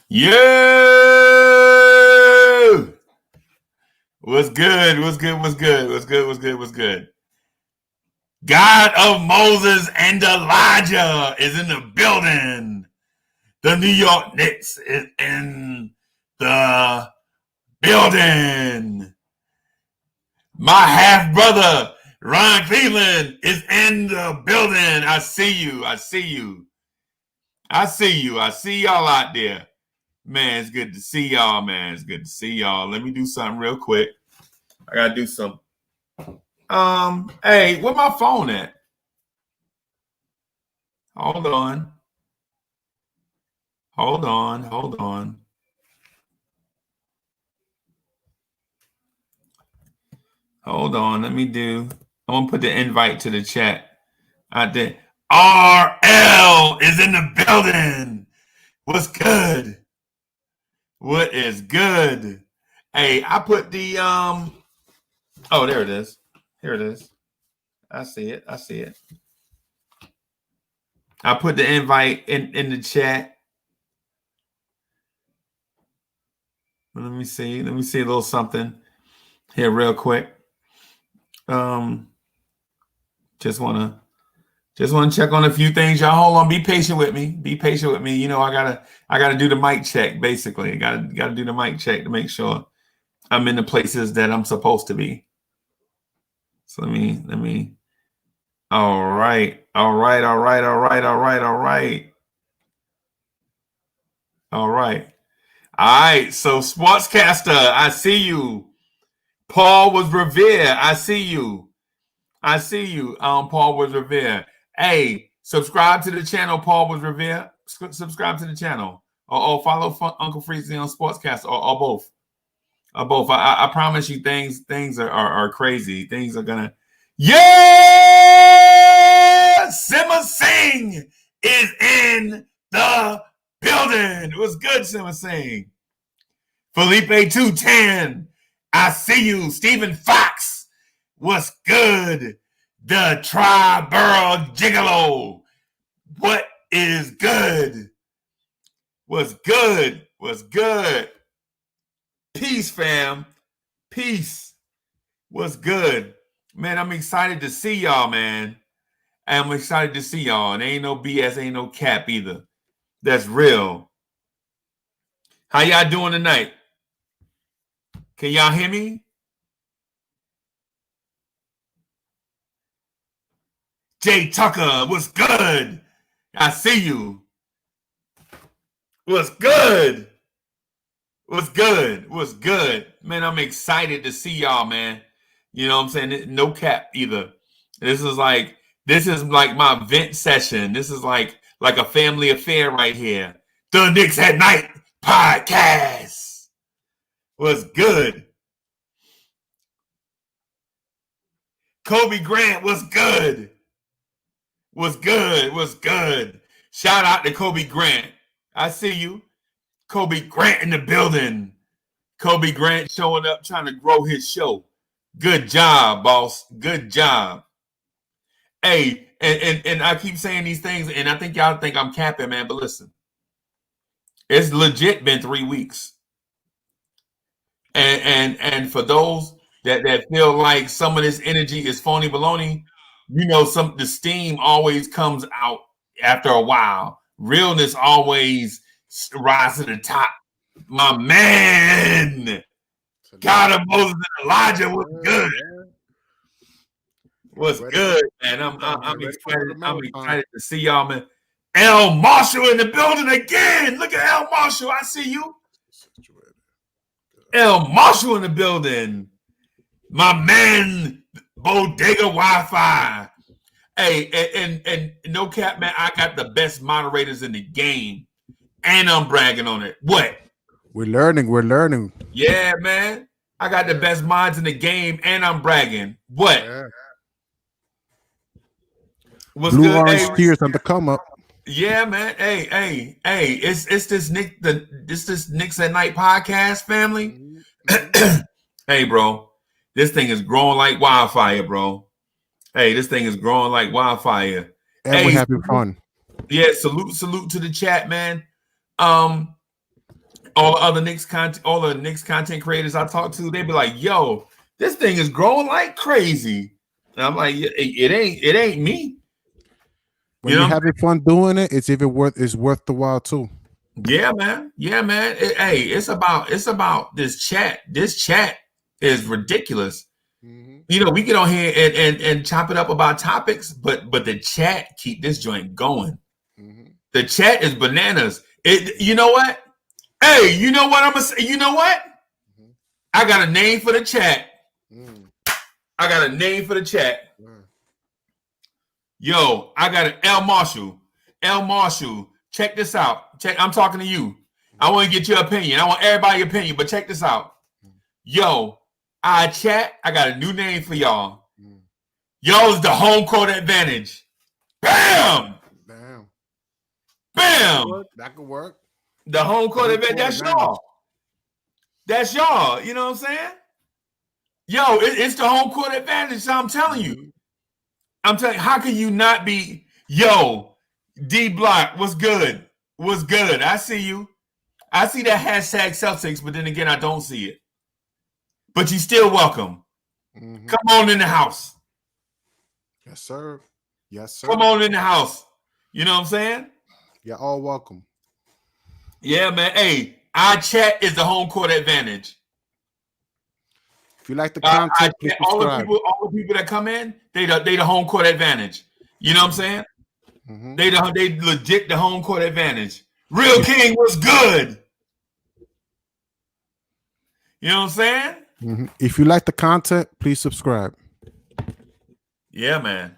Yo! What's good? What's good? What's good? What's good? What's good? What's good? God of Moses and Elijah is in the building. The New York Knicks is in the building. My half brother, Ron Cleveland, is in the building. I see you. I see you. I see you. I see y'all out there. Man, it's good to see y'all, man. It's good to see y'all. Let me do something real quick. I gotta do some. Hey, where my phone at? Hold on. Hold on. Hold on. Hold on. Let me do. I'm gonna put the invite to the chat out there. RL is in the building. What's good? What is good? Hey, I put the oh, there it is. Here it is. I see it. I see it. I put the invite in the chat. Let me see. Let me see a little something here real quick. Just wanna check on a few things. Y'all hold on. Be patient with me. Be patient with me. You know, I gotta do the mic check, basically. Gotta do the mic check to make sure I'm in the places that I'm supposed to be. So let me. All right. All right. All right. All right. All right. All right. All right. All right. So Sportscaster, I see you. Paul was Revere. I see you. I see you. Paul was Revere. Hey, subscribe to the channel, Paul was Revere. Subscribe to the channel. Or follow Uncle Freezy on Sportscaster or both. Or both. I promise you things are crazy. Things are gonna. Yeah! Simmer Singh is in the building. What's good, Simmer Singh? Felipe 210. I see you. Stephen Fox. What's good? The Tri-Borough Gigolo. What is good? What's good? What's good? Peace, fam. Peace. What's good? Man, I'm excited to see y'all, man. I'm excited to see y'all. And ain't no BS, ain't no cap either. That's real. How y'all doing tonight? Can y'all hear me? Jay Tucker, what's good? I see you. What's good? What's good? What's good? Man, I'm excited to see y'all, man. You know what I'm saying? No cap either. This is like my vent session. This is like a family affair right here. The Knicks at Night podcast. What's good? Kobe Grant, what's good? What's good? What's good? Shout out to Kobe Grant. I see you. Kobe Grant in the building. Kobe Grant showing up trying to grow his show. Good job, boss. Good job. Hey, and I keep saying these things, and I think y'all think I'm capping, man, but listen. It's legit been 3 weeks. And for those that feel like some of this energy is phony baloney, you know, the steam always comes out after a while. Realness always rise to the top. My man, God of Moses and Elijah was good. What's good, man? I'm excited. I'm excited to see y'all, man. L. Marshall in the building again. Look at L. Marshall. I see you. L. Marshall in the building. My man, Bodega Wi-Fi. Hey, and no cap, man. I got the best moderators in the game, and I'm bragging on it. What? We're learning. Yeah, man. I got the best mods in the game, and I'm bragging. What? Yeah. What's Blue good? Orange Tears on the come up. Yeah, man. Hey. It's this Knicks at Night podcast, family. Mm-hmm. Hey, bro. This thing is growing like wildfire, bro. Hey, this thing is growing like wildfire. And we're having fun. Yeah, salute to the chat, man. all the other Knicks content, all the Knicks content creators I talk to, they be like, "Yo, this thing is growing like crazy." And I'm like, it ain't me. When you're having fun doing it, it's worth the while too. Yeah, man. Yeah, man. Hey, it's about this chat. This chat is ridiculous. Mm-hmm. We get on here and chop it up about topics, but the chat keep this joint going. Mm-hmm. The chat is bananas. You know what? Hey, you know what I'm gonna say? You know what? Mm-hmm. I got a name for the chat. I got a name for the chat. Yo, I got an L Marshall. L Marshall, check this out. I'm talking to you. I want to get your opinion. I want everybody's opinion, but check this out. Yo, I got a new name for y'all. Y'all's the home court advantage. Bam! Bam! That could work. The home court advantage, that's y'all. That's y'all. You know what I'm saying? Yo, it's the home court advantage. So I'm telling you. How can you not be? Yo, D Block, what's good? What's good? I see you. I see that hashtag Celtics, but then again, I don't see it. But you still welcome. Mm-hmm. Come on in the house. Yes, sir. Yes, sir. Come on in the house. You know what I'm saying? You're all welcome. Yeah, man. Hey, our chat is the home court advantage. If you like the content, please subscribe. All the people that come in, they the home court advantage. You know what I'm saying? Mm-hmm. They legit the home court advantage. Real King was good. You know what I'm saying? Mm-hmm. If you like the content, please subscribe. Yeah, man.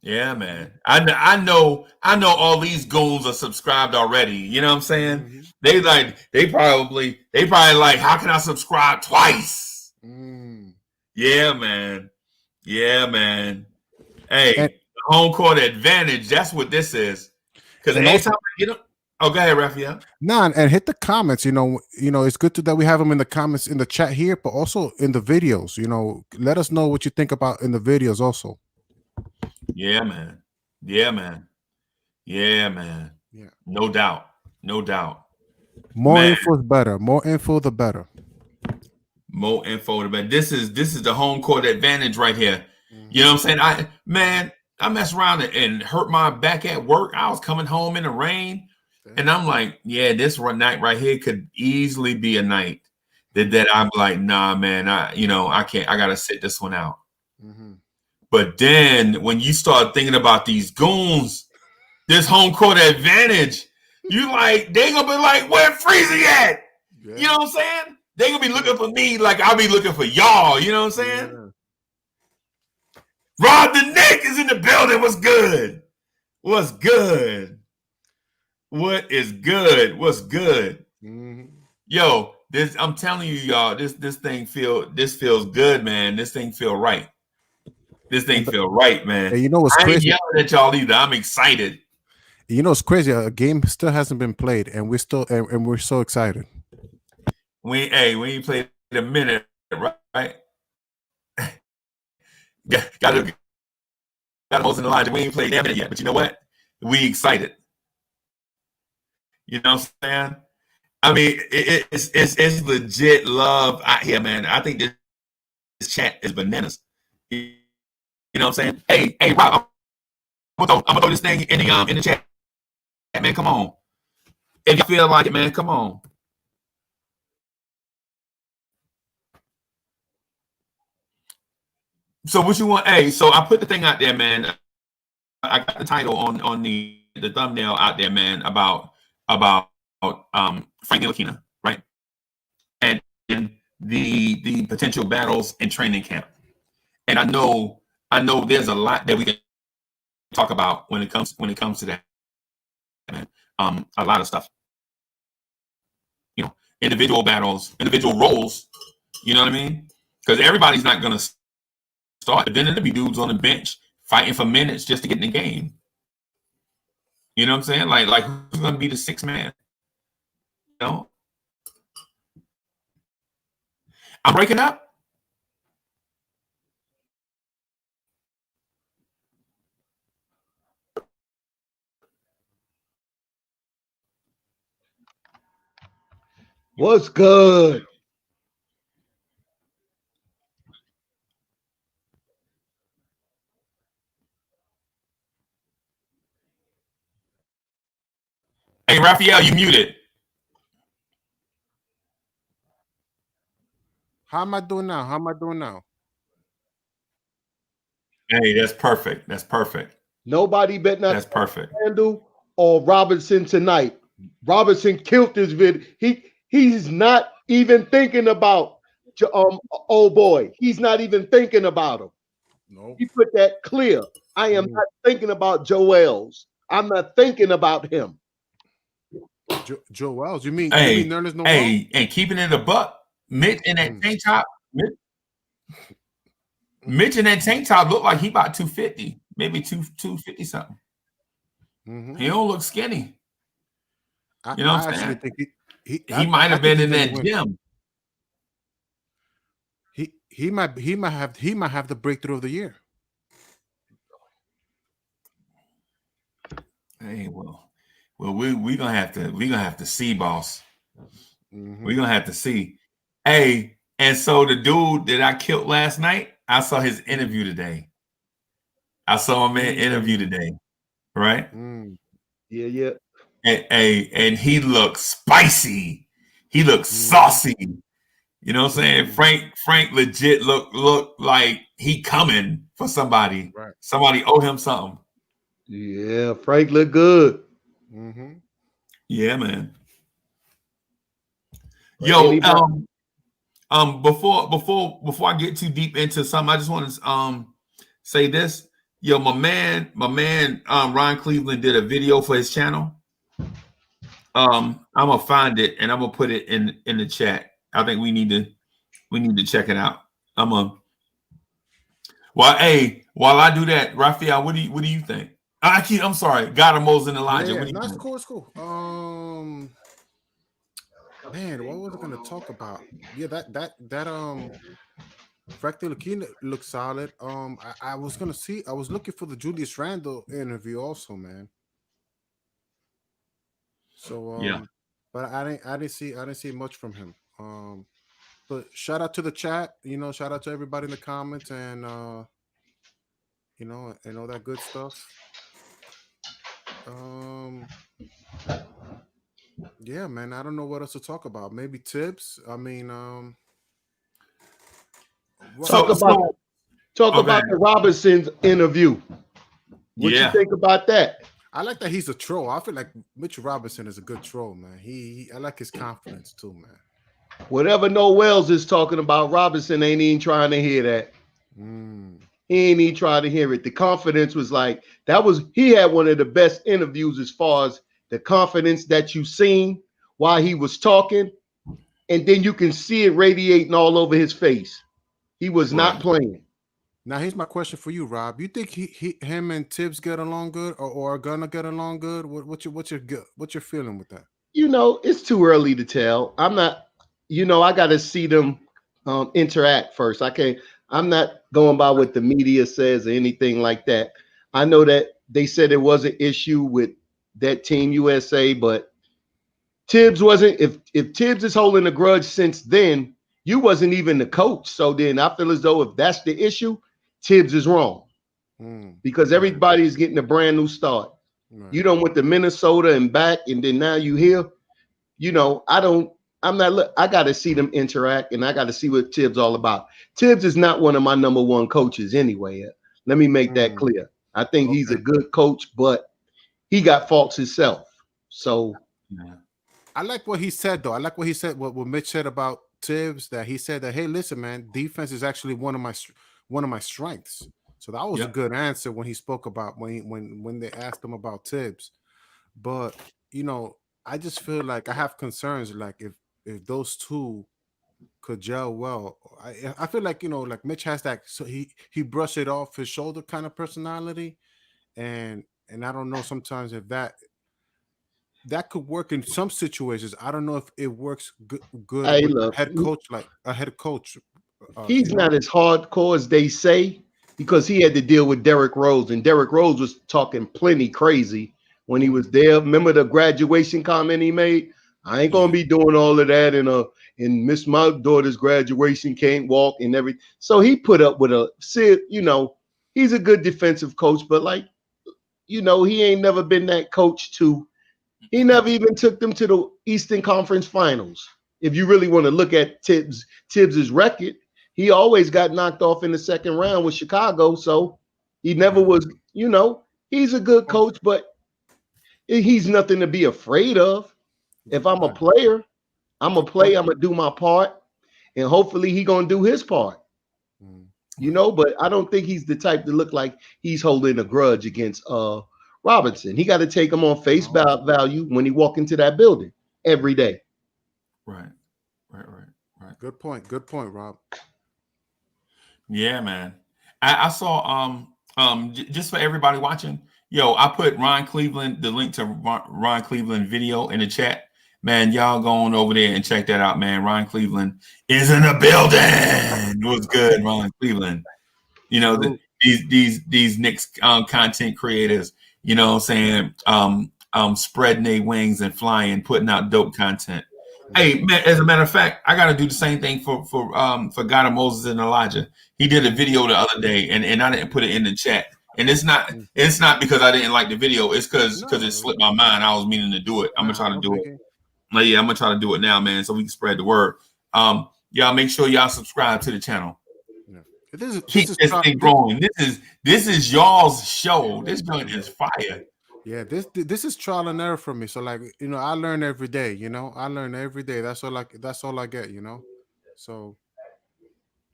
Yeah, man. I know all these goons are subscribed already. You know what I'm saying? Mm-hmm. They probably like, how can I subscribe twice? Yeah, man. Yeah, man. Hey, the home court advantage, that's what this is. Because anytime oh, go ahead, Raphael. Nah, and hit the comments. It's good that we have them in the comments in the chat here, but also in the videos. Let us know what you think about in the videos also. Yeah, man. Yeah, man. Yeah, man. Yeah. No doubt. No doubt. More info is better. More info, the better. More info, the better. This is the home court advantage right here. Mm-hmm. You know what I'm saying? I messed around and hurt my back at work. I was coming home in the rain. And I'm like, yeah, this night right here could easily be a night that I'm like, nah, man, I can't. I gotta sit this one out. Mm-hmm. But then when you start thinking about these goons, this home court advantage, they gonna be like, where Freezy at? Yeah. You know what I'm saying? They gonna be looking for me like I'll be looking for y'all. You know what I'm saying? Yeah. Rob the Nick is in the building. What's good? What's good? What is good? What's good? Mm-hmm. Yo, I'm telling you, y'all, this thing feels good, man. This thing feel right. This thing feel right, man. You know what's crazy? I ain't yelling at y'all either. I'm excited. You know it's crazy. A game still hasn't been played, and we're so excited. We ain't played a minute, right? Got most in the line. We ain't played that minute yet, but you know what? We excited. You know what I'm saying? I mean, it's legit love out here, man. I think this chat is bananas. You know what I'm saying? Hey, Rob, I'm gonna throw this thing in the chat, man. Come on, if you feel like it, man. Come on. So what you want? Hey, so I put the thing out there, man. I got the title on the thumbnail out there, man, about Frank Ntilikina, right? And the potential battles in training camp. And I know there's a lot that we can talk about when it comes to that, man. A lot of stuff. Individual battles, individual roles. You know what I mean? Because everybody's not gonna start. Then there'll be dudes on the bench fighting for minutes just to get in the game. You know what I'm saying? Like who's gonna be the sixth man? You know? I'm breaking up. What's good? Hey, Raphael, you muted. How am I doing now? How am I doing now? Hey, that's perfect. That's perfect. Nobody bet not That's perfect. Randall or Robinson tonight. Robinson killed this vid. He's not even thinking about old boy. He's not even thinking about him. No. He put that clear. I am not thinking about Joel's. I'm not thinking about him. Joe Wells. You mean Hey, Nerlens Noel? hey, and keeping it a buck. Mitch in that tank top. Mitch in that tank top looked like he about 250, maybe 250 something. He don't look skinny. You know what I'm saying? Think he might have been in that gym. He might have the breakthrough of the year. Hey, well, we gonna have to see, boss. We're gonna have to see. Hey, and so the dude that I killed last night, I saw his interview today. I saw him in an interview today, right? Yeah. And he looks spicy. He looks saucy. You know what I'm saying? Frank legit look like he coming for somebody. Right. Somebody owe him something. Yeah, Frank look good. Yeah, man. But Yo, before I get too deep into something, I just want to say this. Yo, my man, Ron Cleveland did a video for his channel. I'm gonna find it and I'm gonna put it in the chat. I think we need to check it out. While I do that, Raphael, what do you think? I'm sorry, God, Moses, and Elijah. Yeah, What do you think? It's cool. Man, what was I gonna talk about? Yeah, that Fractal Akina looks solid. I was looking for the Julius Randle interview also, man. So yeah. But I didn't see much from him. But shout out to the chat, shout out to everybody in the comments and and all that good stuff. Yeah, man, I don't know what else to talk about. Maybe tips. I mean, talk about the Robinson's interview. What you think about that? I like that he's a troll. I feel like Mitchell Robinson is a good troll, man. I like his confidence too, man. Whatever Noel's is talking about, Robinson ain't even trying to hear that. He ain't even trying to hear it. The confidence was like he had one of the best interviews as far as the confidence that you seen while he was talking, and then you can see it radiating all over his face. He was not playing. Now here's my question for you, Rob. You think him and Tibbs get along good, or are gonna get along good? What's your feeling with that? It's too early to tell. I'm not. I got to see them interact first. I'm not going by what the media says or anything like that. I know that they said there was an issue with that Team USA, but Tibbs wasn't. If Tibbs is holding a grudge since then, you wasn't even the coach. So then I feel as though if that's the issue, Tibbs is wrong because everybody's getting a brand new start. Right. You went to Minnesota and back, and then now you here. I got to see them interact, and I got to see what Tibbs all about. Tibbs is not one of my number one coaches anyway. Let me make that clear. I think he's a good coach, but he got faults himself. So I like what he said, though. I like what he said, what Mitch said about Tibbs, that he said that, hey, listen, man, defense is actually one of my strengths. So that was a good answer when he spoke about when they asked him about Tibbs. But I just feel like I have concerns, like if those two could gel well. I feel like like Mitch has that, so he brushed it off his shoulder kind of personality, and I don't know sometimes if that could work in some situations. I don't know if it works good with a head coach. He's not as hardcore as they say because he had to deal with Derrick Rose, and Derrick Rose was talking plenty crazy when he was there. Remember the graduation comment he made? I ain't gonna be doing all of that and miss my daughter's graduation, can't walk and everything. So he put up with he's a good defensive coach, but like, he ain't never been that coach he never even took them to the Eastern Conference Finals. If you really want to look at Tibbs's record, he always got knocked off in the second round with Chicago. So he never was, he's a good coach, but he's nothing to be afraid of. If I'm a player, I'm going to do my part, and hopefully he going to do his part. But I don't think he's the type to look like he's holding a grudge against Robinson. He got to take him on face value when he walk into that building every day. Right. Good point, Rob. Yeah, man. I saw just for everybody watching, I put the link to Ron Cleveland video in the chat. Man, y'all go on over there and check that out, man. Ron Cleveland is in the building. It was good, Ron Cleveland. These Knicks content creators, saying spreading their wings and flying, putting out dope content. Hey, man, as a matter of fact, I got to do the same thing for God of Moses and Elijah. He did a video the other day, and I didn't put it in the chat. And it's not because I didn't like the video. It's because it slipped my mind. I was meaning to do it. I'm gonna try to do it. Yeah, I'm gonna try to do it now, man, so we can spread the word. Y'all make sure y'all subscribe to the channel. Keep this thing growing. This is y'all's show. This joint is fire. Yeah, this is trial and error for me. So like, I learn every day. I learn every day. That's all I get. So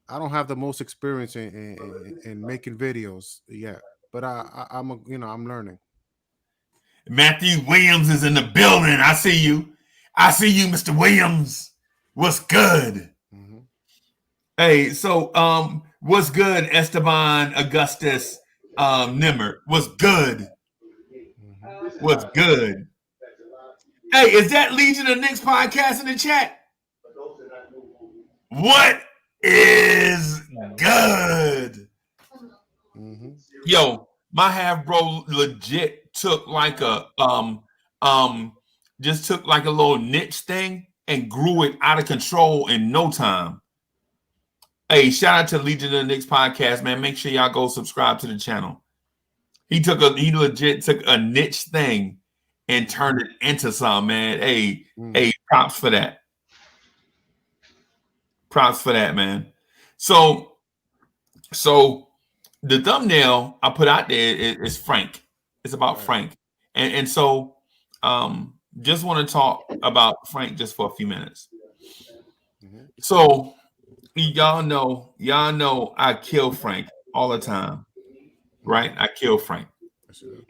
I don't have the most experience in making videos yet, but I'm learning. Matthew Williams is in the building. I see you, Mr. Williams. What's good? Mm-hmm. Hey, so what's good, Esteban Augustus Nimmer? What's good? What's good? Hey, is that Legion of Knicks podcast in the chat? What is good? Mm-hmm. Yo, my half bro legit took like a just took like a little niche thing and grew it out of control in no time. Hey, shout out to Legion of the Knicks podcast, man. Make sure y'all go subscribe to the channel. He legit took a niche thing and turned it into something, man. Hey, props for that. Props for that, man. So the thumbnail I put out there is Frank. It's about Frank. And so just want to talk about Frank just for a few minutes. Mm-hmm. So y'all know I kill Frank all the time. Right? I kill Frank.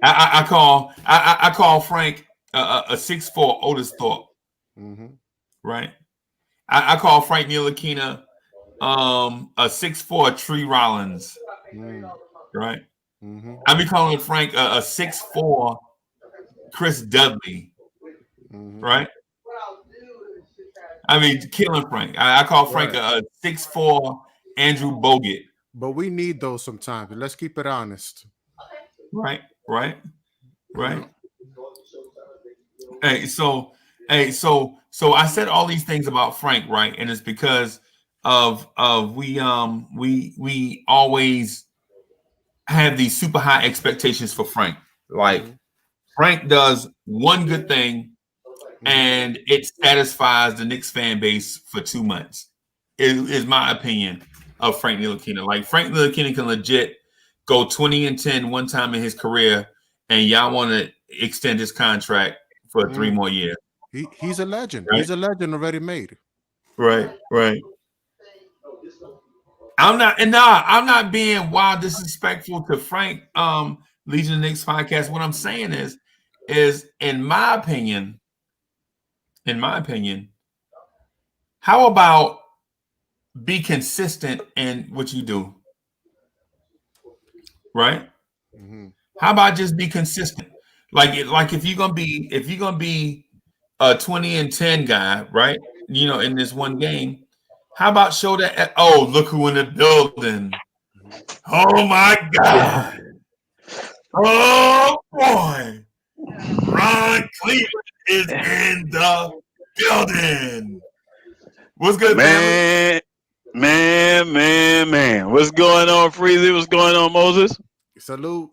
I call Frank a 6'4" Otis Thorpe. Mm-hmm. Right? I call Frank Ntilikina a 6'4" Tree Rollins. Right? Mm-hmm. I be calling Frank a 6'4" Chris Dudley. Mm-hmm. Right? I mean, killing Frank. I call Frank a 6'4" Andrew Bogut. But we need those sometimes. Let's keep it honest. Right. Hey, so I said all these things about Frank, right? And it's because of we always have these super high expectations for Frank. Like Frank does one good thing and it satisfies the Knicks fan base for 2 months. Is my opinion of Frank Ntilikina. Like Frank Ntilikina can legit go 20-10 one time in his career, and y'all want to extend his contract for 3 more years. He's a legend. Right? He's a legend already made. Right. I'm not being wild disrespectful to Frank. Legion of Knicks podcast. What I'm saying is in my opinion, how about be consistent in what you do? Right? Mm-hmm. How about just be consistent? Like if you're gonna be a 20-10 guy, right? In this one game, how about show that? Oh, look who in the building! Oh my God! Oh boy! Ron Cleveland is in the building. What's good, man? Man. What's going on, Freezy? What's going on, Moses? Salute.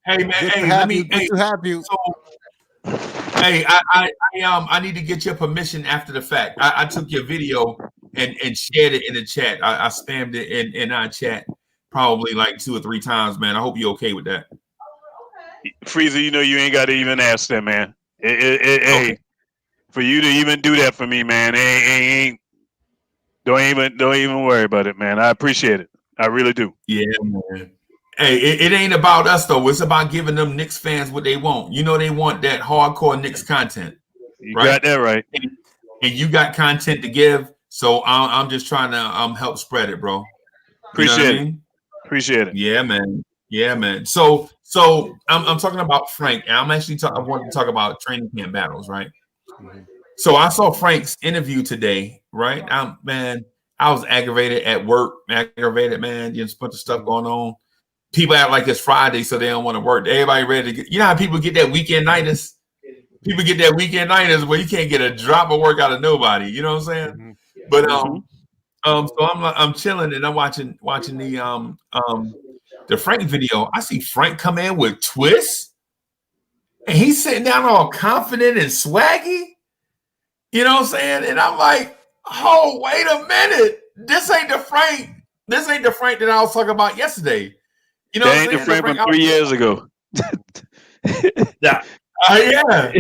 Hey, man. Good Hey, to have you. Good to have you. So, hey, I need to get your permission after the fact. I took your video and shared it in the chat. I spammed it in our chat probably like 2 or 3 times, man. I hope you're okay with that. Freezy, you know you ain't got to even ask that, man. Hey, for you to even do that for me, man, don't even worry about it, man. I appreciate it. I really do. Yeah, man. Hey, it ain't about us though. It's about giving them Knicks fans what they want. You know, they want that hardcore Knicks content. You got that right. And you got content to give, so I'm just trying to help spread it, bro. Appreciate it. Appreciate it. Yeah, man. So I'm talking about Frank, and I wanted to talk about training camp battles, right? Mm-hmm. So I saw Frank's interview today, right? I was aggravated at work, man. You know, a bunch of stuff going on. People act like it's Friday, so they don't want to work. Everybody ready to get, you know how people get that weekend nights? People get that weekend nights where you can't get a drop of work out of nobody. You know what I'm saying? Mm-hmm. But so I'm chilling and I'm watching the Frank video. I see Frank come in with twists, and he's sitting down all confident and swaggy. You know what I'm saying? And I'm like, oh, wait a minute. This ain't the Frank that I was talking about yesterday. You know, that ain't the Frank from 3 years ago. Yeah. Yeah.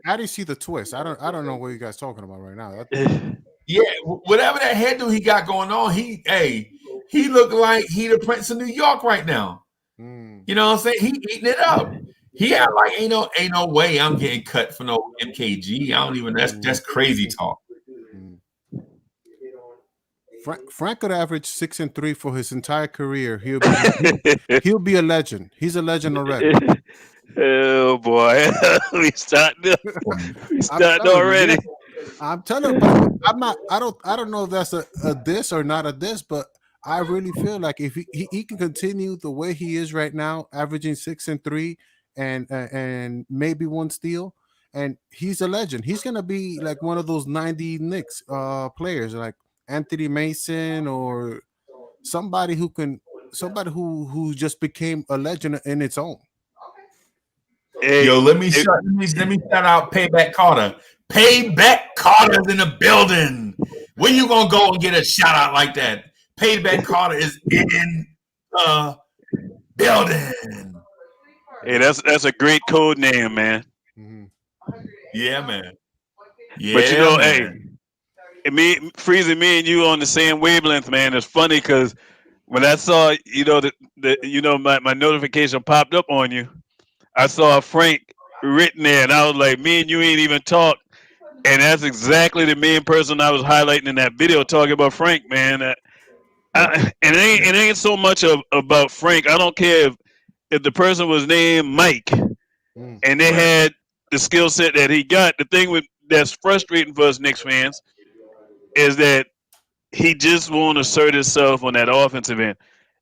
I didn't see the twist. I don't know what you guys talking about right now. Yeah, whatever that hairdo he got going on, he looked like he the Prince of New York right now. You know what I'm saying? He eating it up. He had like ain't no way I'm getting cut for no MKG. I don't even. That's crazy talk. Frank could average 6 and 3 for his entire career. He'll be a legend. He's a legend already. Oh boy, we starting already. I'm telling you, but I don't know if that's a diss or not a diss, but I really feel like if he can continue the way he is right now, averaging 6 and 3 and maybe 1 steal, and he's a legend. He's gonna be like one of those 90 Knicks players, like Anthony Mason or somebody who just became a legend in its own. Hey, yo, let me shout out Payback Carter. Payback Carter's in the building. When you gonna go and get a shout out like that? Payback Carter is in the building. Hey, that's a great code name, man. Mm-hmm. Yeah, man. Yeah, but you know, man. hey, Freezy, me and you on the same wavelength, man. It's funny because when I saw, my notification popped up on you, I saw Frank written there, and I was like, me and you ain't even talked. And that's exactly the main person I was highlighting in that video, talking about Frank, man. And it ain't so much about Frank. I don't care if the person was named Mike and they had the skill set that he got. The thing that's frustrating for us Knicks fans is that he just won't assert himself on that offensive end.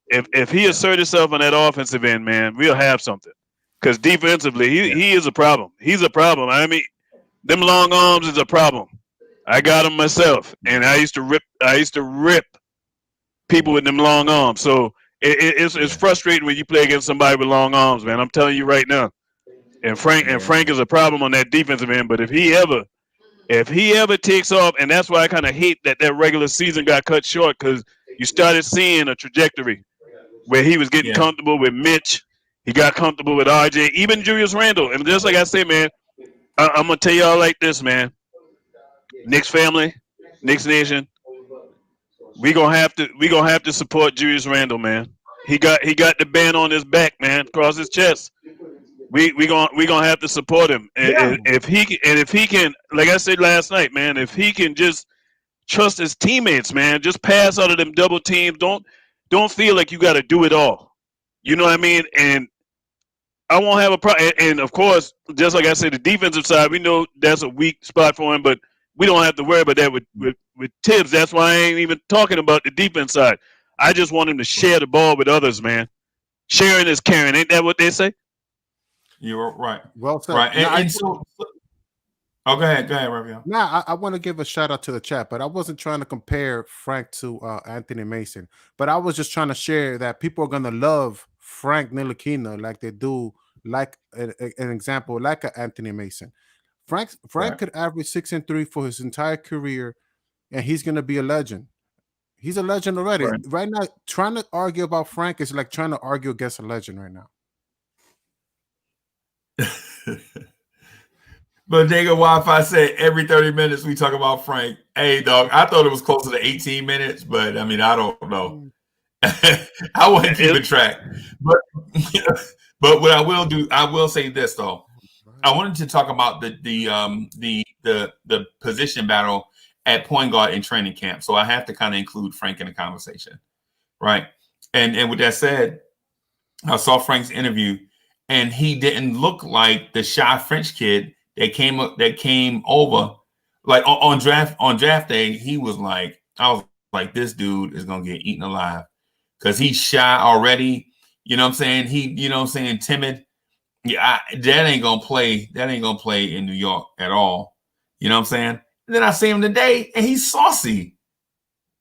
If he assert himself on that offensive end, man, we'll have something. Because defensively, he is a problem. He's a problem. I mean, them long arms is a problem. I got them myself, and I used to rip people with them long arms. So it's frustrating when you play against somebody with long arms, man. I'm telling you right now. And Frank is a problem on that defensive end. But if he ever takes off, and that's why I kind of hate that regular season got cut short, because you started seeing a trajectory where he was getting comfortable with Mitch. He got comfortable with RJ, even Julius Randle. And just like I say, man, I'm gonna tell y'all like this, man. Knicks family, Knicks nation, we gonna have to support Julius Randle, man. He got the band on his back, man, across his chest. We gonna have to support him. And if he can, like I said last night, man, if he can just trust his teammates, man, just pass out of them double teams. Don't feel like you got to do it all. You know what I mean? And I won't have a problem. And of course, just like I said, the defensive side, we know that's a weak spot for him, but we don't have to worry about that with Tibbs. That's why I ain't even talking about the defense side. I just want him to share the ball with others, man. Sharing is caring. Ain't that what they say? You're right. Well said. Right. And so Oh, go ahead, Raphael. Now, I want to give a shout out to the chat, but I wasn't trying to compare Frank to Anthony Mason. But I was just trying to share that people are gonna love Frank Ntilikina like they do, like an example, like a Anthony Mason. Frank Right. could average 6-3 for his entire career, and he's gonna be a legend. He's a legend already. Right. Right now, trying to argue about Frank is like trying to argue against a legend right now. But Diego Wi-Fi said every 30 minutes we talk about Frank. Hey, dog, I thought it was closer to 18 minutes, but I mean, I don't know. I wasn't keeping track. But but what I will do, I will say this though. I wanted to talk about the position battle at point guard in training camp. So I have to kind of include Frank in the conversation, right? And with that said, I saw Frank's interview, and he didn't look like the shy French kid that came over. Like on draft day, he was like, I was like, this dude is gonna get eaten alive because he's shy already. You know what I'm saying? You know what I'm saying, timid. Yeah, that ain't gonna play. That ain't gonna play in New York at all. You know what I'm saying? And then I see him today, and he's saucy.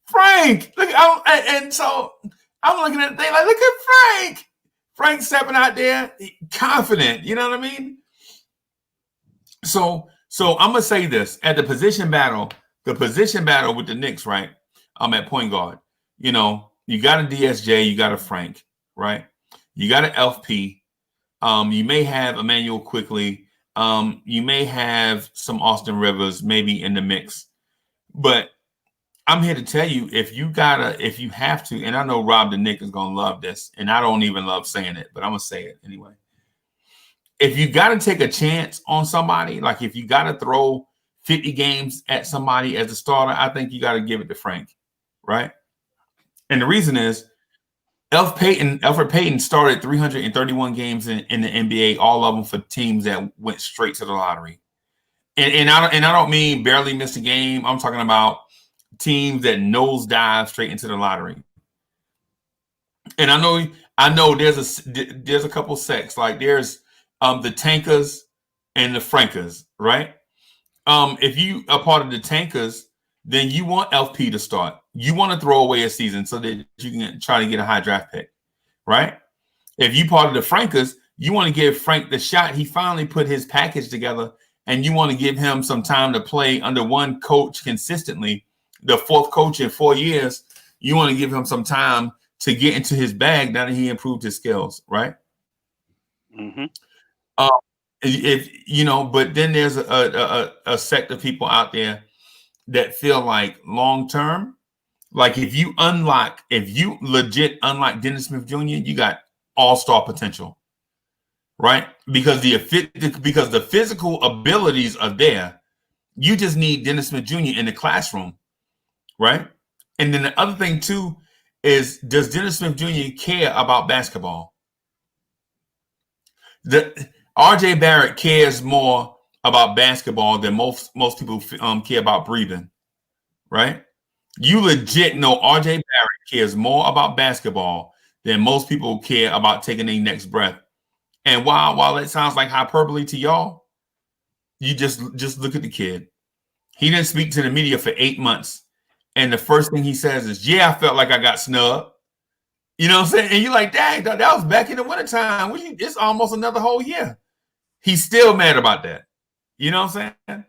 Frank, look, and so I'm looking at the thing like, look at Frank. Frank stepping out there, confident. You know what I mean? So I'm gonna say this at the position battle with the Knicks, right? I'm at point guard. You know, you got a DSJ, you got a Frank, right? You got an LP. You may have Emmanuel Quickly. You may have some Austin Rivers maybe in the mix. But I'm here to tell you, if you have to, and I know Rob the Nick is gonna love this, and I don't even love saying it, but I'm gonna say it anyway. If you got to take a chance on somebody, like if you got to throw 50 games at somebody as a starter, I think you got to give it to Frank, right? And the reason is Elfrid Payton started 331 games in the NBA, all of them for teams that went straight to the lottery. And I don't mean barely missed a game. I'm talking about teams that nosedive straight into the lottery. And I know there's a couple sects, like there's the tankers and the frankers, right? If you are part of the tankers, then you want LP to start. You want to throw away a season so that you can try to get a high draft pick, right? If you part of the frankers, you want to give Frank the shot. He finally put his package together, and you want to give him some time to play under one coach consistently. The fourth coach in 4 years, you want to give him some time to get into his bag now that he improved his skills, right? Mm-hmm. If you know, but then there's a sect of people out there that feel like long term, like if you legit unlock Dennis Smith Jr., you got all-star potential, right? Because the physical abilities are there. You just need Dennis Smith Jr. in the classroom, right? And then the other thing too is, does Dennis Smith Jr. care about basketball? RJ Barrett cares more about basketball than most people care about breathing, right? You legit know RJ Barrett cares more about basketball than most people care about taking their next breath. And while it sounds like hyperbole to y'all, you just look at the kid. He didn't speak to the media for 8 months, and the first thing he says is, "Yeah, I felt like I got snubbed." You know what I'm saying? And you're like, "Dang, that was back in the wintertime. It's almost another whole year." He's still mad about that. You know what I'm saying?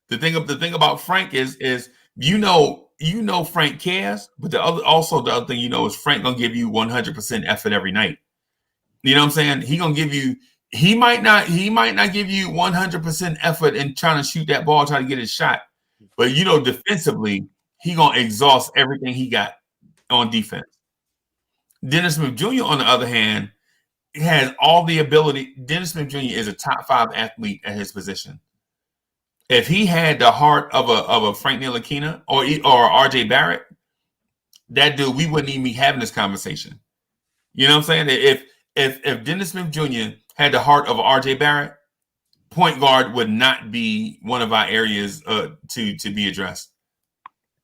The thing about Frank is you know Frank cares, but the other thing is Frank gonna give you 100% effort every night. You know what I'm saying? He might not give you 100% effort in trying to shoot that ball, trying to get his shot, but defensively he gonna exhaust everything he got on defense. Dennis Smith Jr. on the other hand has all the ability. Dennis Smith Jr. is a top 5 athlete at his position. If he had the heart of a Frank Ntilikina or RJ Barrett, that dude, we wouldn't even be having this conversation. You know what I'm saying? If Dennis Smith Jr. had the heart of RJ Barrett, point guard would not be one of our areas to be addressed.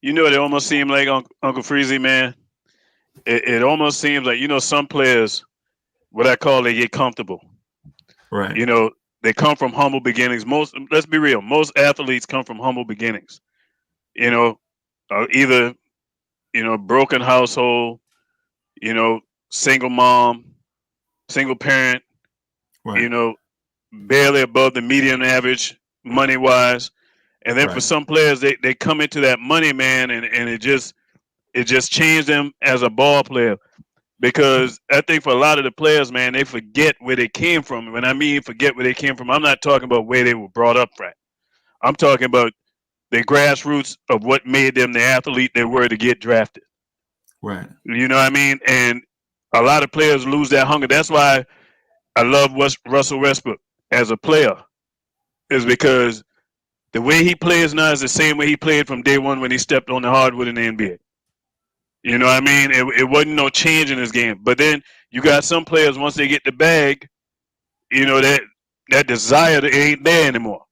You know, it almost seemed like Uncle Freezy, man. It almost seems like some players, what I call, they get comfortable. Right. they come from humble beginnings. Let's be real, most athletes come from humble beginnings. You know, either broken household, single mom, single parent, Right. Barely above the median average money wise. And then for Right. some players, they come into that money, man, and it just changed them as a ball player. Because I think for a lot of the players, man, they forget where they came from. When I mean forget where they came from, I'm not talking about where they were brought up from. I'm talking about the grassroots of what made them the athlete they were to get drafted. Right. You know what I mean? And a lot of players lose that hunger. That's why I love Russell Westbrook as a player, is because the way he plays now is the same way he played from day one when he stepped on the hardwood in the NBA. You know what I mean? It wasn't no change in his game. But then you got some players, once they get the bag, that desire ain't there anymore.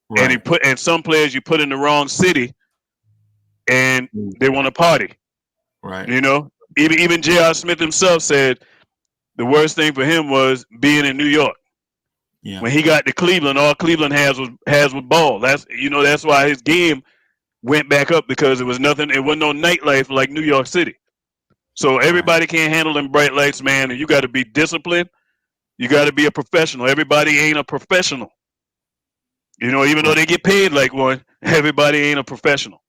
Right. And some players you put in the wrong city and they want to party. Right. Even J.R. Smith himself said the worst thing for him was being in New York. Yeah. When he got to Cleveland, all Cleveland has was ball. That's why his game went back up, because it was nothing. It wasn't no nightlife like New York City. So everybody can't handle them bright lights, man. And you got to be disciplined. You got to be a professional. Everybody ain't a professional. Even though they get paid like one, everybody ain't a professional.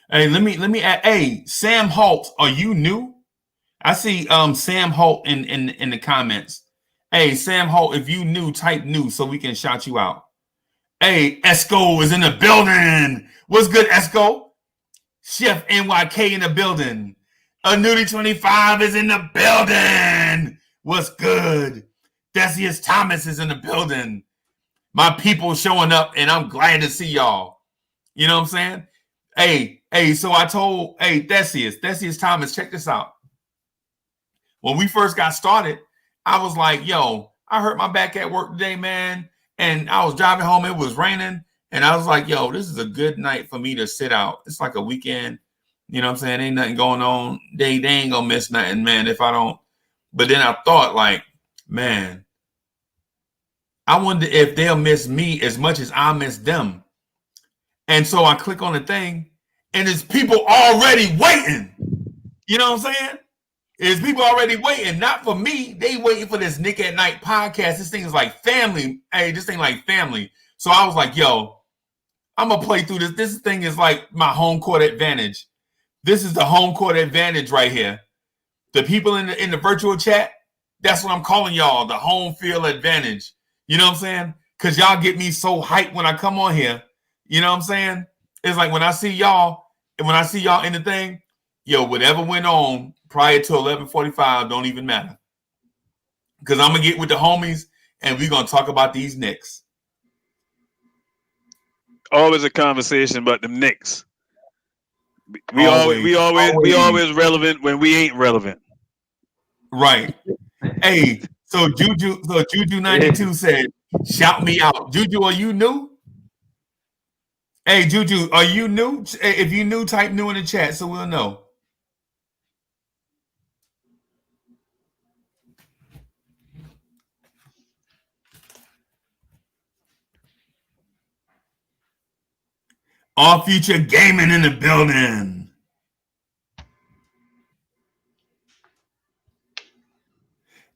Hey, let me add. Hey, Sam Holt, are you new? I see Sam Holt in the comments. Hey, Sam Holt, if you new, type new so we can shout you out. Hey, Esco is in the building. What's good, Esco? Chef NYK in the building. A Nudie 25 is in the building. What's good? Decius Thomas is in the building. My people showing up, and I'm glad to see y'all. You know what I'm saying? Hey, so I told, Decius Thomas, check this out. When we first got started, I was like, yo, I hurt my back at work today, man. And I was driving home. It was raining. And I was like, yo, this is a good night for me to sit out. It's like a weekend. You know what I'm saying? Ain't nothing going on. They ain't going to miss nothing, man, if I don't. But then I thought, like, man, I wonder if they'll miss me as much as I miss them. And so I click on the thing, and there's people already waiting. You know what I'm saying? There's people already waiting, not for me. They waiting for this Nick at Night podcast. This thing is like family. Hey, this thing like family. So I was like, yo, I'm going to play through this. This thing is like my home court advantage. This is the home court advantage right here. The people in the virtual chat, that's what I'm calling y'all, the home field advantage. You know what I'm saying? Because y'all get me so hyped when I come on here. You know what I'm saying? It's like when I see y'all, and when I see y'all in the thing, yo, whatever went on prior to 11:45 don't even matter. Because I'm going to get with the homies, and we're going to talk about these Knicks. Always a conversation about the Knicks. We always relevant when we ain't relevant. Right. Hey, so Juju 92 said, shout me out. Juju, are you new? Hey, Juju, are you new? If you new, type new in the chat so we'll know. All Future Gaming in the building.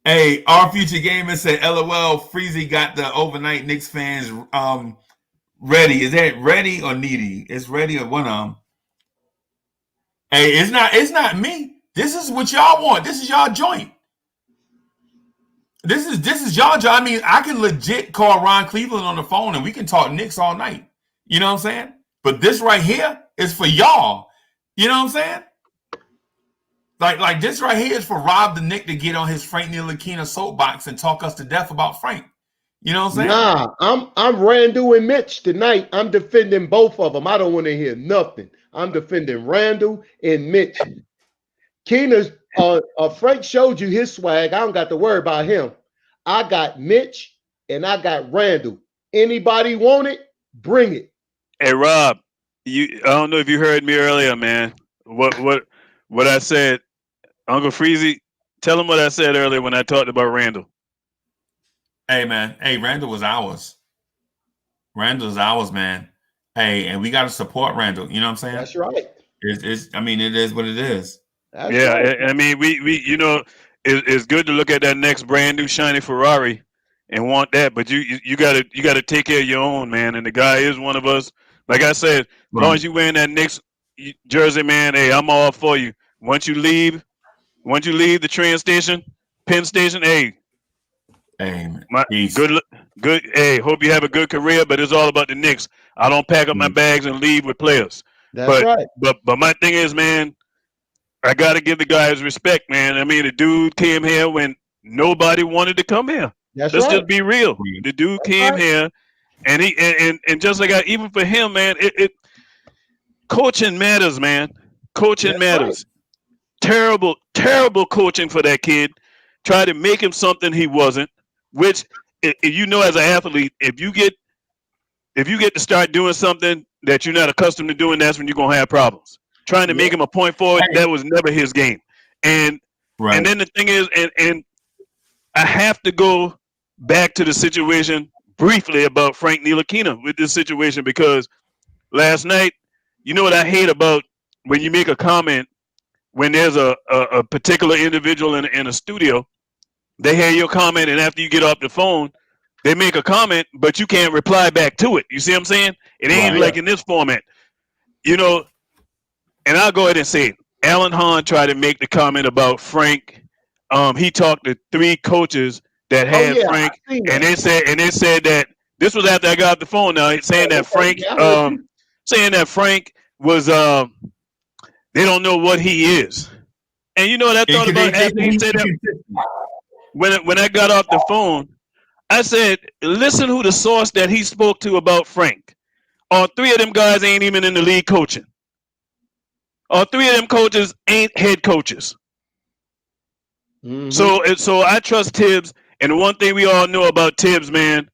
Hey, Our Future Gaming said, LOL, Freezy got the overnight Knicks fans ready. Is that ready or needy? It's ready or one of them. Hey, it's not me. This is what y'all want. This is y'all joint. This is y'all joint. I mean, I can legit call Ron Cleveland on the phone and we can talk Knicks all night. You know what I'm saying? But this right here is for y'all. You know what I'm saying? Like this right here is for Rob the Nick to get on his Frank Ntilikina soapbox and talk us to death about Frank. You know what I'm saying? Nah, I'm Randall and Mitch tonight. I'm defending both of them. I don't want to hear nothing. I'm defending Randall and Mitch. Keena's Frank showed you his swag. I don't got to worry about him. I got Mitch and I got Randall. Anybody want it? Bring it. Hey Rob, I don't know if you heard me earlier, man. What I said, Uncle Freezy, tell him what I said earlier when I talked about Randall. Hey, man. Hey, Randall was ours. Randall's ours, man. Hey, and we got to support Randall. You know what I'm saying? That's right. I mean, it is what it is. That's Yeah, right. I mean, we it's good to look at that next brand new shiny Ferrari and want that, but you gotta take care of your own, man. And the guy is one of us. Like I said, as long Right. as you wearing that Knicks jersey, man, hey, I'm all for you. Once you leave the train station, Penn Station, hey, Hey, man. my Peace. good. Hey, hope you have a good career, but it's all about the Knicks. I don't pack up my bags and leave with players. That's But right. but my thing is, man, I gotta give the guy his respect, man. I mean, the dude came here when nobody wanted to come here. That's Let's right. just be real. The dude That's came right. here, and and just like even for him, man, coaching matters, man. Coaching That's right. matters. Terrible coaching for that kid. Try to make him something he wasn't. Which, you know, as an athlete, if you get to start doing something that you're not accustomed to doing, that's when you're gonna have problems. Trying to Yeah. make him a point forward, Hey. that was never his game. And Right. and then the thing is, and I have to go back to the situation briefly about Frank Ntilikina with this situation, because last night, you know what I hate about when you make a comment when there's a particular individual in a studio, they hear your comment, and after you get off the phone, they make a comment, but you can't reply back to it. You see what I'm saying? It ain't Right. like in this format, you know. And I'll go ahead and say it. Alan Hahn tried to make the comment about Frank. He talked to 3 coaches that Oh had yeah, Frank, I seen and that. they said that this was after I got off the phone. Now saying Oh, that Frank, okay. I heard you. was they don't know what he is. And you know what I thought about after he said that? When I got off the phone, I said, listen who the source that he spoke to about Frank. All 3 of them guys ain't even in the league coaching. All 3 of them coaches ain't head coaches. Mhm. So I trust Tibbs. And the one thing we all know about Tibbs, man,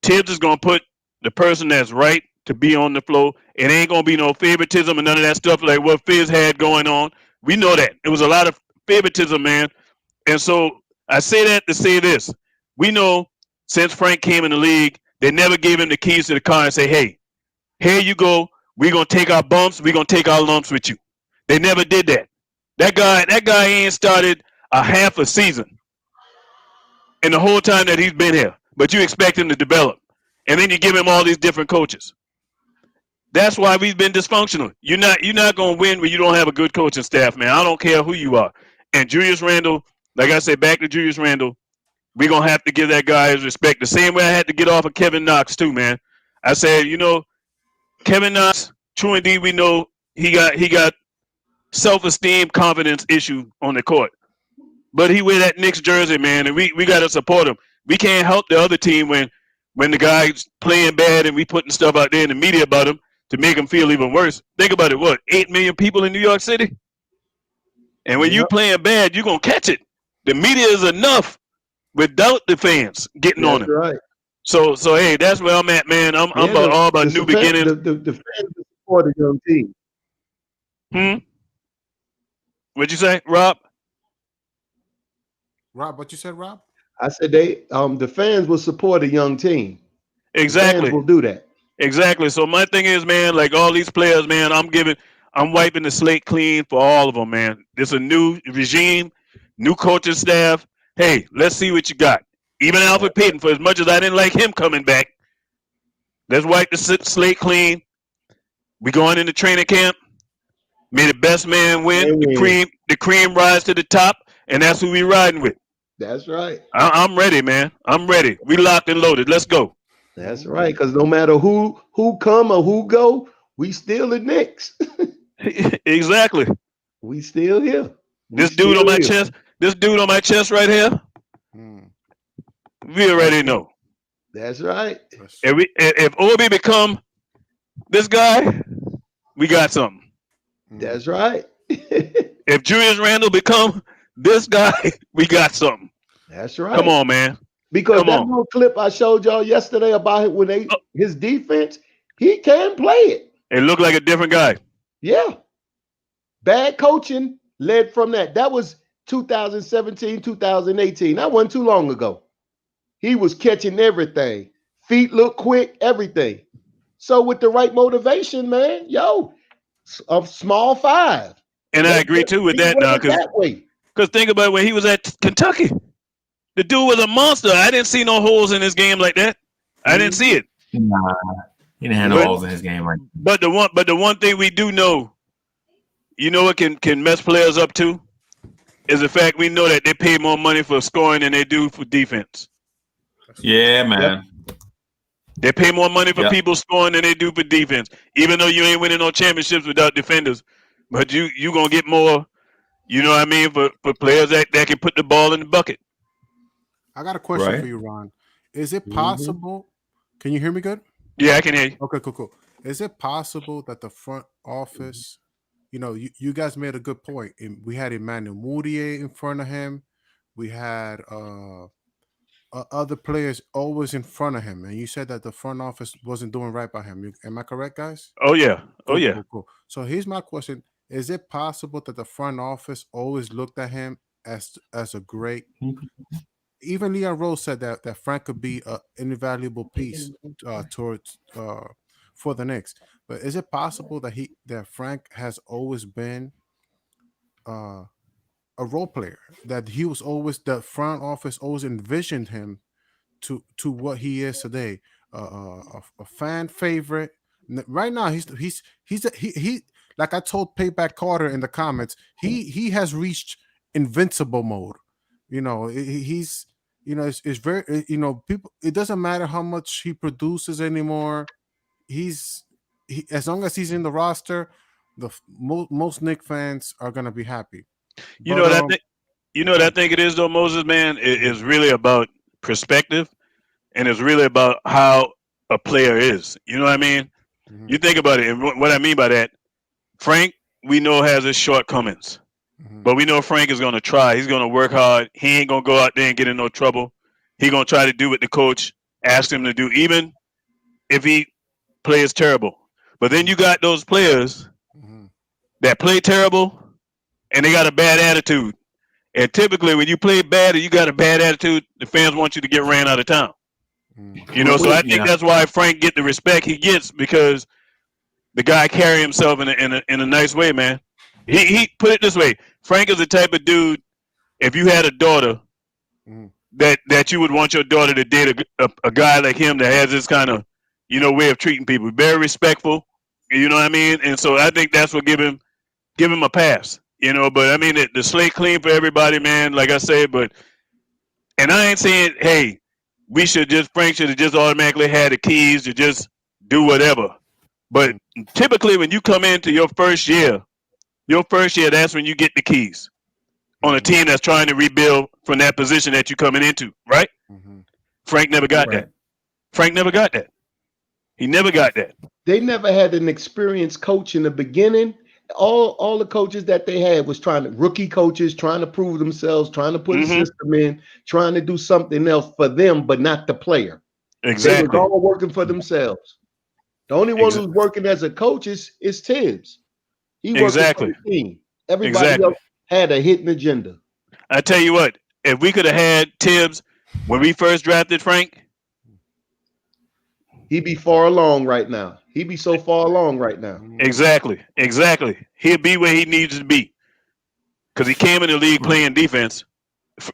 Tibbs is gonna put the person that's right to be on the floor. It ain't gonna be no favoritism and none of that stuff like what Fizz had going on. We know that. It was a lot of favoritism, man. And so I say that to say this. We know since Frank came in the league, they never gave him the keys to the car and say, hey, here you go. We're gonna take our bumps, we're gonna take our lumps with you. They never did that. That guy ain't started a half a season in the whole time that he's been here. But you expect him to develop. And then you give him all these different coaches. That's why we've been dysfunctional. You're not gonna win when you don't have a good coaching staff, man. I don't care who you are. And Julius Randle, like I said, back to Julius Randle, we're gonna have to give that guy his respect. The same way I had to get off of Kevin Knox too, man. I said, Kevin Knox, true indeed, we know he got self-esteem, confidence issue on the court. But he wear that Knicks jersey, man, and we gotta support him. We can't help the other team when the guy's playing bad and we putting stuff out there in the media about him to make him feel even worse. Think about it, what, 8 million people in New York City? And when you Yep. playing bad, you're gonna catch it. The media is enough without the fans getting on That's him. right. So hey, that's where I'm at, man. I'm Yeah, all about new beginnings. the fans support the young team. What'd you say, Rob? Rob, what you said, Rob? I said the fans will support a young team. The fans Exactly. will do that. Exactly. So my thing is, man, like all these players, man, I'm wiping the slate clean for all of them, man. It's a new regime, new coaching staff. Hey, let's see what you got. Even Alfred Payton, for as much as I didn't like him coming back, let's wipe the slate clean. We going into training camp. May the best man win. And win. The cream rise to the top, and that's who we riding with. That's right. I'm ready, man. I'm ready. We locked and loaded. Let's go. That's right. Because no matter who come or who go, we still the Knicks. Exactly. We still here. This dude on my chest right here, we already know. That's right. If Obi become this guy, we got something. That's right. If Julius Randle become this guy, we got something. That's right. Come on, man. Because Come that on. little clip I showed y'all yesterday about when his defense, he can play it. It looked like a different guy. Yeah. Bad coaching led from that. That was 2017, 2018. That wasn't too long ago. He was catching everything. Feet look quick, everything. So with the right motivation, man, a small 5. And I agree too with He that now, run it that way. because think about when he was at Kentucky, the dude was a monster. I didn't see no holes in his game like that. I didn't see it. Nah, he didn't have no holes in his game, right? But the one thing we do know, you know, what can mess players up too, is the fact we know that they pay more money for scoring than they do for defense. Yeah, man. Yep. They pay more money for people scoring than they do for defense. Even though you ain't winning no championships without defenders, but you gonna get more. You know what I mean, for players that can put the ball in the bucket. I got a question for you, Ron. Is it possible? Can you hear me good? Yeah, I can hear you. Okay, cool. Is it possible that the front office, you know, you guys made a good point. We had Emmanuel Moutier in front of him. We had other players always in front of him, and you said that the front office wasn't doing right by him. Am I correct, guys? Oh yeah. Cool. So here's my question: is it possible that the front office always looked at him as a great? Even Leon Rose said that Frank could be an invaluable piece towards for the Knicks. But is it possible that Frank has always been a role player? That he was always, the front office always envisioned him to what he is today, a fan favorite. Right now, he's like I told Payback Carter in the comments, he has reached invincible mode. You know, he's, you know, it's very, you know, people. It doesn't matter how much he produces anymore. As long as he's in the roster, most Knicks fans are gonna be happy. You know that I think it is though, Moses, man. It is really about perspective, and it's really about how a player is. You know what I mean? Mm-hmm. You think about it, and what I mean by that, Frank, we know has his shortcomings, but we know Frank is going to try. He's going to work hard. He ain't going to go out there and get in no trouble. He's going to try to do what the coach asked him to do, even if he plays terrible. But then you got those players that play terrible, and they got a bad attitude. And typically, when you play bad and you got a bad attitude, the fans want you to get ran out of town. You know, so I think that's why Frank get the respect he gets, because the guy carry himself in a nice way, man. He put it this way: Frank is the type of dude. If you had a daughter, that you would want your daughter to date a guy like him that has this kind of, you know, way of treating people, very respectful. You know what I mean? And so I think that's what give him a pass. You know, but I mean, the slate clean for everybody, man. Like I said, and I ain't saying, hey, Frank should have just automatically had the keys to just do whatever. But typically, when you come into your first year, that's when you get the keys on a team that's trying to rebuild from that position that you're coming into, right? Frank never got that. Frank never got that. He never got that. They never had an experienced coach in the beginning. All the coaches that they had was rookie coaches trying to prove themselves, trying to put a system in, trying to do something else for them, but not the player. Exactly. They were all working for themselves. The only one who's working as a coach is Tibbs. He worked for the team. Everybody else had a hidden agenda. I tell you what, if we could have had Tibbs when we first drafted Frank, he'd be far along right now. He'd be so far along right now. Exactly. He'd be where he needs to be, because he came in the league playing defense.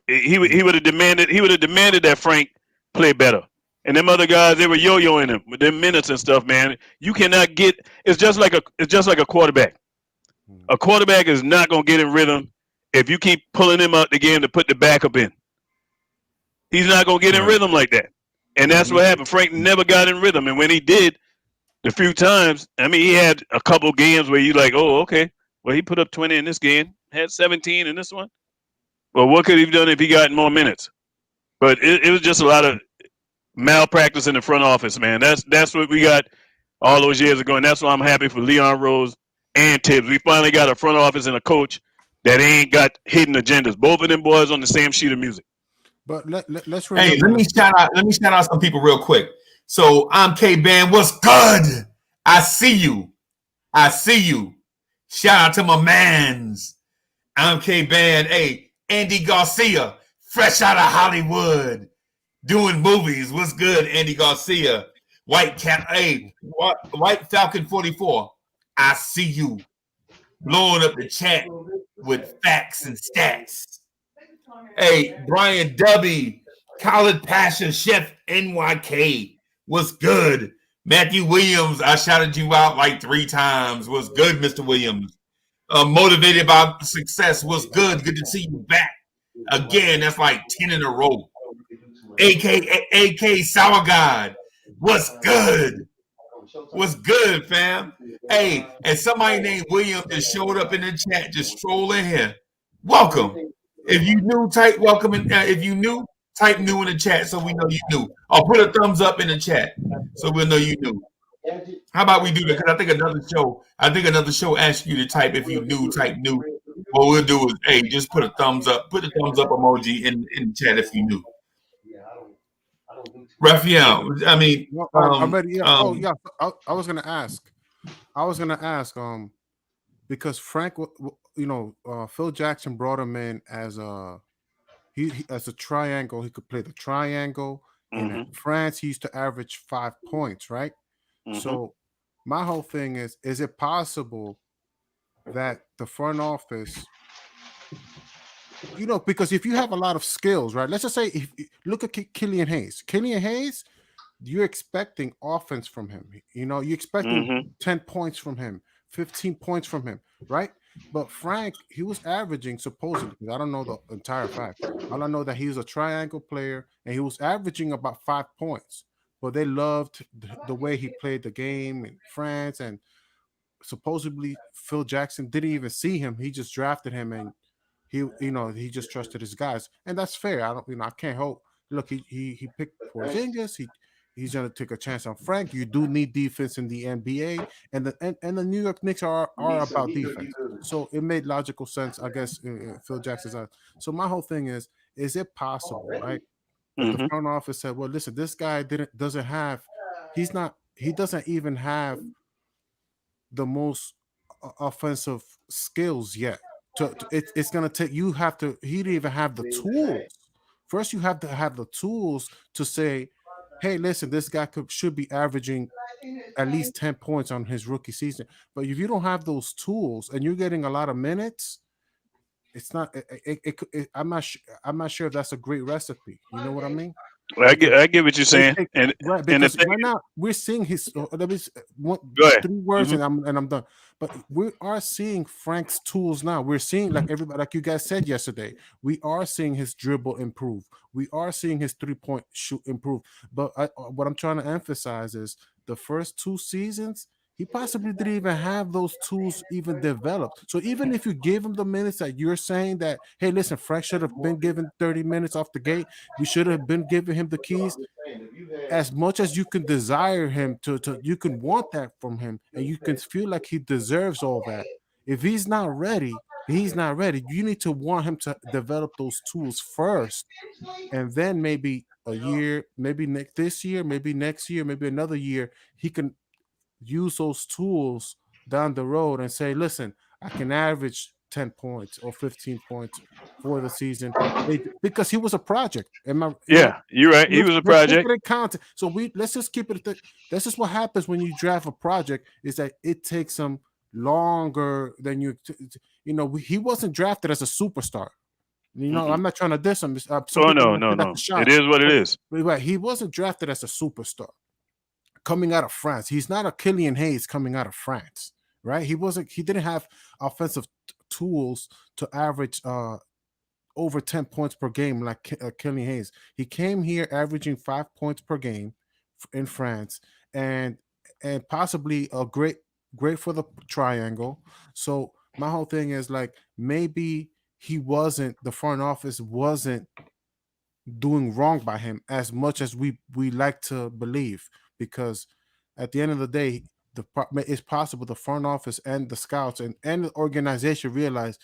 He would have demanded that Frank play better. And them other guys, they were yo-yoing him with them minutes and stuff, man. You cannot get. It's just like a quarterback. A quarterback is not gonna get in rhythm if you keep pulling him out the game to put the backup in. He's not gonna get in rhythm like that. And that's what happened. Frank never got in rhythm, and when he did, the few times, I mean, he had a couple games where you like, oh, okay, well, he put up 20 in this game, had 17 in this one. Well, what could he have done if he got more minutes? But it was just a lot of malpractice in the front office, man. That's what we got all those years ago, and that's why I'm happy for Leon Rose and Tibbs. We finally got a front office and a coach that ain't got hidden agendas. Both of them boys on the same sheet of music. But let's hey, let me shout out some people real quick. So I'm K-Band. What's good? I see you. Shout out to my mans. I'm K-Band. Hey, Andy Garcia, fresh out of Hollywood. doing movies. What's good, Andy Garcia? White Falcon 44. I see you blowing up the chat with facts and stats. Hey, Brian W. College Passion Chef NYK. What's good? Matthew Williams, I shouted you out like 3 times. What's good, Mr. Williams? Motivated by success. What's good? Good to see you back. Again, that's like 10 in a row. AK Sour God. What's good? What's good, fam? Hey, and somebody named William just showed up in the chat, just strolling here. Welcome. If you new, type welcome. If you new, type new in the chat so we know you new. Or put a thumbs up in the chat so we'll know you new. How about we do that? Because I think another show asks you to type if you new, type new. What we'll do is, hey, just put a thumbs up, put a thumbs up emoji in the chat if you new. Raphael, I mean, I'm ready. Yeah. I was gonna ask. Because Frank, Phil Jackson brought him in as a as a triangle. He could play the triangle. And in France, he used to average 5 points, right? So my whole thing is it possible that the front office, because if you have a lot of skills, right? Let's just say, look at Killian Hayes. You're expecting offense from him. You're expecting 10 points from him, 15 points from him, right? But Frank, he was averaging, supposedly, because I don't know the entire fact. All I know that he was a triangle player, and he was averaging about 5 points. But they loved the way he played the game in France, and supposedly Phil Jackson didn't even see him. He just drafted him, and he just trusted his guys, and that's fair. I can't hope. Look, he picked Porzingis. He's going to take a chance on Frank. You do need defense in the NBA, and the New York Knicks are about defense. So it made logical sense, I guess, Phil Jackson's eyes. So my whole thing is it possible, right? That the front office said, well, listen, this guy he doesn't even have the most offensive skills yet. It's going to take, he didn't even have the tools. First, you have to have the tools to say, hey, listen, this guy should be averaging at least 10 points on his rookie season. But if you don't have those tools and you're getting a lot of minutes, it's not. I'm not sure if that's a great recipe. You know what I mean? I get what you're saying, right? Because right now we're seeing his. Let me 3 words, and I'm done. But we are seeing Frank's tools now. We're seeing, like everybody, like you guys said yesterday, we are seeing his dribble improve. We are seeing his 3-point shoot improve. But what I'm trying to emphasize is the first 2 seasons, he possibly didn't even have those tools even developed. So even if you give him the minutes that you're saying that, hey, listen, Frank should have been given 30 minutes off the gate. We should have been giving him the keys. As much as you can desire him to you can want that from him, and you can feel like he deserves all that. If he's not ready, you need to want him to develop those tools first. And then maybe a year, maybe this year, maybe next year, maybe another year, he can use those tools down the road and say, listen, I can average 10 points or 15 points for the season, because he was a project. You're right. He was a project. So let's just keep it. This is what happens when you draft a project, is that it takes him longer than he wasn't drafted as a superstar. I'm not trying to diss him. No. It is what it is. Right. He wasn't drafted as a superstar coming out of France. He's not a Killian Hayes coming out of France, right? He didn't have offensive tools to average over 10 points per game like Killian Hayes. He came here averaging 5 points per game in France, and possibly a great for the triangle. So my whole thing is, like, maybe the front office wasn't doing wrong by him as much as we like to believe, because at the end of the day, it's possible the front office and the scouts and the organization realize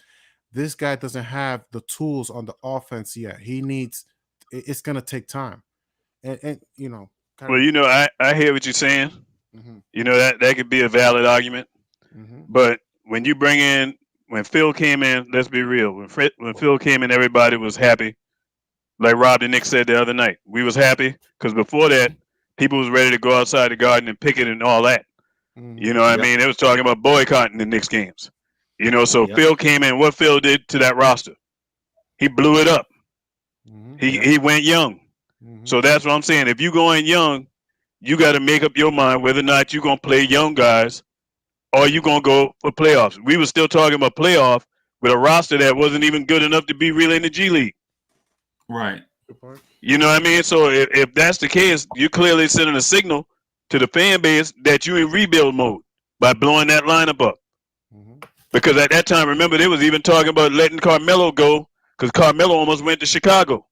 this guy doesn't have the tools on the offense yet. It's going to take time. And well, I hear what you're saying. That could be a valid argument. But when Phil came in, let's be real. When Phil came in, everybody was happy. Like Rob the Knicks said the other night, we was happy because before that, people was ready to go outside the garden and picket and all that. You know what I mean? It was talking about boycotting the Knicks games. You know, so Phil came in. What Phil did to that roster, he blew it up. He went young. So that's what I'm saying. If you going young, you got to make up your mind whether or not you're gonna play young guys or you gonna go for playoffs. We were still talking about playoff with a roster that wasn't even good enough to be really in the G League. Right. You know what I mean? So if that's the case, you're clearly sending a signal to the fan base that you're in rebuild mode by blowing that lineup up. Because at that time, remember, they was even talking about letting Carmelo go because Carmelo almost went to Chicago.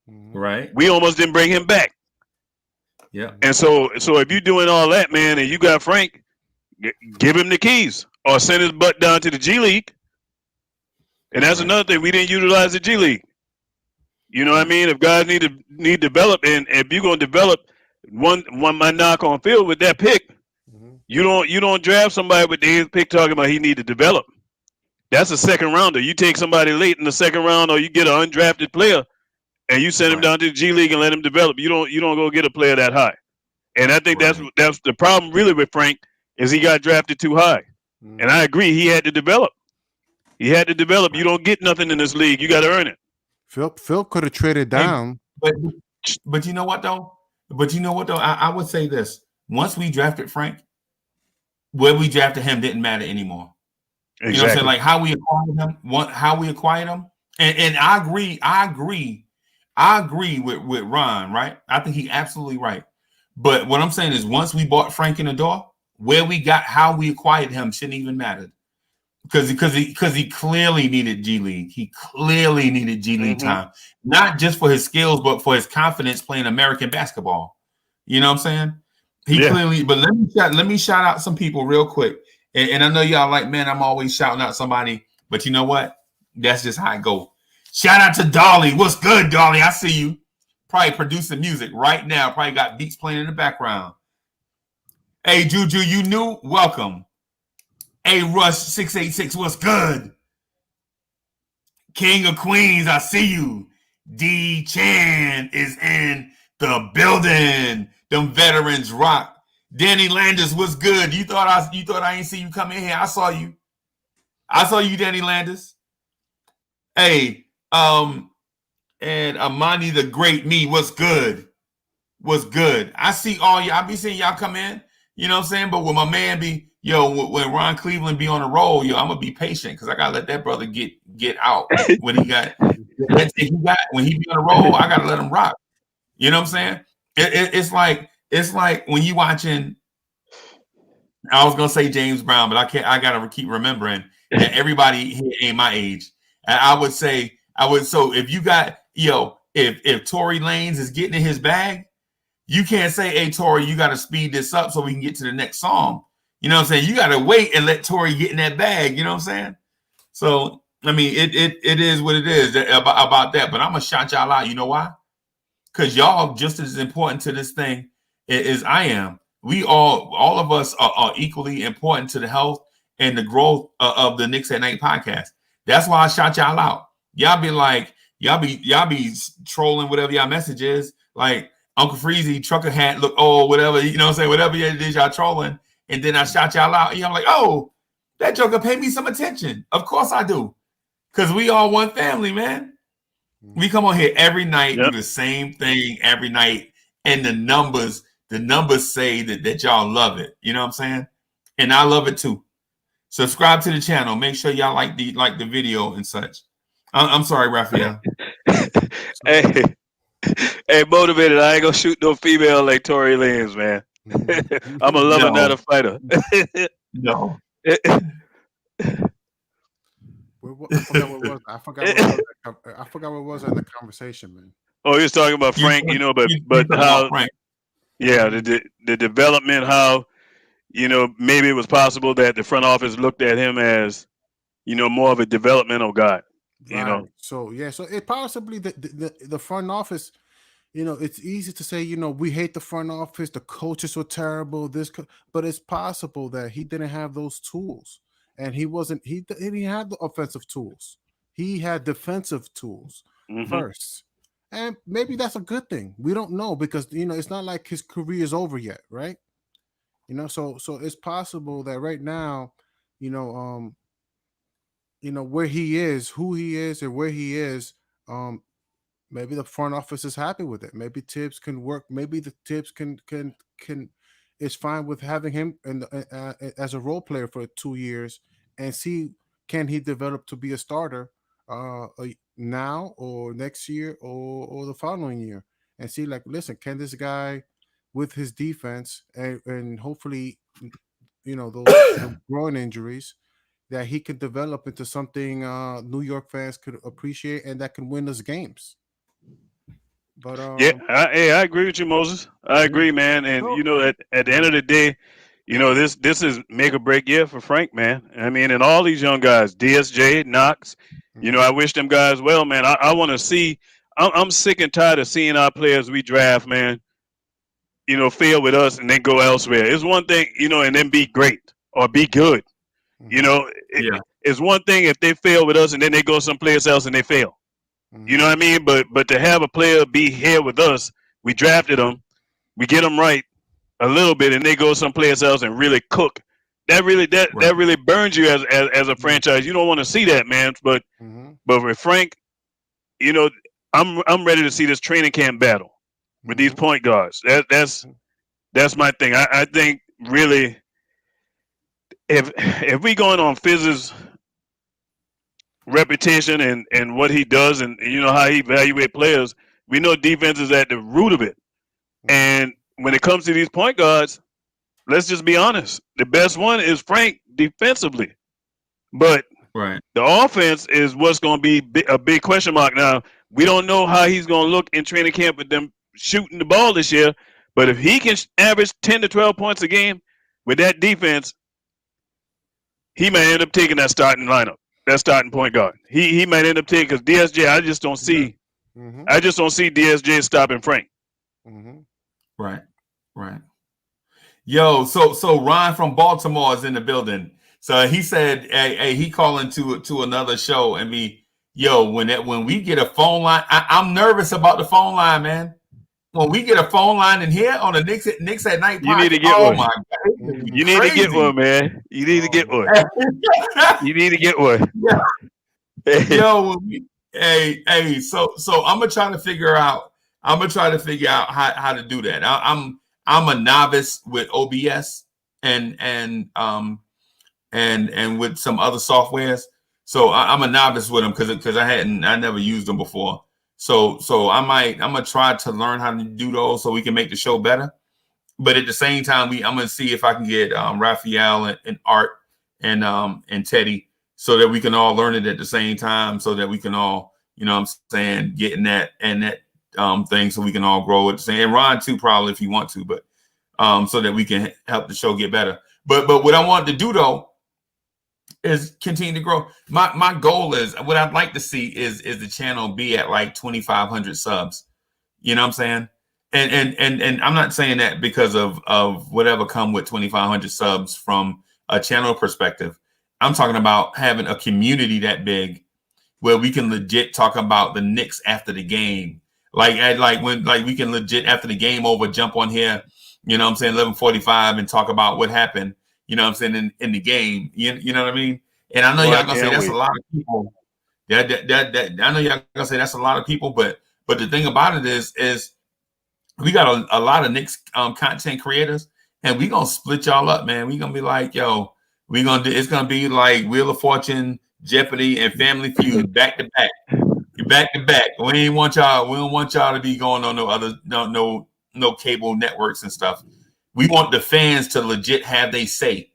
Right. We almost didn't bring him back. Yeah. And so if you're doing all that, man, and you got Frank, give him the keys or send his butt down to the G League. And that's another thing. We didn't utilize the G League. You know what I mean? If guys need develop, and if you're gonna develop, one my knock on Phil with that pick, you don't draft somebody with the pick talking about he need to develop. That's a second rounder. You take somebody late in the second round, or you get an undrafted player, and you send him down to the G League and let him develop. You don't go get a player that high. And I think that's the problem really with Frank is he got drafted too high. And I agree, he had to develop. He had to develop. You don't get nothing in this league. You got to earn it. Phil could have traded down. But you know what though? I would say this. Once we drafted Frank, where we drafted him didn't matter anymore. Exactly. You know what I'm saying? Like how we acquired him. And I agree with Ron, right? I think he's absolutely right. But what I'm saying is once we bought Frank in the door, where we got how we acquired him shouldn't even matter. Because he clearly needed G League. He clearly needed G League time, not just for his skills, but for his confidence playing American basketball. You know what I'm saying? He clearly. But let me shout out some people real quick. And I know y'all like, man, I'm always shouting out somebody. But you know what? That's just how I go. Shout out to Dolly. What's good, Dolly? I see you. Probably producing music right now. Probably got beats playing in the background. Hey, Juju, you new? Welcome. Hey, Rush 686, what's good? King of Queens, I see you. D Chan is in the building. Them veterans rock. Danny Landis, what's good? You thought I ain't see you come in here? I saw you. Danny Landis. Hey, and Amani the Great Me, what's good? What's good? I see all y'all. I be seeing y'all come in. You know what I'm saying? But when my man be, when Ron Cleveland be on the roll, I'm gonna be patient because I gotta let that brother get out when he got when he be on the roll. I gotta let him rock. You know what I'm saying? It's like when you watching. I was gonna say James Brown, but I can't. I gotta keep remembering that everybody here ain't my age. And I would. So if you got if Tory Lanez is getting in his bag, you can't say, hey, Tory, you got to speed this up so we can get to the next song. You know what I'm saying? You got to wait and let Tory get in that bag. You know what I'm saying? So, I mean, it is what it is about that. But I'm going to shout y'all out. You know why? Because y'all just as important to this thing as I am. We all of us are equally important to the health and the growth of the Knicks at Night podcast. That's why I shout y'all out. Y'all be like, y'all be trolling whatever y'all message is. Like, Uncle Freezy, trucker hat, look, whatever, you know what I'm saying? Whatever it is y'all trolling. And then I shout y'all out. And I'm like, oh, that joker paid me some attention. Of course I do. Because we all one family, man. We come on here every night, do the same thing every night. And the numbers say that y'all love it. You know what I'm saying? And I love it too. Subscribe to the channel. Make sure y'all like the video and such. I'm sorry, Raphael. Hey, motivated. I ain't gonna shoot no female like Tory Lanez, man. I'm a lover, not a fighter. No. I forgot what was in the conversation, man. Oh, he was talking about Frank, but how? Frank. Yeah, the development, how maybe it was possible that the front office looked at him as more of a developmental guy. Right. So it possibly the front office, it's easy to say, we hate the front office, the coaches were terrible, but it's possible that he didn't have those tools, and he didn't have the offensive tools. He had defensive tools first, And maybe that's a good thing. We don't know because it's not like his career is over yet, right? So it's possible that right now, you know, where he is, who he is, and where he is, maybe the front office is happy with it. Maybe Tibbs can work. Maybe the Tibbs can is fine with having him as a role player for 2 years and see can he develop to be a starter now or next year or the following year, and see like, listen, can this guy with his defense and hopefully those groin injuries, that he can develop into something New York fans could appreciate and that can win us games. But Yeah, I agree with you, Moses. I agree, man. And at the end of the day, this is make or break year for Frank, man. I mean, and all these young guys, DSJ, Knox. I wish them guys well, man. I want to see. I'm sick and tired of seeing our players we draft, man. Fail with us and then go elsewhere. It's one thing, and then be great or be good. It's one thing if they fail with us and then they go someplace else and they fail. You know what I mean? But to have a player be here with us, we drafted them, we get them right a little bit, and they go someplace else and really cook. That really burns you as a franchise. You don't want to see that, man. But with Frank, I'm ready to see this training camp battle with these point guards. That's my thing. I think really, if we going on Fizz's reputation and what he does and how he evaluate players, we know defense is at the root of it. And when it comes to these point guards, let's just be honest. The best one is Frank defensively. But the offense is what's going to be a big question mark. Now, we don't know how he's going to look in training camp with them shooting the ball this year. But if he can average 10 to 12 points a game with that defense, he may end up taking that starting lineup. That starting point guard. He might end up taking, because DSJ, I just don't see DSJ stopping Frank. Right. Yo, so Ron from Baltimore is in the building. So he said, hey, he calling to another show and when we get a phone line, I'm nervous about the phone line, man. When we get a phone line in here on the Knicks at Night, you need to get one. My God, you need to get one, man. You need to get one. You need to get one. Yo, hey. So I'm gonna try to figure out. how to do that. I'm a novice with OBS and with some other softwares. So I'm a novice with them because I never used them before. So I'm gonna try to learn how to do those so we can make the show better. But at the same time, I'm gonna see if I can get Raphael and Art and Teddy so that we can all learn it at the same time, so that we can all, getting that and that thing, so we can all grow at the same. And Ron too, probably, if you want to, but so that we can help the show get better. But what I want to do though is continue to grow. My goal is, what I'd like to see is the channel be at like 2,500 subs. You know what I'm saying? And I'm not saying that because of whatever come with 2,500 subs from a channel perspective. I'm talking about having a community that big where we can legit talk about the Knicks after the game. Like when we can legit after the game over, jump on here, 11:45 and talk about what happened, in the game. You know what I mean? And I know y'all gonna say that's a lot of people. That I know y'all gonna say that's a lot of people, but the thing about it is we got a lot of Knicks content creators, and we gonna split y'all up, man. We gonna be like, yo, it's gonna be like Wheel of Fortune, Jeopardy, and Family Feud back to back. Back to back. We don't want y'all to be going on no cable networks and stuff. We want the fans to legit have they say.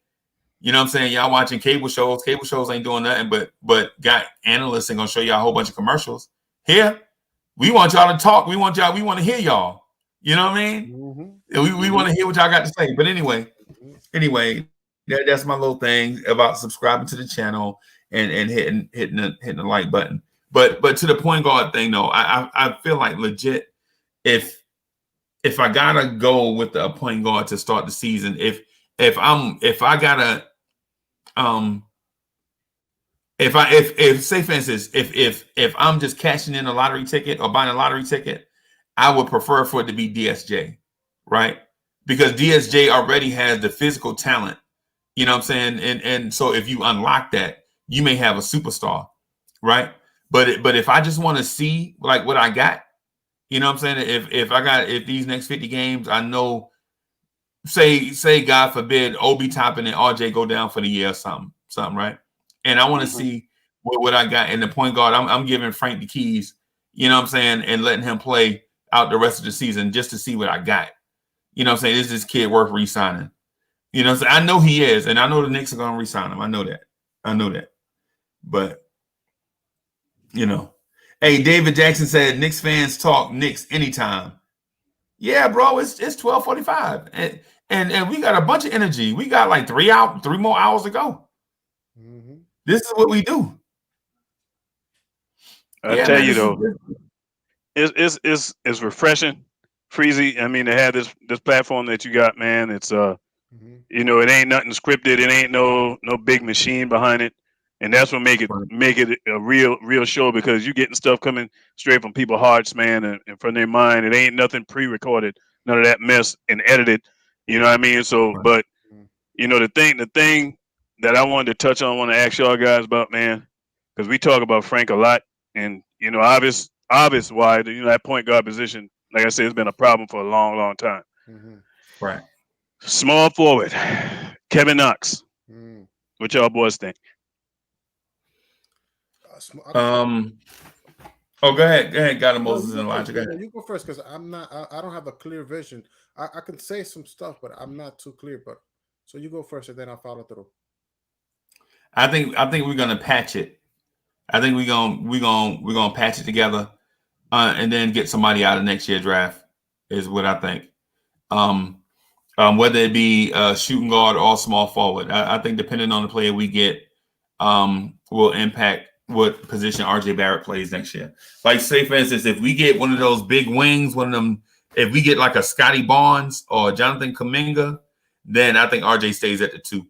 You know what I'm saying? Y'all watching cable shows. Cable shows ain't doing nothing but got analysts and gonna show y'all a whole bunch of commercials. Here, we want y'all to talk. We want to hear y'all. You know what I mean? We want to hear what y'all got to say. But anyway, that's my little thing about subscribing to the channel and hitting the like button. But to the point guard thing though, I feel like legit, if I gotta go with the point guard to start the season, if I gotta if say for instance, if I'm just cashing in a lottery ticket or buying a lottery ticket, I would prefer for it to be DSJ, right? Because DSJ already has the physical talent, you know what I'm saying? And so if you unlock that, you may have a superstar, right? But if I just want to see like what I got, you know what I'm saying? If these next 50 games, I know, say God forbid, Obi Toppin and RJ go down for the year or something, right? And I want to see what I got in the point guard. I'm giving Frank the keys, you know what I'm saying, and letting him play out the rest of the season just to see what I got. You know what I'm saying? Is this kid worth re-signing? You know what I'm saying? I know he is, and I know the Knicks are gonna re-sign him. I know that. But you know. Hey, David Jackson said Knicks fans talk Knicks anytime. Yeah, bro, it's 12:45. And we got a bunch of energy. We got like 3 more hours to go. Mm-hmm. This is what we do. I tell you though, it's refreshing, Freezy. I mean, to have this platform that you got, man. It's you know, it ain't nothing scripted. It ain't no big machine behind it, and that's what make it a real show, because you getting stuff coming straight from people's hearts, man, and from their mind. It ain't nothing pre-recorded, none of that mess and edited. You know what I mean? So, but you know, the thing that I wanted to touch on, I want to ask y'all guys about, man, because we talk about Frank a lot, and you know, obvious why, you know, that point guard position, like I said, it's been a problem for a long time. Mm-hmm. Right. Small forward, Kevin Knox. What y'all boys think? Oh, go ahead. Got Moses and Elijah. Go ahead. You go first, because I don't have a clear vision. I can say some stuff, but I'm not too clear. But so you go first, and then I'll follow through. I think we're gonna patch it. I think we're gonna patch it together, and then get somebody out of next year's draft is what I think. Whether it be shooting guard or small forward, I think depending on the player we get, will impact what position RJ Barrett plays next year. Like, say for instance, if we get one of those big wings, one of them, if we get like a Scotty Barnes or Jonathan Kuminga, then I think RJ stays at the 2.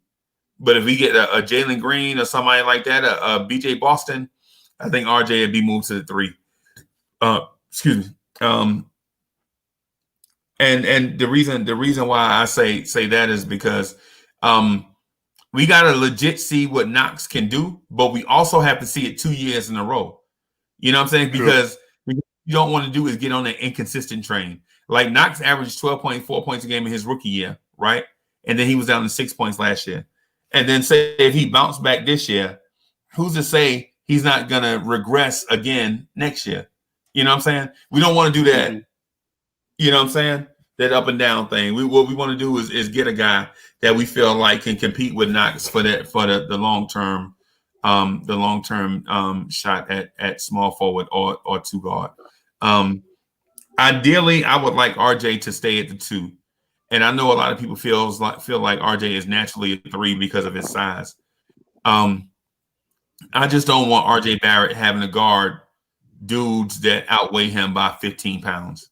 But if we get a Jalen Green or somebody like that, a BJ Boston, I think RJ would be moved to the 3. Excuse me. And the reason why I say that is because we got to legit see what Knox can do, but we also have to see it 2 years in a row. You know what I'm saying? Because what you don't want to do is get on an inconsistent train. Like Knox averaged 12.4 points a game in his rookie year, right? And then he was down to 6 points last year. And then say if he bounced back this year, who's to say he's not going to regress again next year? You know what I'm saying? We don't want to do that. Mm-hmm. You know what I'm saying? That up and down thing. What we want to do is get a guy that we feel like can compete with Knox for the long term, shot at small forward or 2 guard. Ideally, I would like RJ to stay at the 2, and I know a lot of people feel like RJ is naturally a 3 because of his size. I just don't want RJ Barrett having to guard dudes that outweigh him by 15 pounds.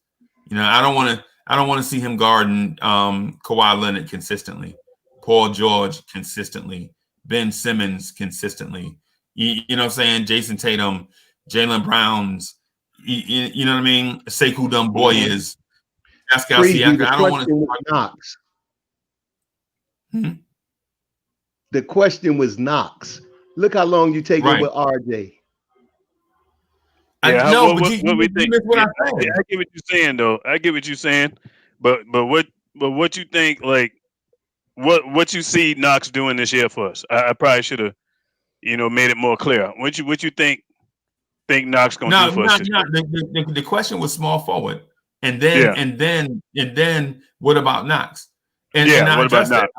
You know, I don't want to see him guarding Kawhi Leonard consistently, Paul George consistently, Ben Simmons consistently. You know what I'm saying? Jason Tatum, Jaylen Browns. You know what I mean? Sekou Doumbouya, Pascal Siakam. I don't want to. Knox. The question was Knox. Look how long you take it with RJ. Yeah, what we think? I get what you're saying, though. I get what you're saying, but what you think? Like, what you see Knox doing this year for us? I probably should have, made it more clear. What you think Knox gonna do for us? The question was small forward, and then what about Knox? And what about Knox?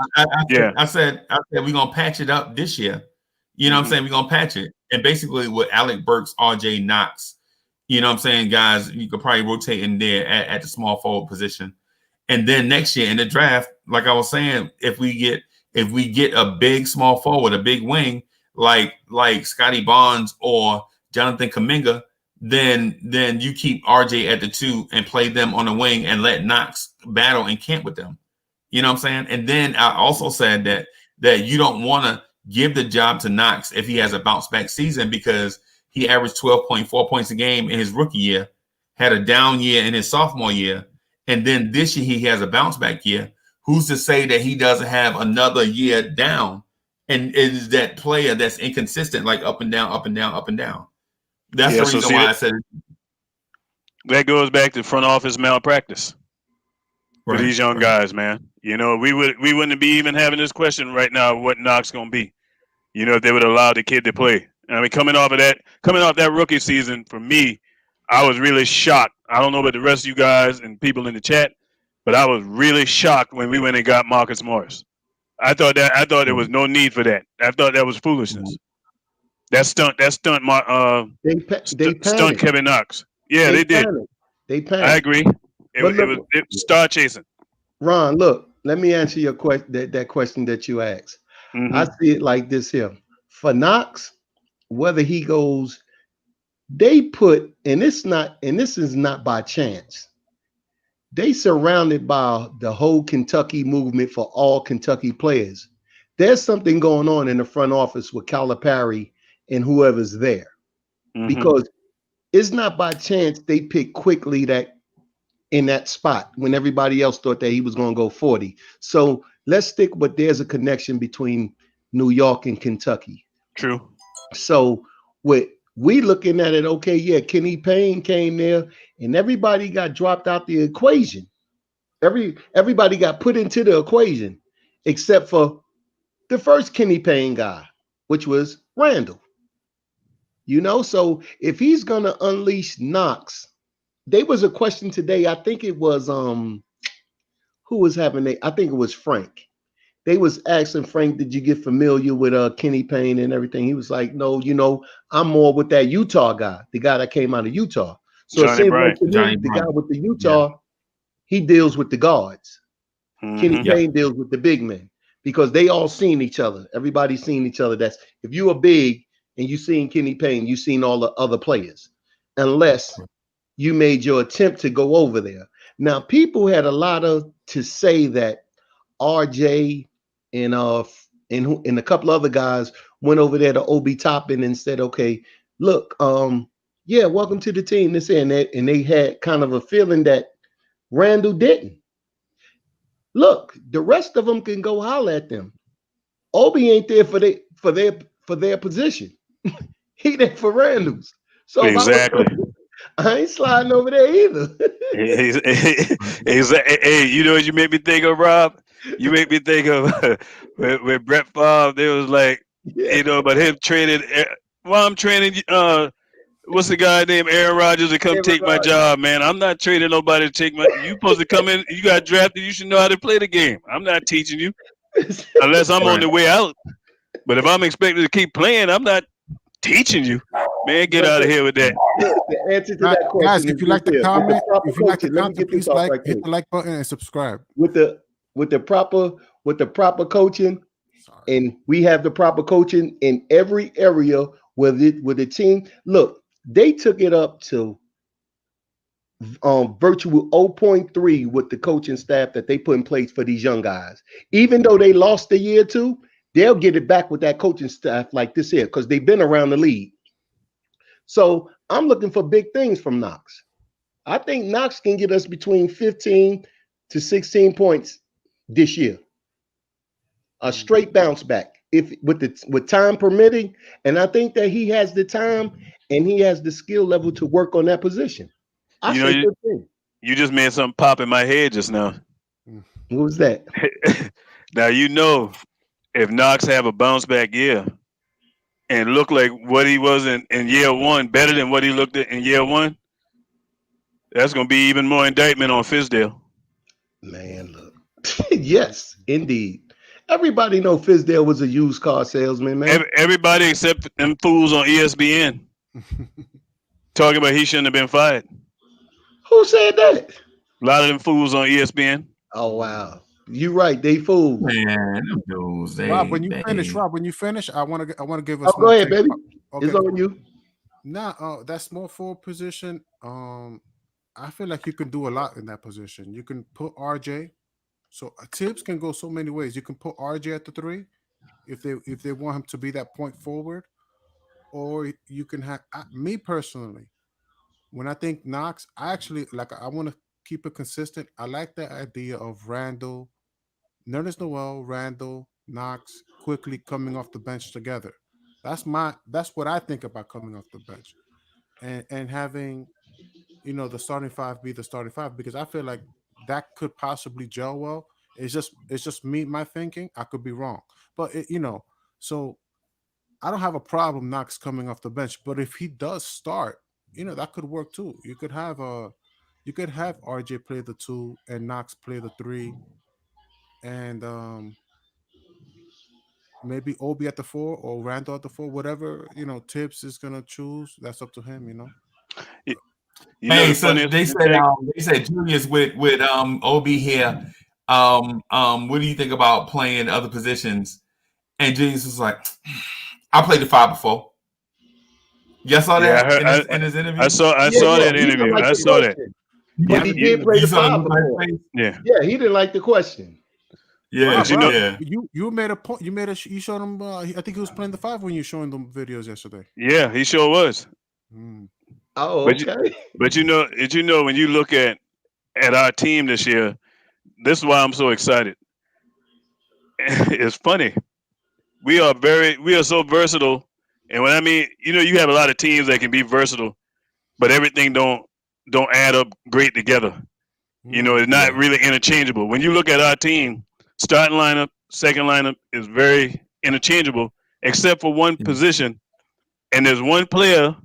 I said we're gonna patch it up this year. You know what I'm saying? We're gonna patch it. And basically with Alec Burks, RJ Knox, you know what I'm saying, guys, you could probably rotate in there at the small forward position. And then next year in the draft, like I was saying, if we get a big small forward, a big wing, like Scotty Barnes or Jonathan Kuminga, then you keep RJ at the 2 and play them on the wing and let Knox battle and camp with them. You know what I'm saying? And then I also said that you don't want to give the job to Knox if he has a bounce back season, because he averaged 12.4 points a game in his rookie year, had a down year in his sophomore year, and then this year he has a bounce back year. Who's to say that he doesn't have another year down and is that player that's inconsistent, like up and down, up and down, up and down? That's the reason why I said that goes back to front office malpractice for these young guys, man. You know, we wouldn't be even having this question right now. What Knox gonna be? You know, if they would allow the kid to play. I mean, coming off that rookie season, for me, I was really shocked. I don't know about the rest of you guys and people in the chat, but I was really shocked when we went and got Marcus Morris. I thought there was no need for that. I thought that was foolishness. That stunt Kevin Knox. Yeah, they did. They panicked. I agree. It was star chasing. Ron, look, let me answer your question. That question that you asked. Mm-hmm. I see it like this here. For Knox, whether he goes, they put, and this is not by chance. They surrounded by the whole Kentucky movement for all Kentucky players. There's something going on in the front office with Calipari and whoever's there, because it's not by chance they picked quickly that in that spot when everybody else thought that he was going to go 40. So let's stick with there's a connection between New York and Kentucky. True. So with we looking at it, okay, yeah, Kenny Payne came there and everybody got dropped out the equation. Everybody got put into the equation except for the first Kenny Payne guy, which was Randall. You know, so if he's gonna unleash Knox, there was a question today. I think it was who was having it? I think it was Frank. They was asking Frank, did you get familiar with Kenny Payne and everything? He was like, no, you know, I'm more with that Utah guy, the guy that came out of Utah. So Johnny Bryant. The guy with the Utah, he deals with the guards. Kenny Payne deals with the big men because they all seen each other. Everybody's seen each other. That's if you are big and you seen Kenny Payne, you seen all the other players, unless you made your attempt to go over there. Now, people had a lot to say that RJ and a couple other guys went over there to Obi Toppin and said, okay, look, yeah, welcome to the team. This and that, and they had kind of a feeling that Randall didn't. Look, the rest of them can go holler at them. Obi ain't there for their position. He there for Randall's. So exactly. I ain't sliding over there either. Hey, you know what you make me think of, Rob? You make me think of with Brett Favre. They was like, you know, but him training. Well, I'm training. What's the guy named Aaron Rodgers to come take my job, man? I'm not training nobody to take my. You supposed to come in. You got drafted. You should know how to play the game. I'm not teaching you unless I'm on the way out. But if I'm expected to keep playing, I'm not teaching you. Man, get out of here with that. The answer to that question, guys, if you like the comment, please hit the like button and subscribe. With the proper coaching, and we have the proper coaching in every area with the team. Look, they took it up to virtual 0.3 with the coaching staff that they put in place for these young guys. Even though they lost a year or two, they'll get it back with that coaching staff like this here because they've been around the league. So I'm looking for big things from Knox. I think Knox can get us between 15 to 16 points this year. A straight bounce back, if with time permitting, and I think that he has the time and he has the skill level to work on that position. You just made something pop in my head just now. What was that? Now you know if Knox have a bounce back year and look like what he was in year one, better than what he looked at in year one, that's going to be even more indictment on Fizdale. Man, look. Yes, indeed. Everybody know Fizdale was a used car salesman, man. Everybody except them fools on ESPN talking about he shouldn't have been fired. Who said that? A lot of them fools on ESPN. Oh, wow. You're right. They fools. Man, them dudes. Rob, when you finish, I want to give us. Go ahead, baby. Okay. It's on you. Nah, that small forward position. I feel like you can do a lot in that position. You can put RJ. So Tibbs can go so many ways. You can put RJ at the 3. if they want him to be that point forward, or you can have me personally. When I think Knox, I actually like. I want to keep it consistent. I like the idea of Randall, Nerlens Noel, Randall, Knox quickly coming off the bench together. That's what I think about coming off the bench, and having the starting five be the starting five, because I feel like that could possibly gel well. It's just me, my thinking. I could be wrong, but so I don't have a problem Knox coming off the bench. But if he does start, that could work too. You could have RJ play the two and Knox play the three, and maybe Obi at the four or Randall at the four, whatever Tibbs is gonna choose. That's up to him. Hey, The so funniest they said Julius with OB here. What do you think about playing other positions? And Julius was like, I played the five before. You saw Yeah, that in his interview? I saw Yeah, that he didn't interview. like I the saw that. question, but he You, did play You the saw the five look on his before. face? yeah, Yeah, he didn't like the question. Yeah, But you know- yeah. You made a point. You showed him. I think he was playing the five when you were showing them videos yesterday. yeah, he sure was. Mm. Oh, But you- okay. But when you look at our team this year, this is why I'm so excited. It's funny. We are so versatile, and when I mean, you have a lot of teams that can be versatile, but everything don't add up great together. It's not Yeah. really interchangeable. When you look at our team, starting lineup, second lineup is very interchangeable, except for one Yeah. position, and there's one player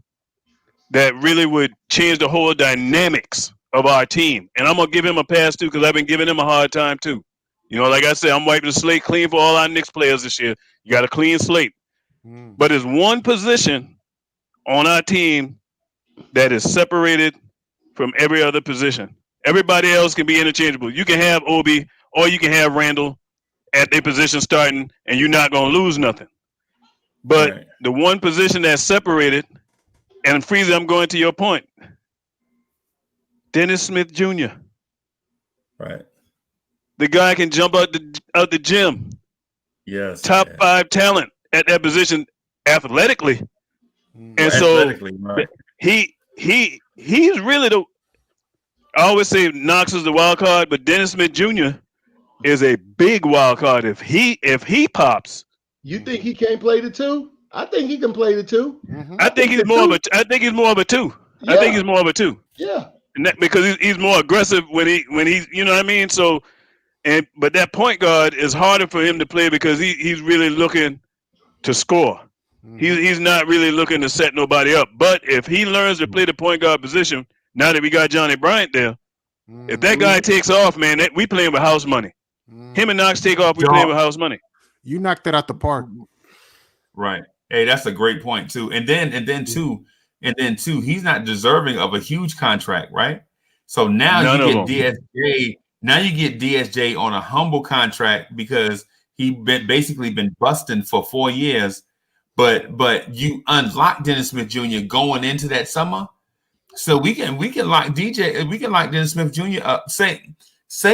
that really would change the whole dynamics of our team. And I'm gonna give him a pass too, because I've been giving him a hard time too. Like I said, I'm wiping the slate clean for all our Knicks players this year. You got a clean slate. Mm. But there's one position on our team that is separated from every other position. Everybody else can be interchangeable. You can have Obi or you can have Randall at their position starting, and you're not gonna lose nothing. But Right. the one position that's separated, and Freezy, I'm going to your point. Dennis Smith Jr. Right. The guy can jump out the gym. Yes. Top yeah. 5 talent at that position athletically. Mm. And so Athletically, right. he's really I always say Knox is the wild card, but Dennis Smith Jr. is a big wild card. If he pops, You think he can't play the two? I think he can play the two. Mhm. I think he's the more of two- a. I think he's more of a two. I Yeah. think he's more of a two, Yeah. and because he's more aggressive when he's you know what I mean. So, but that point guard is harder for him to play because he's really looking to score. Mhm. He's not really looking to set nobody up. But if he learns to play the point guard position, now that we got Johnny Bryant there, if that guy takes off, man, we playing with house money. Mm. Him and Knox take off, we John- playing with house money. You knocked it out the park. Right. Hey, that's a great point too. And then too, he's not deserving of a huge contract, right? So now None you of get DSJ. Now you get DSJ on a humble contract because he basically been busting for 4 years. But you unlock Dennis Smith Jr. going into that summer. So we can lock Dennis Smith Jr. up. Say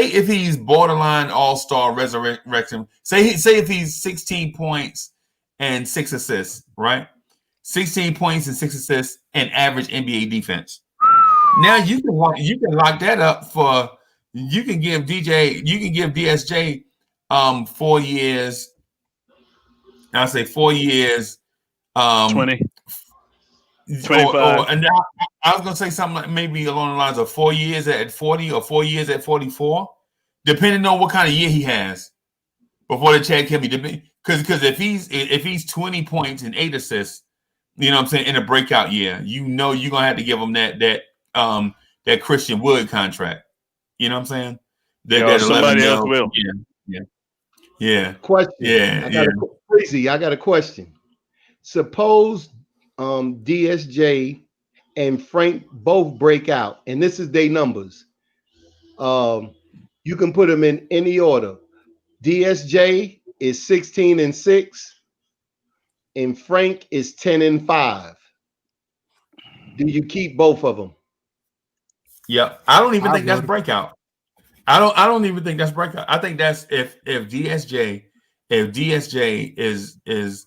if he's borderline all-star resurrection. Say if he's 16 points and 6 assists, right? 16 points and 6 assists and average NBA defense. Now you can lock that up for you can give DSJ 4 years. I say 4 years. 20, 25. And I was gonna say something like maybe along the lines of 4 years at 40 or 4 years at 44, depending on what kind of year he has before the check can be. Because if he's 20 points and 8 assists, you know what I'm saying, in a breakout year, you're gonna have to give him that Christian Wood contract. You know what I'm saying? That somebody 11 else mil. will. Yeah. Question. Yeah. Crazy. I got a question. Suppose DSJ and Frank both break out, and this is their numbers. You can put them in any order. DSJ is 16 and 6, and Frank is 10 and 5. Do you keep both of them? Yeah. I don't even I think that's would. breakout. I don't even think that's breakout. I think that's if DSJ if DSJ is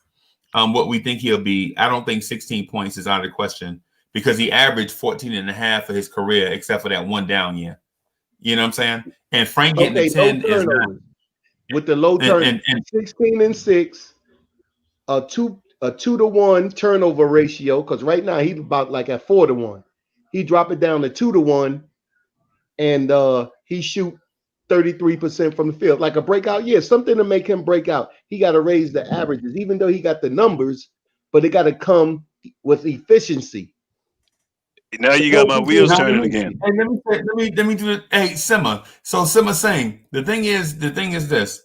what we think he'll be, I don't think 16 points is out of the question because he averaged 14 and a half for his career, except for that one down year. You know what I'm saying? And Frank getting Okay, the 10 no is not. turnovers. With the low turn, And 16 and 6, a 2-to-1 turnover ratio. Because right now he's about like at 4-to-1. He drop it down to 2-to-1, and he shoot 33% from the field, like a breakout. Yeah, something to make him break out. He got to raise the averages, even though he got the numbers, but it got to come with efficiency. Now you got my wheels turning again. And let me do it. Hey, Simma. So Simma saying the thing is this.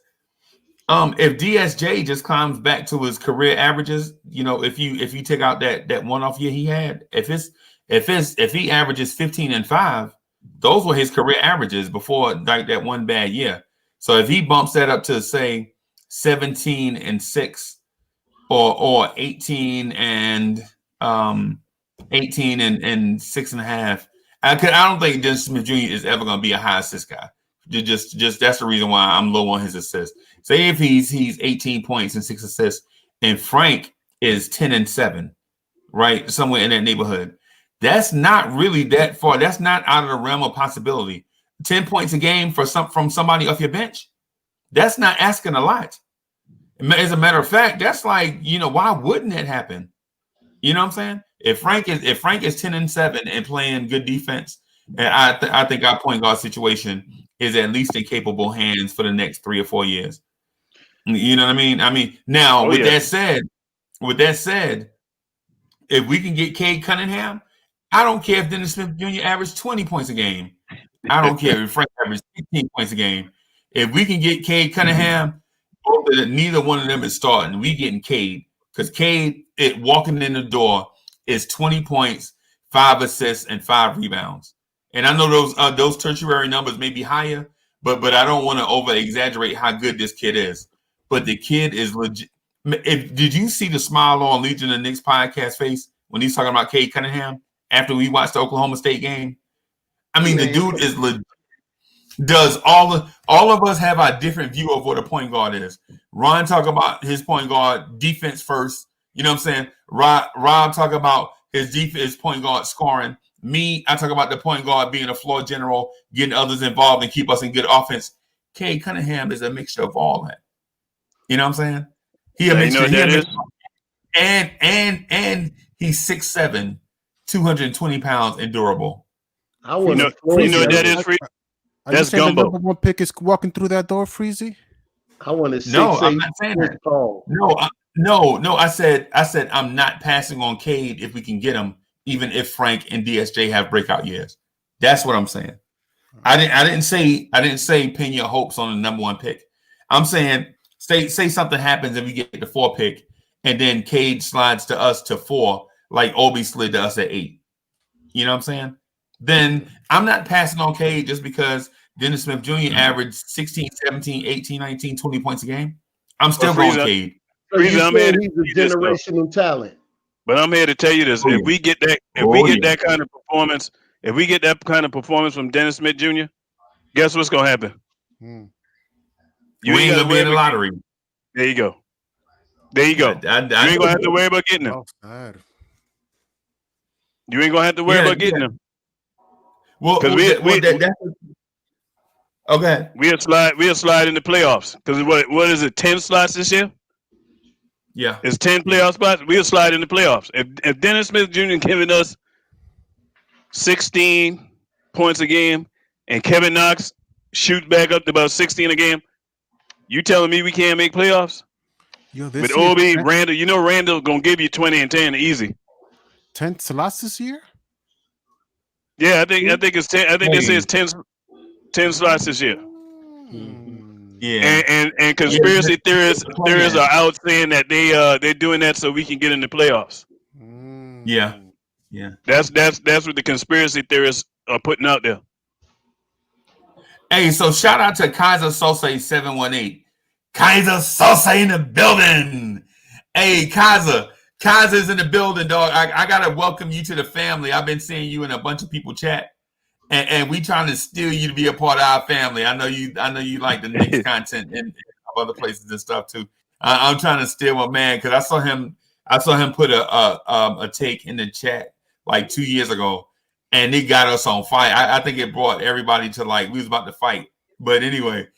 If DSJ just climbs back to his career averages, you know, if you take out that one-off year he had, if he averages 15 and 5, those were his career averages before like that one bad year. So if he bumps that up to say 17 and 6 or 18 and 18 and 6.5, I don't think Dennis Smith Jr. is ever going to be a high assist guy. Just that's the reason why I'm low on his assists. Say if he's 18 points and 6 assists, and Frank is 10 and 7, right, somewhere in that neighborhood. That's not really that far. That's not out of the realm of possibility. 10 points a game from somebody off your bench. That's not asking a lot. As a matter of fact, that's like, you know, why wouldn't it happen? You know what I'm saying? If Frank is 10 and 7 and playing good defense, and I think our point guard situation is at least in capable hands for the next 3 or 4 years. You know what I mean? I mean, now with that said, if we can get Cade Cunningham, I don't care if Dennis Smith Jr. averaged 20 points a game. I don't care if Frank averaged 16 points a game. If we can get Cade Cunningham, neither one of them is starting. We getting Cade because Cade, walking in the door is 20 points, 5 assists, and 5 rebounds. And I know those tertiary numbers may be higher, but I don't want to over exaggerate how good this kid is. But the kid is legit. Did you see the smile on Legion of Knicks podcast face when he's talking about Cade Cunningham after we watched the Oklahoma State game? I mean, the dude is legit. Does all of us have a different view of what a point guard is? Ron talk about his point guard defense first. You know what I'm saying? Rob talk about his point guard scoring. Me, I talk about the point guard being a floor general, getting others involved and keep us in good offense. Cade Cunningham is a mixture of all that. You know what I'm saying? And he's 6'7", 220 pounds and durable. I want you know what that is, Free? That's gumbo. The number one pick is walking through that door, Freezy. I want to No, I'm not saying that. Tall. No. I said I'm not passing on Cade if we can get him, even if Frank and DSJ have breakout years. That's what I'm saying. I didn't say pin your hopes on the number one pick. I'm saying say something happens and we get the 4 pick, and then Cade slides to us to 4, like Obi slid to us at 8. You know what I'm saying? Then I'm not passing on Cade just because Dennis Smith Jr. averaged 16, 17, 18, 19, 20 points a game. I'm still going Cade. So he's a generational talent. But I'm here to tell you this: if we get that kind of performance, from Dennis Smith Jr., guess what's gonna happen? You ain't gonna be in the lottery. There you go. You ain't gonna have to worry about getting him. You ain't gonna have to worry about getting him. Well, because okay, we'll slide in the playoffs. Because what is it? 10 slots this year. Yeah, it's 10 playoff spots. We'll slide in the playoffs. If Dennis Smith Jr. giving us 16 points a game, and Kevin Knox shoots back up to about 16 a game, you telling me we can't make playoffs? With Obi, Randall, you know Randall gonna give you 20 and 10 easy. 10 slots this year? Yeah, I think it's 10. I think they say it's 10 slots this year. Yeah, and conspiracy theorists are out saying that they're doing that so we can get in the playoffs. Yeah. That's what the conspiracy theorists are putting out there. Hey, so shout out to Kaiser Sose 718. Kaiser Sose in the building. Hey, Kaiser's in the building, dog. I gotta welcome you to the family. I've been seeing you in a bunch of people chat. And we trying to steal you to be a part of our family. I know you like the Knicks content, and other places and stuff too. I'm trying to steal my man because I saw him put a take in the chat like 2 years ago, and it got us on fire. I think it brought everybody to like we was about to fight. But anyway,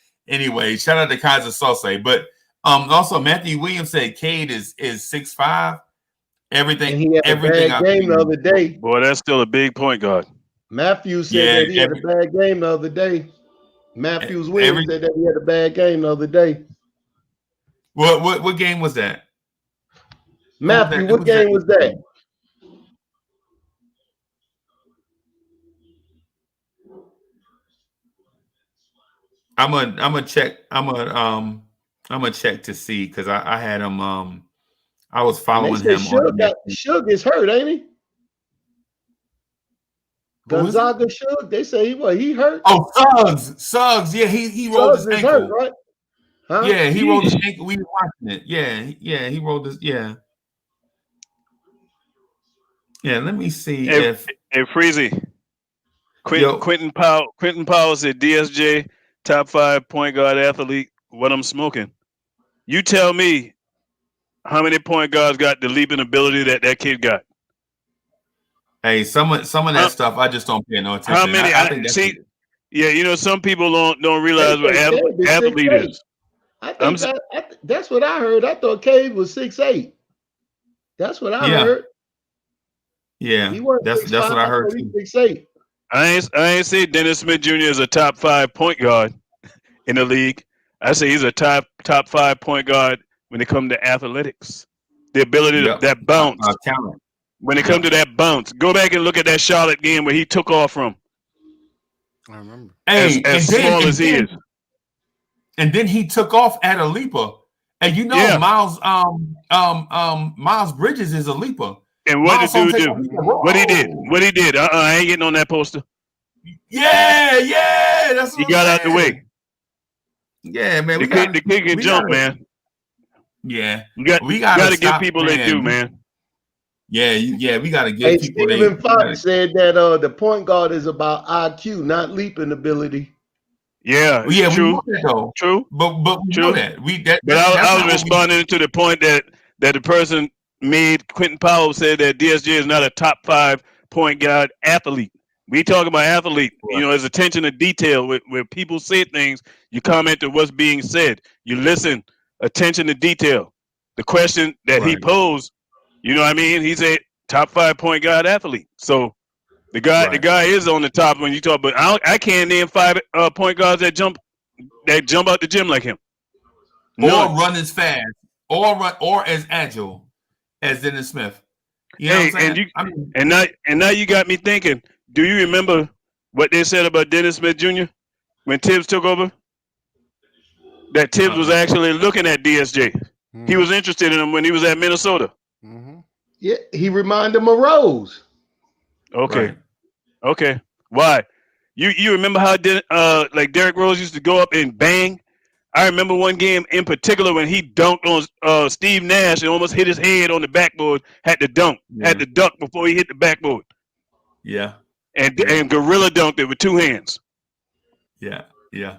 shout out to Kaiser Sose. But also Matthew Williams said Cade is 6'5". Everything. And he had everything a bad game the other day. Boy, that's still a big point guard. Matthews said that he had a bad game the other day. Matthews Williams said that he had a bad game the other day. What game was that? Matthew, what game was that? I'm gonna check. I'm gonna check to see because I had him. I was following him. Suge is hurt, ain't he? Gonzaga Suge. They say he hurt. Oh, Suggs. Yeah, he rolled his ankle. Hurt, right? Huh? Yeah, he rolled his ankle. We were watching it. Yeah, he rolled his. Yeah. Yeah, let me see if Freezy. Quentin Powell said DSJ top 5 point guard athlete. What I'm smoking. You tell me how many point guards got the leaping ability that kid got. Hey, some of that stuff I just don't pay no attention. How many? I think see, yeah, some people don't realize what athlete is. That's what I heard. I thought Cade was 6'8". That's what I heard. Yeah, that's what I heard too. 6'8". I ain't say Dennis Smith Jr. is a top 5 point guard in the league. I say he's a top 5 point guard when it comes to athletics, the ability to that bounce. Talent. When it comes to that bounce, go back and look at that Charlotte game where he took off from. I remember. Hey, as small as he is. And then he took off at a leaper. And Miles Bridges is a leaper. And what did dude do? What he did? I ain't getting on that poster. Yeah. That's what he got out the way. Yeah, man. The kid can jump, man. Yeah. We got to give people their due, man. Yeah, we got to give people their Stephen Fox said that the point guard is about IQ, not leaping ability. Yeah, true. We know that, true. But we know that. I was responding to the point that the person made. Quentin Powell said that DSJ is not a top 5 point guard athlete. We talk about athlete. Right. There's attention to detail. Where people say things, you comment to what's being said. You listen. Attention to detail. The question that he posed. You know what I mean? He's a top 5 point guard athlete. So the guy is on the top when you talk. But I can't name 5 point guards that jump out the gym like him. Or run as fast, or as agile as Dennis Smith. You know what I'm saying? And now you got me thinking. Do you remember what they said about Dennis Smith Jr. when Tibbs took over? That Tibbs was actually looking at DSJ. Mm-hmm. He was interested in him when he was at Minnesota. Mm-hmm. Yeah, he reminded him of Rose. Okay. Right. Okay. Why? You remember how like Derrick Rose used to go up and bang? I remember one game in particular when he dunked on Steve Nash and almost hit his head on the backboard. Had to duck before he hit the backboard. Yeah. And gorilla dunked it with 2 hands. Yeah. Yeah,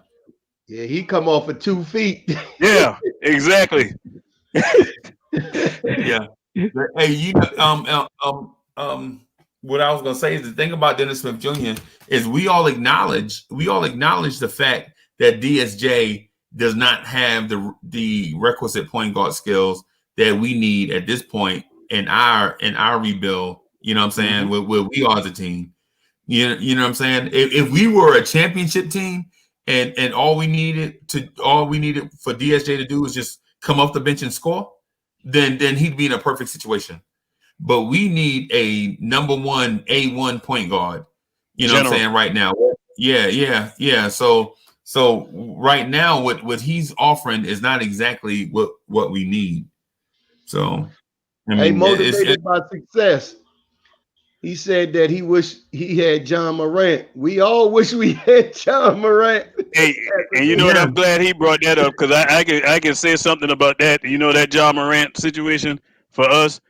he come off of 2 feet. Yeah, exactly. Yeah. Hey, what I was gonna say is the thing about Dennis Smith Jr. is we all acknowledge the fact that DSJ does not have the requisite point guard skills that we need at this point in our rebuild. You know what I'm saying? Mm-hmm. Where we are as a team. You know what I'm saying? If we were a championship team and all we needed for DSJ to do was just come off the bench and score, then he'd be in a perfect situation. But we need a number 1 A1 point guard. You know what I'm saying right now? Yeah. So right now, what he's offering is not exactly what we need. So, motivated by success. He said that he wished he had John Morant. We all wish we had John Morant. Hey, and you know what? I'm glad he brought that up because I can say something about that. That John Morant situation for us.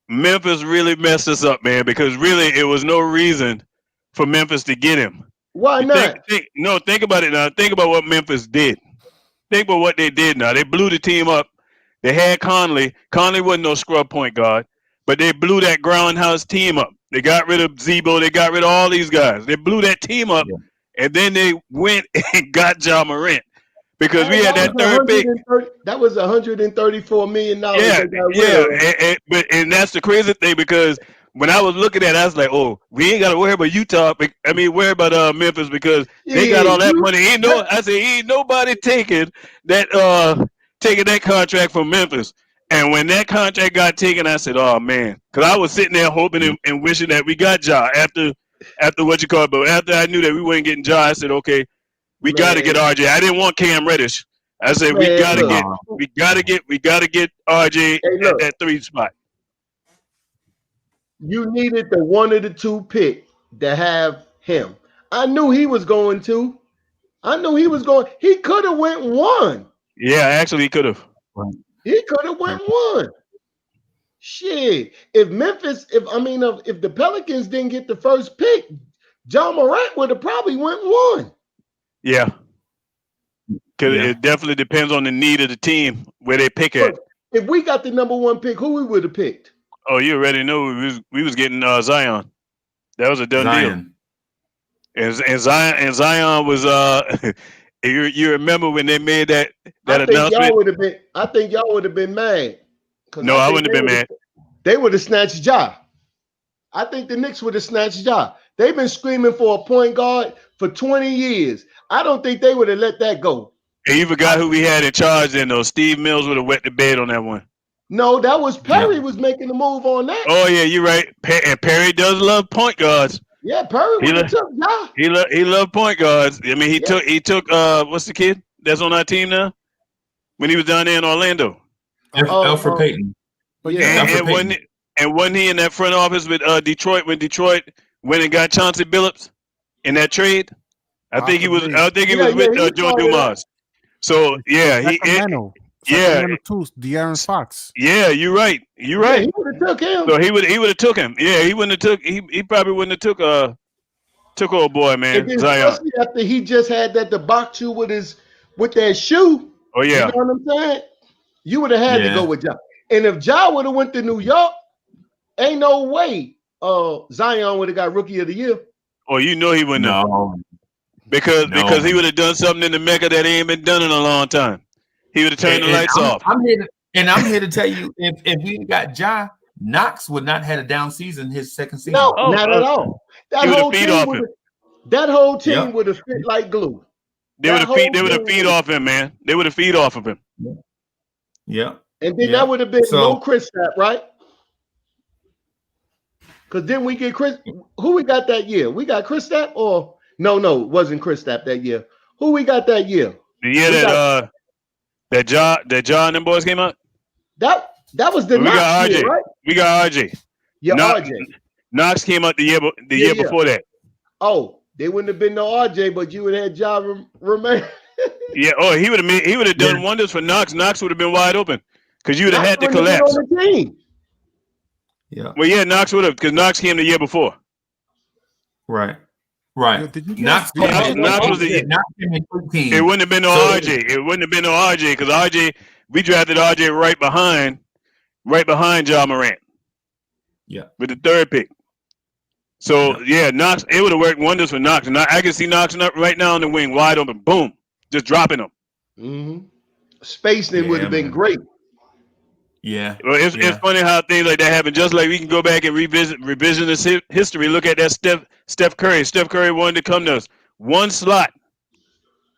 Memphis really messed us up, man, because really it was no reason for Memphis to get him. Why not? Think about it now. Think about what Memphis did. think about what they did now. They blew the team up. They had Conley. Conley wasn't no scrub point guard, but they blew that groundhouse team up. They got rid of Zebo. They got rid of all these guys. They blew that team up, and then they went and got Ja Morant because we had that third pick. That was $134 million. And that's the crazy thing because when I was looking at it, I was like, oh, we ain't got to worry about Utah. Worry about Memphis because they got all that money. Ain't nobody taking that contract from Memphis. And when that contract got taken, I said, oh, man. Because I was sitting there hoping and wishing that we got Ja after what you call it. But after I knew that we weren't getting Ja, I said, okay, we got to get RJ. I didn't want Cam Reddish. I said, we got to get RJ at that 3 spot. You needed the 1 or the 2 pick to have him. I knew he was going to. He could have went 1. Yeah, actually, he could have. He could have went 1. Shit. If the Pelicans didn't get the first pick, Ja Morant would have probably went 1. Yeah. Because it definitely depends on the need of the team where they pick at. If we got the number 1 pick, who we would have picked? Oh, you already know we was getting Zion. That was a done deal. And Zion was you remember when they made that announcement? I think y'all would have been mad. No, I wouldn't have been mad. They would have snatched Ja. I think the Knicks would have snatched Ja. They've been screaming for a point guard for 20 years. I don't think they would have let that go. And you forgot who we had in charge then, though. Steve Mills would have wet the bed on that one. No, that was Perry was making the move on that. Oh, yeah, you're right. And Perry does love point guards. Yeah, Perry would have took Ja. He loved point guards. I mean, he took what's the kid that's on our team now? When he was down there in Orlando. Alfred Payton. And wasn't he in that front office with Detroit when Detroit went and got Chauncey Billups in that trade? I think he was with Joe Dumas. So De'Aaron Fox. Yeah, you're right. You're right. He would have took him. So he would have took him. Yeah, he wouldn't have took. He probably wouldn't have took old boy, man. Zion. Especially after he just had that debacle with that shoe. Oh yeah. You know what I'm saying? You would have had to go with Ja. And if Ja would have went to New York, ain't no way Zion would have got Rookie of the Year. Oh, you know he wouldn't have. Because he would have done something in the Mecca that ain't been done in a long time. He would have turned the lights off. I'm here to tell you, if we got Ja, Knox would not have had a down season his second season. No, not at all. That whole team would have fit like glue. They would have feed off him, man. They would have feed off of him. Yeah. And then that would have been no Kristaps, right? Because then we get Chris. Who we got that year? We got Kristaps or no? It wasn't Kristaps that year. Who we got that year? The year that Ja and them boys came out. That was the Knox year, right? We got RJ. Yeah, RJ. Knox came out the year before that. Oh, they wouldn't have been no RJ, but you would have had Ja remain. Yeah. Oh, he would have done wonders for Knox. Knox would have been wide open because you would have had to collapse. On the team. Yeah. Well, yeah, Knox would have because Knox came the year before. Right. Knox was the year. It wouldn't have been no RJ. It wouldn't have been no RJ because RJ. We drafted RJ right behind Ja Morant. Yeah. With the 3rd pick. So Knox. It would have worked wonders for Knox. And I can see Knox right now on the wing, wide open, boom, just dropping them. Mm-hmm. Spacing would have been great. Yeah. Well, it's funny how things like that happen. Just like we can go back and revision this history. Look at that Steph Curry. Steph Curry wanted to come to us. One slot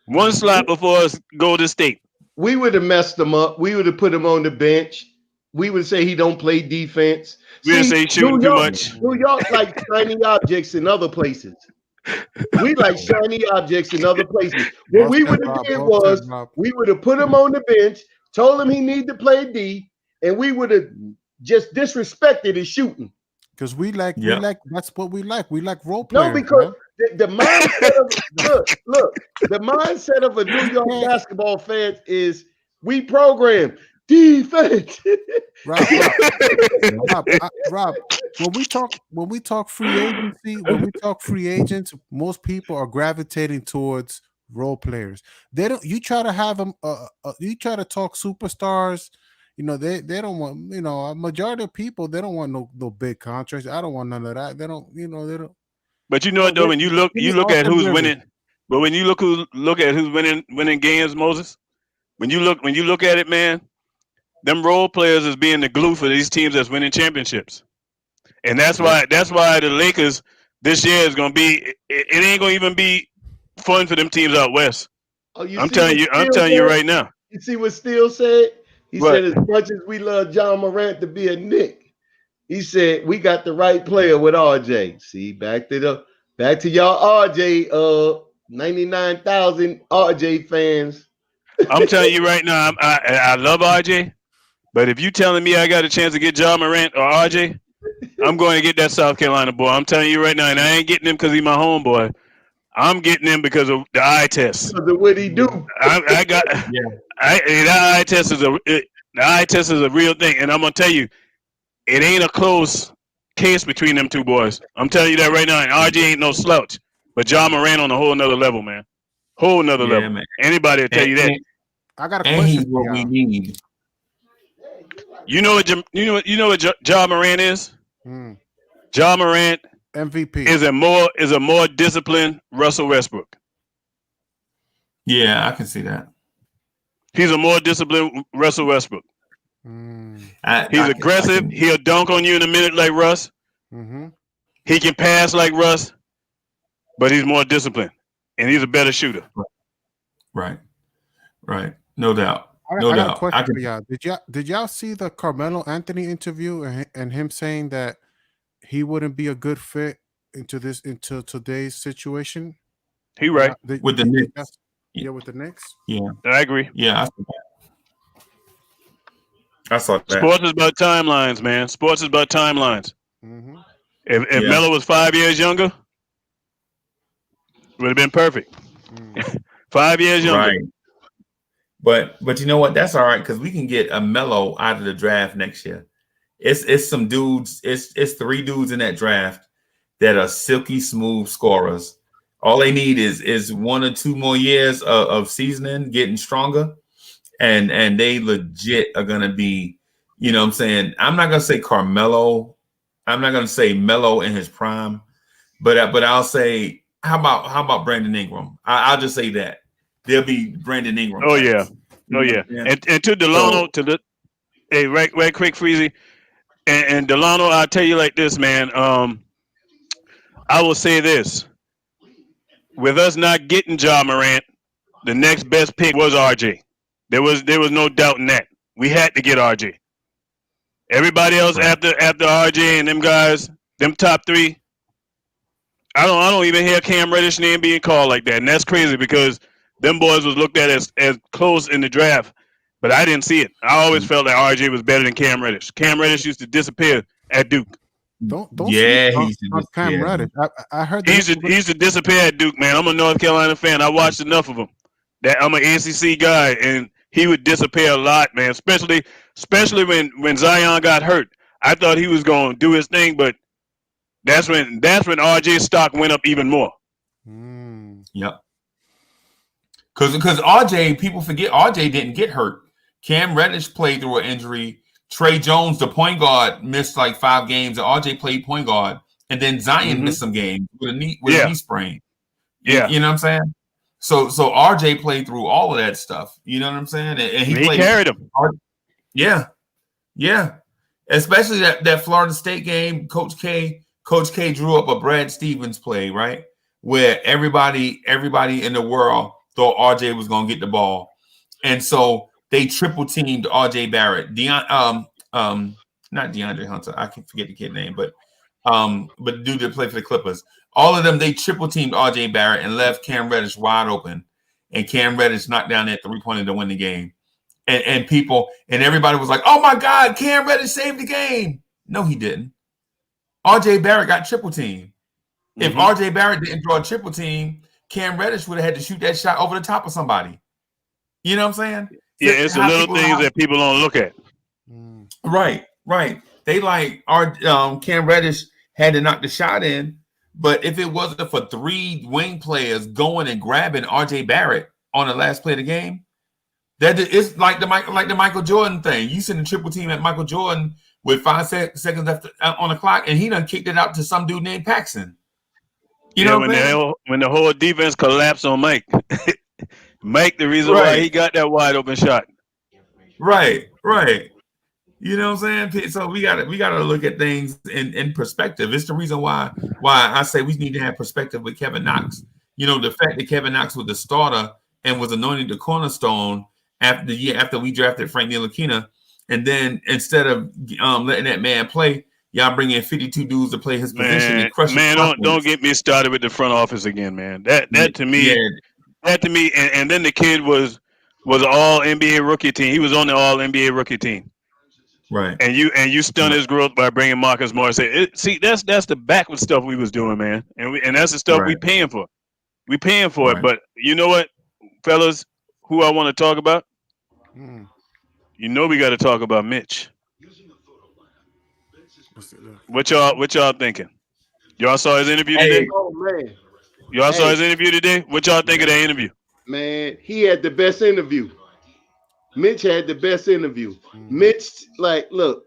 before us go to state. We would have messed him up. We would have put him on the bench. We would say he don't play defense. We would say he's shooting too much. New York like shiny objects in other places. We like shiny objects in other places. What we would have did was we would have put him on the bench, told him he needed to play D, and we would have just disrespected his shooting. Because we like that's what we like. We like role players. No, because the mindset of look, the mindset of a New York basketball fan is we program defense. Rob, when we talk free agency, when we talk free agents, most people are gravitating towards role players. They don't. You try to have them. You try to talk superstars. They don't want. A majority of people, they don't want no big contracts. I don't want none of that. They don't. They don't. But you know what though, when you look at who's winning. But when you look at who's winning games, Moses. When you look at it, man, them role players is being the glue for these teams that's winning championships, and that's why the Lakers this year is gonna be. It ain't gonna even be fun for them teams out west. Oh, I'm telling you right now. You see what Steele said? He said, as much as we love John Morant to be a Knick, he said we got the right player with RJ. See, back to y'all RJ 99,000 RJ fans. I'm telling you right now, I love RJ, but if you telling me I got a chance to get John Morant or RJ, I'm going to get that South Carolina boy. I'm telling you right now, and I ain't getting him because he's my homeboy. I'm getting him because of the eye test. Because of what he do. The eye test is a real thing, and I'm gonna tell you, it ain't a close case between them two boys. I'm telling you that right now. And RJ ain't no slouch, but John Morant on a whole nother level, man. Whole nother level. Man. Anybody will tell you that. I got a question. He's what we need. You know what John Morant is? John Morant MVP is a more disciplined Russell Westbrook. Yeah, I can see that. He's a more disciplined Russell Westbrook. He's aggressive. He'll dunk on you in a minute like Russ. Mm-hmm. He can pass like Russ, but he's more disciplined, and he's a better shooter. Right. No doubt. I got a question for y'all. Did y'all see the Carmelo Anthony interview and him saying that he wouldn't be a good fit into today's situation? He right. With the Knicks. Yeah, with the Knicks. Yeah, I agree. Yeah, I saw that. Sports is about timelines, man. Sports is about timelines. Mm-hmm. If Melo was 5 years younger, would have been perfect. 5 years younger. Right. But you know what? That's all right because we can get a Melo out of the draft next year. It's some dudes. It's 3 dudes in that draft that are silky smooth scorers. All they need is 1 or 2 more years of seasoning, getting stronger, and they legit are gonna be. You know what I'm saying? I'm not gonna say Carmelo. I'm not gonna say Melo in his prime, but I'll say how about Brandon Ingram? I'll just say that there'll be Brandon Ingram. Oh yeah. And to Delano, right quick, Freezy, and Delano, I'll tell you like this, man. I will say this: with us not getting John Morant, the next best pick was RJ. There was no doubt in that. We had to get RJ. Everybody else after RJ and them guys, them top 3. I don't even hear Cam Reddish name being called like that, and that's crazy because them boys was looked at as close in the draft, but I didn't see it. I always felt that RJ was better than Cam Reddish. Cam Reddish used to disappear at Duke. Don't he's Cam Reddish. I heard he used to disappear at Duke, man. I'm a North Carolina fan. I watched enough of him. That I'm an ACC guy, and he would disappear a lot, man. Especially when Zion got hurt. I thought he was going to do his thing, but that's when RJ's stock went up even more. Yep. Because RJ, people forget RJ didn't get hurt. Cam Reddish played through an injury. Trey Jones, the point guard, missed like 5 games, and RJ played point guard. And then Zion missed some games with a knee sprain. Yeah. You know what I'm saying? So RJ played through all of that stuff. You know what I'm saying? And he carried him. Yeah. Especially that Florida State game, Coach K drew up a Brad Stevens play, right? Where everybody in the world thought RJ was going to get the ball. And so they triple teamed RJ Barrett. Not DeAndre Hunter. I can forget the kid's name, but the dude that played for the Clippers. All of them, they triple teamed RJ Barrett and left Cam Reddish wide open. And Cam Reddish knocked down that 3-pointer to win the game. And people and everybody was like, "Oh my God, Cam Reddish saved the game." No, he didn't. RJ Barrett got triple teamed. If RJ Barrett didn't draw a triple team, Cam Reddish would have had to shoot that shot over the top of somebody. You know what I'm saying? Yeah, it's the little things that people don't look at. Right. They like our Cam Reddish had to knock the shot in, But if it wasn't for 3 wing players going and grabbing RJ Barrett on the last play of the game, that it's like the Michael Jordan thing. You send a triple team at Michael Jordan with 5 seconds left on the clock, and he done kicked it out to some dude named Paxson. You know what I'm saying? When the whole defense collapsed on Mike. Mike, the reason why he got that wide open shot. Right. You know what I'm saying? So we gotta look at things in perspective. It's the reason why I say we need to have perspective with Kevin Knox. You know, the fact that Kevin Knox was the starter and was anointed the cornerstone after the year after we drafted Frank Ntilikina, and then instead of letting that man play, y'all bring in 52 dudes to play his position and crush. Man, don't get me started with the front office again, man. That to me, and then the kid was an all NBA rookie team. He was on the all NBA rookie team. Right. And you stunned his growth by bringing Marcus Morris. See, that's the backward stuff we was doing, man. And that's the stuff we paying for. We paying for it. But you know what, fellas, who I want to talk about? You know we got to talk about Mitch. What y'all thinking? Y'all saw his interview today? Oh man. Y'all saw his interview today? What y'all think of the interview? Man, he had the best interview. Mitch had the best interview. Mitch, look,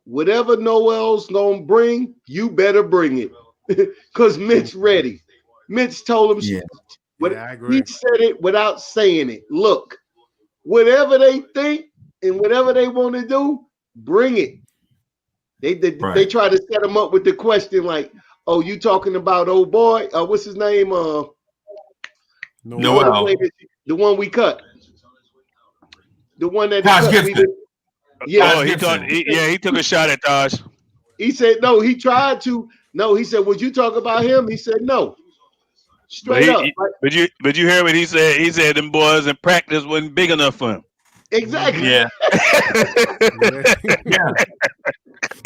whatever Noel's gonna bring, you better bring it. Because Mitch ready. Mitch told him I agree. He said it without saying it. Look, whatever they think and whatever they want to do, bring it. They try to set him up with the question like, oh, you talking about old boy? What's his name? Noel. The one we cut. The one that Taj Gibson. He took a shot at Taj. He said no. He tried to. No, he said, would you talk about him? He said no. Straight up. But you hear what he said? He said them boys in practice wasn't big enough for him. Exactly. Yeah.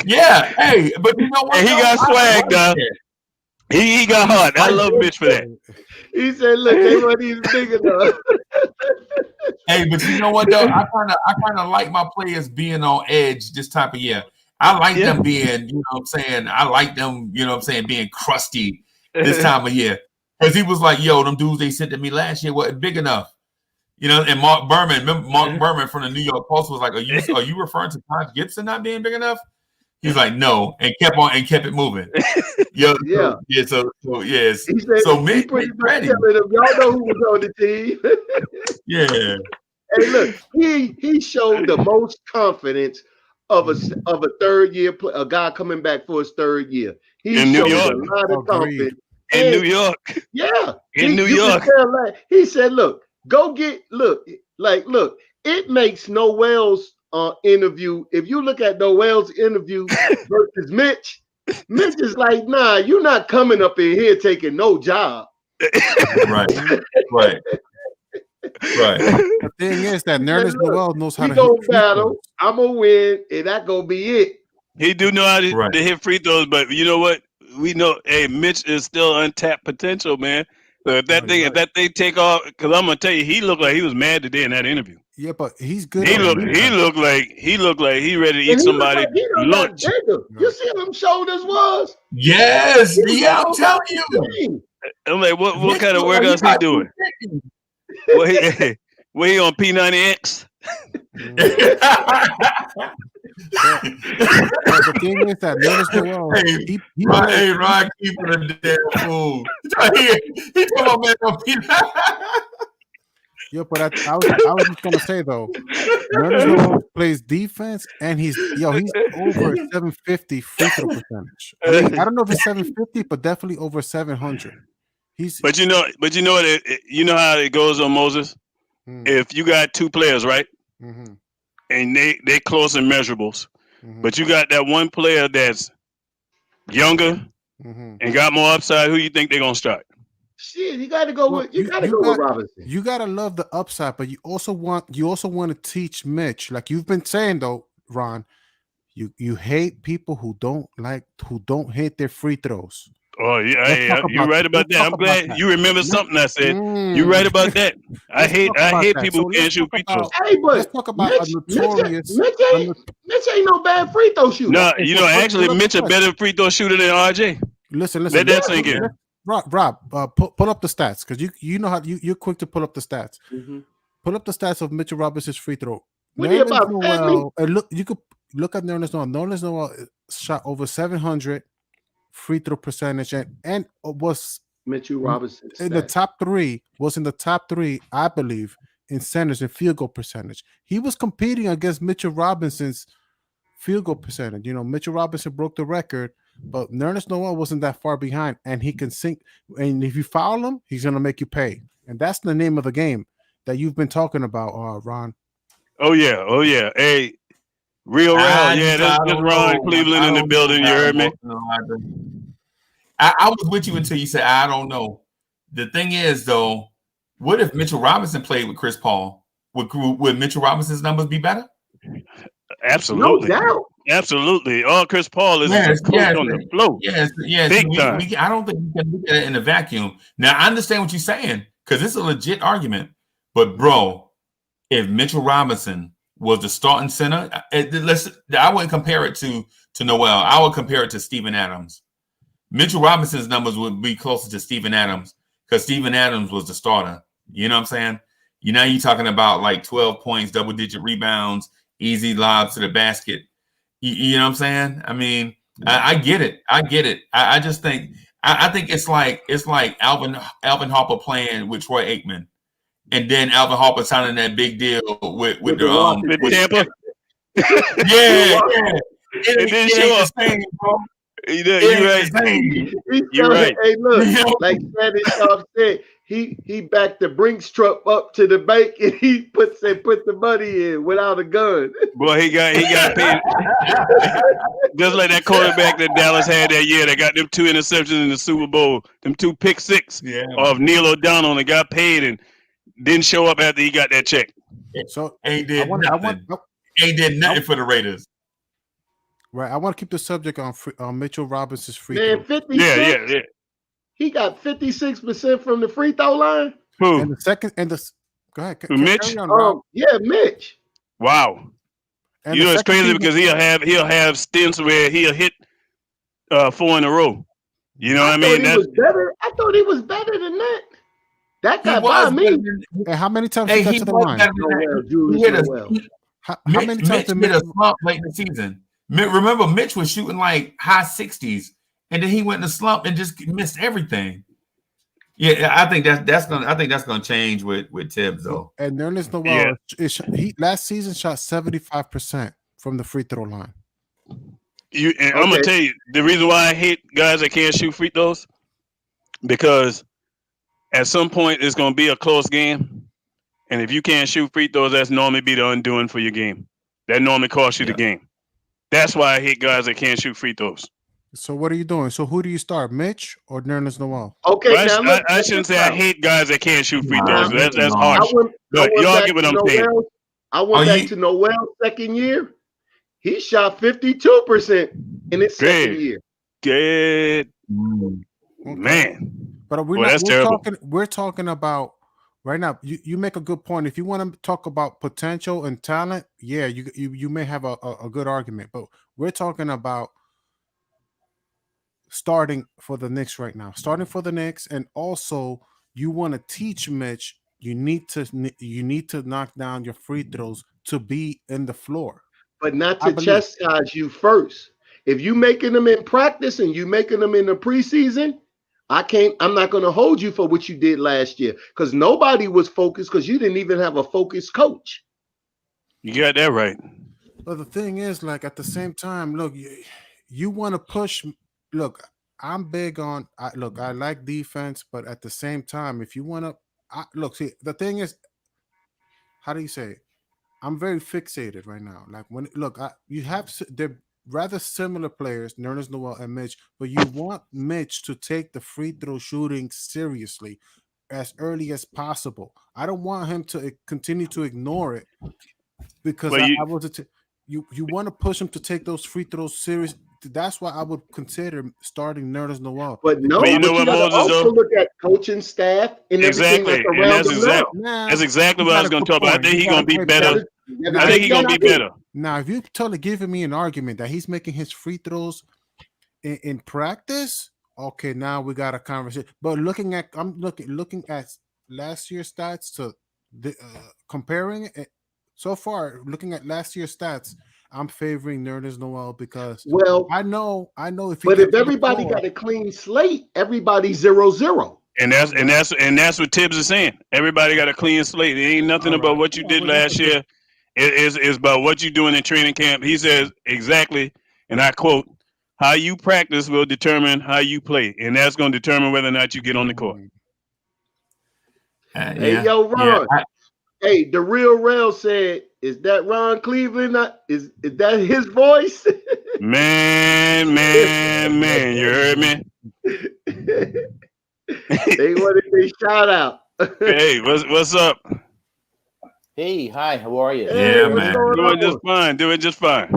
Yeah. Hey, but you know what? And he got swag, dog. He got hard. I love Mitch for that. He said, "Look, they weren't even big enough." Hey, but you know what though? I kind of like my players being on edge this type of year. I like them being, you know what I'm saying? I like them, you know what I'm saying, being crusty this time of year. Because he was like, yo, them dudes they sent to me last year wasn't big enough. You know, and Mark Berman from the New York Post was like, are you referring to Taj Gibson not being big enough? He's like, no, and kept it moving. So yes. He said, so Mitch ready. Y'all know who was on the team. Yeah. Hey, look, he showed the most confidence of a third year a guy coming back for his third year. He showed a lot of confidence. In New York. Yeah. In New York. He said, look, it makes Noel's interview. If you look at Noel's interview versus Mitch is like, nah, you're not coming up in here taking no job. Right. The thing is that Nerlens Noel knows how to hit battle. I'm gonna win, and that gonna be it. He do know how to hit free throws, but you know what? We know, Mitch is still untapped potential, man. So if that thing take off, because I'm gonna tell you, he looked like he was mad today in that interview. Yeah, but he's good. He looked like he ready to eat somebody lunch. You see how them shoulders was? Yes, yeah, I'm telling you. I'm like, what kind of workouts he doing? What he on P90X? The thing is that Nerlens Noel, Ron keeping a damn fool. He come on, man, on P90. Yeah, but I was just gonna say though, Nerlens Noel plays defense and he's over 750 free throw percentage. I don't know if it's 750, but definitely over 700. But you know what? You know how it goes on Moses. If you got two players, right, and they close in measurables, but you got that one player that's younger and got more upside, who you think they're gonna start? Shit, you gotta go with Robinson. You gotta love the upside, but you also want to teach Mitch, like you've been saying though, Ron. You hate people who don't hit their free throws. Oh yeah, you're right about that. I'm glad you remember something I said. You're right about that. I hate people who can't shoot free throws. Hey, but let's talk about a notorious. Mitch ain't no bad free throw shooter. No, actually, Mitch a better free throw shooter than RJ. Listen. Let that sink in. Rob, pull up the stats because you know how you're quick to pull up the stats. Mhm. Pull up the stats of Mitchell Robinson's free throw. What are you about, Noel, and look, you could look at Nerlens Noel. Nerlens Noel shot over 700 free throw percentage and was Mitchell Robinson in the top three. Was in the top three, I believe, in centers and field goal percentage. He was competing against Mitchell Robinson's field goal percentage. You know, Mitchell Robinson broke the record, but Nerlens Noel wasn't that far behind, and he can sink. And if you foul him, he's gonna make you pay, and that's the name of the game that you've been talking about, Ron. Oh yeah. Hey, real. Yeah, this Ron Cleveland in the building. You heard me? I was with you until you said I don't know. The thing is, though, what if Mitchell Robinson played with Chris Paul? Would Mitchell Robinson's numbers be better? Absolutely. No doubt. Absolutely. All Chris Paul is a coach on the floor. Yes. Big time. I don't think we can look at it in a vacuum. Now, I understand what you're saying because it's a legit argument. But, bro, if Mitchell Robinson was the starting center, I wouldn't compare it to Noel. I would compare it to Steven Adams. Mitchell Robinson's numbers would be closer to Steven Adams because Steven Adams was the starter. You know what I'm saying? You're talking about like 12 points, double-digit rebounds, easy lobs to the basket. You know what I'm saying? I mean, I get it. I just think I think it's like Alvin Harper playing with Troy Aikman, and then Alvin Harper signing that big deal with Tampa. Yeah. It didn't show up. Same, bro. You're right. Hey, look, like Sandy Sharp said, he backed the Brinks truck up to the bank and he put the money in without a gun. Boy, he got paid. Just like that quarterback that Dallas had that year that got them 2 interceptions in the Super Bowl, them 2 pick six of Neil O'Donnell, and got paid and didn't show up after he got that check. So ain't did nothing for the Raiders. Right, I want to keep the subject on Mitchell Robinson's free throw. 56? Yeah. He got 56% from the free throw line. Who? And the second, go ahead. Mitch? Yeah, Mitch. Wow. And it's crazy because he'll have stints where he'll hit 4 in a row. You know what I mean? I thought he was better than that. That got by me. And how many times he got to the line? How many times did Mitch hit a slump late in the season? Remember, Mitch was shooting like high 60s, and then he went in a slump and just missed everything. Yeah, I think that's gonna change with Tibbs though. And Nerlens Noel, he last season shot 75% from the free throw line. I'm gonna tell you the reason why I hate guys that can't shoot free throws, because at some point it's gonna be a close game, and if you can't shoot free throws, that's normally be the undoing for your game. That normally costs you the game. That's why I hate guys that can't shoot free throws. So what are you doing? So who do you start, Mitch or Nerlens Noel? Okay, well, I shouldn't say I hate guys that can't shoot free throws. That's harsh. But y'all get what I'm saying. I went back to Noel's second year. He shot 52% in his second year. Good. Man. But we're talking about right now. You make a good point. If you want to talk about potential and talent, yeah, you may have a good argument. But we're talking about starting for the Knicks right now. Starting for the Knicks, and also you want to teach Mitch. You need to knock down your free throws to be in the floor. But not to chastise you first. If you making them in practice and you making them in the preseason, I'm not going to hold you for what you did last year, because nobody was focused, because you didn't even have a focused coach. You got that right. But the thing is, like, at the same time, look, you want to push. Look, I'm big on. I like defense, but at the same time, if you want to, see, the thing is, how do you say it? I'm very fixated right now. Like they're rather similar players, Nerlens Noel and Mitch, but you want Mitch to take the free throw shooting seriously as early as possible. I don't want him to continue to ignore it, because you want to push him to take those free throws serious. That's why I would consider starting Nerlens Noel. But you know what, Moses, also look at coaching staff and exactly, and that's exactly what I was going to talk about. I think he's going to be better. I think he's going to be better. Now, if you're totally giving me an argument that he's making his free throws in practice okay, now we got a conversation. But looking at last year's stats to the comparing it so far, looking at last year's stats, I'm favoring Nerlens Noel because Well, I know if he but gets if on the everybody floor, got a clean slate, everybody's 0-0. And that's what Tibbs is saying. Everybody got a clean slate. It ain't nothing all about right. what you Yeah, did well, that's a last year. It is about what you're doing in training camp. He says exactly, and I quote, "How you practice will determine how you play, and that's going to determine whether or not you get on the court." Hey, yo, Ron. Hey, the real Rail said, "Is that Ron Cleveland? Is that his voice?" Man. You heard me? They wanted a shout out. Hey, what's up? Hey, hi, how are you? Hey, Yeah, what's man. going Doing just on? fine. Doing just fine.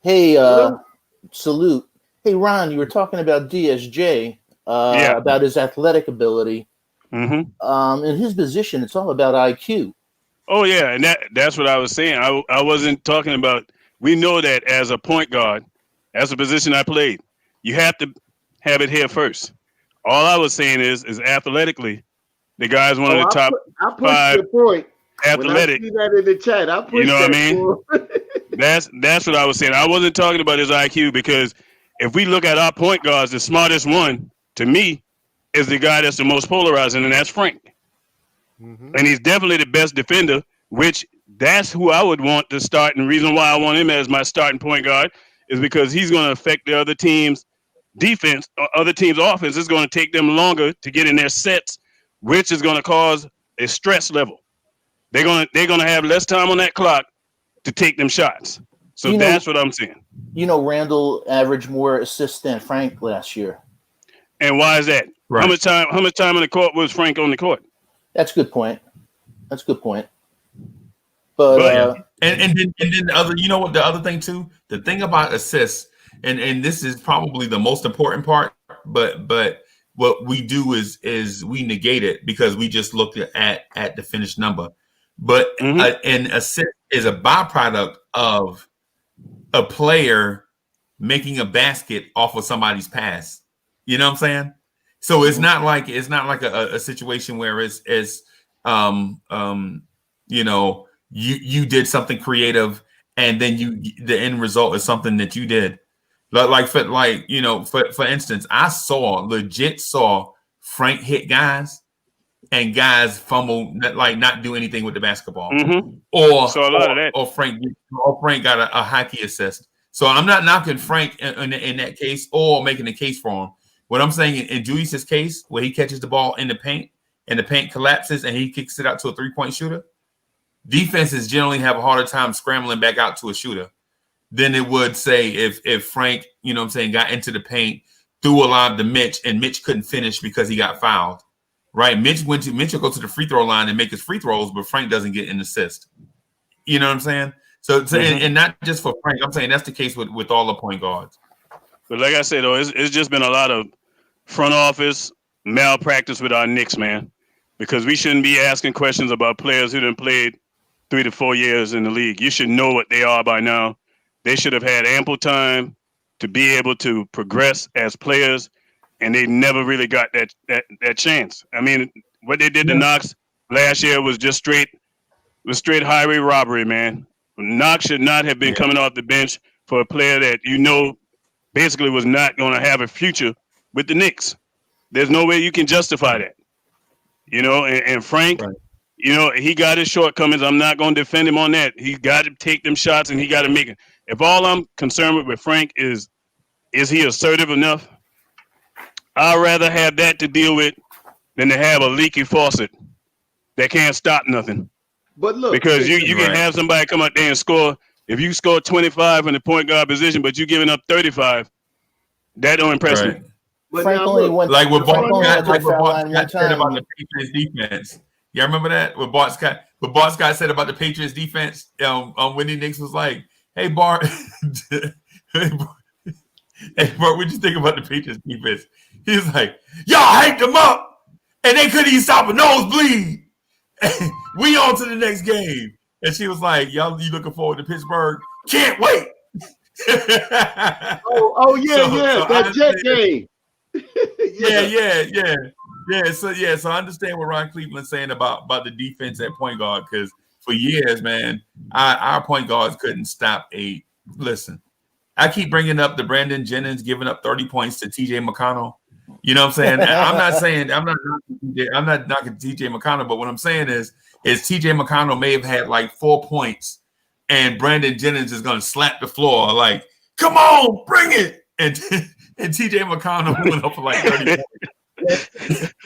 Hey, What salute. Hey, Ron, you were talking about DSJ, Yeah. about his athletic ability. Mm-hmm. In his position, it's all about IQ. Oh yeah, and that's what I was saying. I wasn't talking about. We know that as a point guard, as a position I played, you have to have it here first. All I was saying is athletically, the guy's one of the top I pushed five your point. When I athletic. see that in the chat, I You pushed know what I that mean? for him. That's what I was saying. I wasn't talking about his IQ because if we look at our point guards, the smartest one to me is the guy that's the most polarizing, and that's Frank. Mm-hmm. And he's definitely the best defender, which that's who I would want to start. And the reason why I want him as my starting point guard is because he's going to affect the other team's defense, or other team's offense. It's going to take them longer to get in their sets, which is going to cause a stress level. They're gonna have less time on that clock to take them shots. So that's what I'm saying. Randall averaged more assists than Frank last year. And why is that? Right. How much time on the court was Frank on the court? That's a good point. But Yeah. And then the other, you know what, the other thing too, the thing about assists, and this is probably the most important part, but what we do is we negate it because we just look at the finished number. But an assist is a byproduct of a player making a basket off of somebody's pass. You know what I'm saying? So it's not like a situation where it's you know, you did something creative and then the end result is something that you did. For instance, I legit saw Frank hit guys and guys fumble, like not do anything with the basketball. Or so a lot of that. Or Frank got a hockey assist. So I'm not knocking Frank in that case or making a case for him. What I'm saying in Julius's case, where he catches the ball in the paint and the paint collapses and he kicks it out to a 3-point shooter, defenses generally have a harder time scrambling back out to a shooter than it would say if Frank, you know what I'm saying, got into the paint, threw a lob to Mitch, and Mitch couldn't finish because he got fouled. Right? Mitch will go to the free throw line and make his free throws, but Frank doesn't get an assist. You know what I'm saying? So and not just for Frank, I'm saying that's the case with all the point guards. But like I said, though, it's just been a lot of front office malpractice with our Knicks, man, because we shouldn't be asking questions about players who done played 3 to 4 years in the league. You should know what they are by now. They should have had ample time to be able to progress as players, and they never really got that chance. I mean, what they did to Knox last year was just straight highway robbery, man. Knox should not have been coming off the bench for a player that basically was not going to have a future with the Knicks. There's no way you can justify that. And Frank, he got his shortcomings. I'm not going to defend him on that. He got to take them shots and he got to make it. If all I'm concerned with Frank is he assertive enough? I'd rather have that to deal with than to have a leaky faucet that can't stop nothing. But look, because you can have somebody come out there and score. If you score 25 in the point guard position, but you're giving up 35, that don't impress me. But Frank only went like what Bart Scott said about the Patriots defense. Y'all remember that? What Bart Scott said about the Patriots defense? When the Knicks was like, "Hey Bart, hey Bart, what'd you think about the Patriots defense?" He was like, "Y'all hyped them up, and they couldn't even stop a nosebleed. We on to the next game." And she was like, "Y'all, you looking forward to Pittsburgh? Can't wait." that Jet game. Yeah. So I understand what Ron Cleveland's saying about the defense at point guard, because for years, man, our point guards couldn't stop a. Listen, I keep bringing up the Brandon Jennings giving up 30 points to T.J. McConnell. You know what I'm saying? I'm not knocking T.J. McConnell, but what I'm saying is T.J. McConnell may have had like 4 points, and Brandon Jennings is going to slap the floor like, "Come on, bring it!" And T.J. McConnell went up for like 30 points.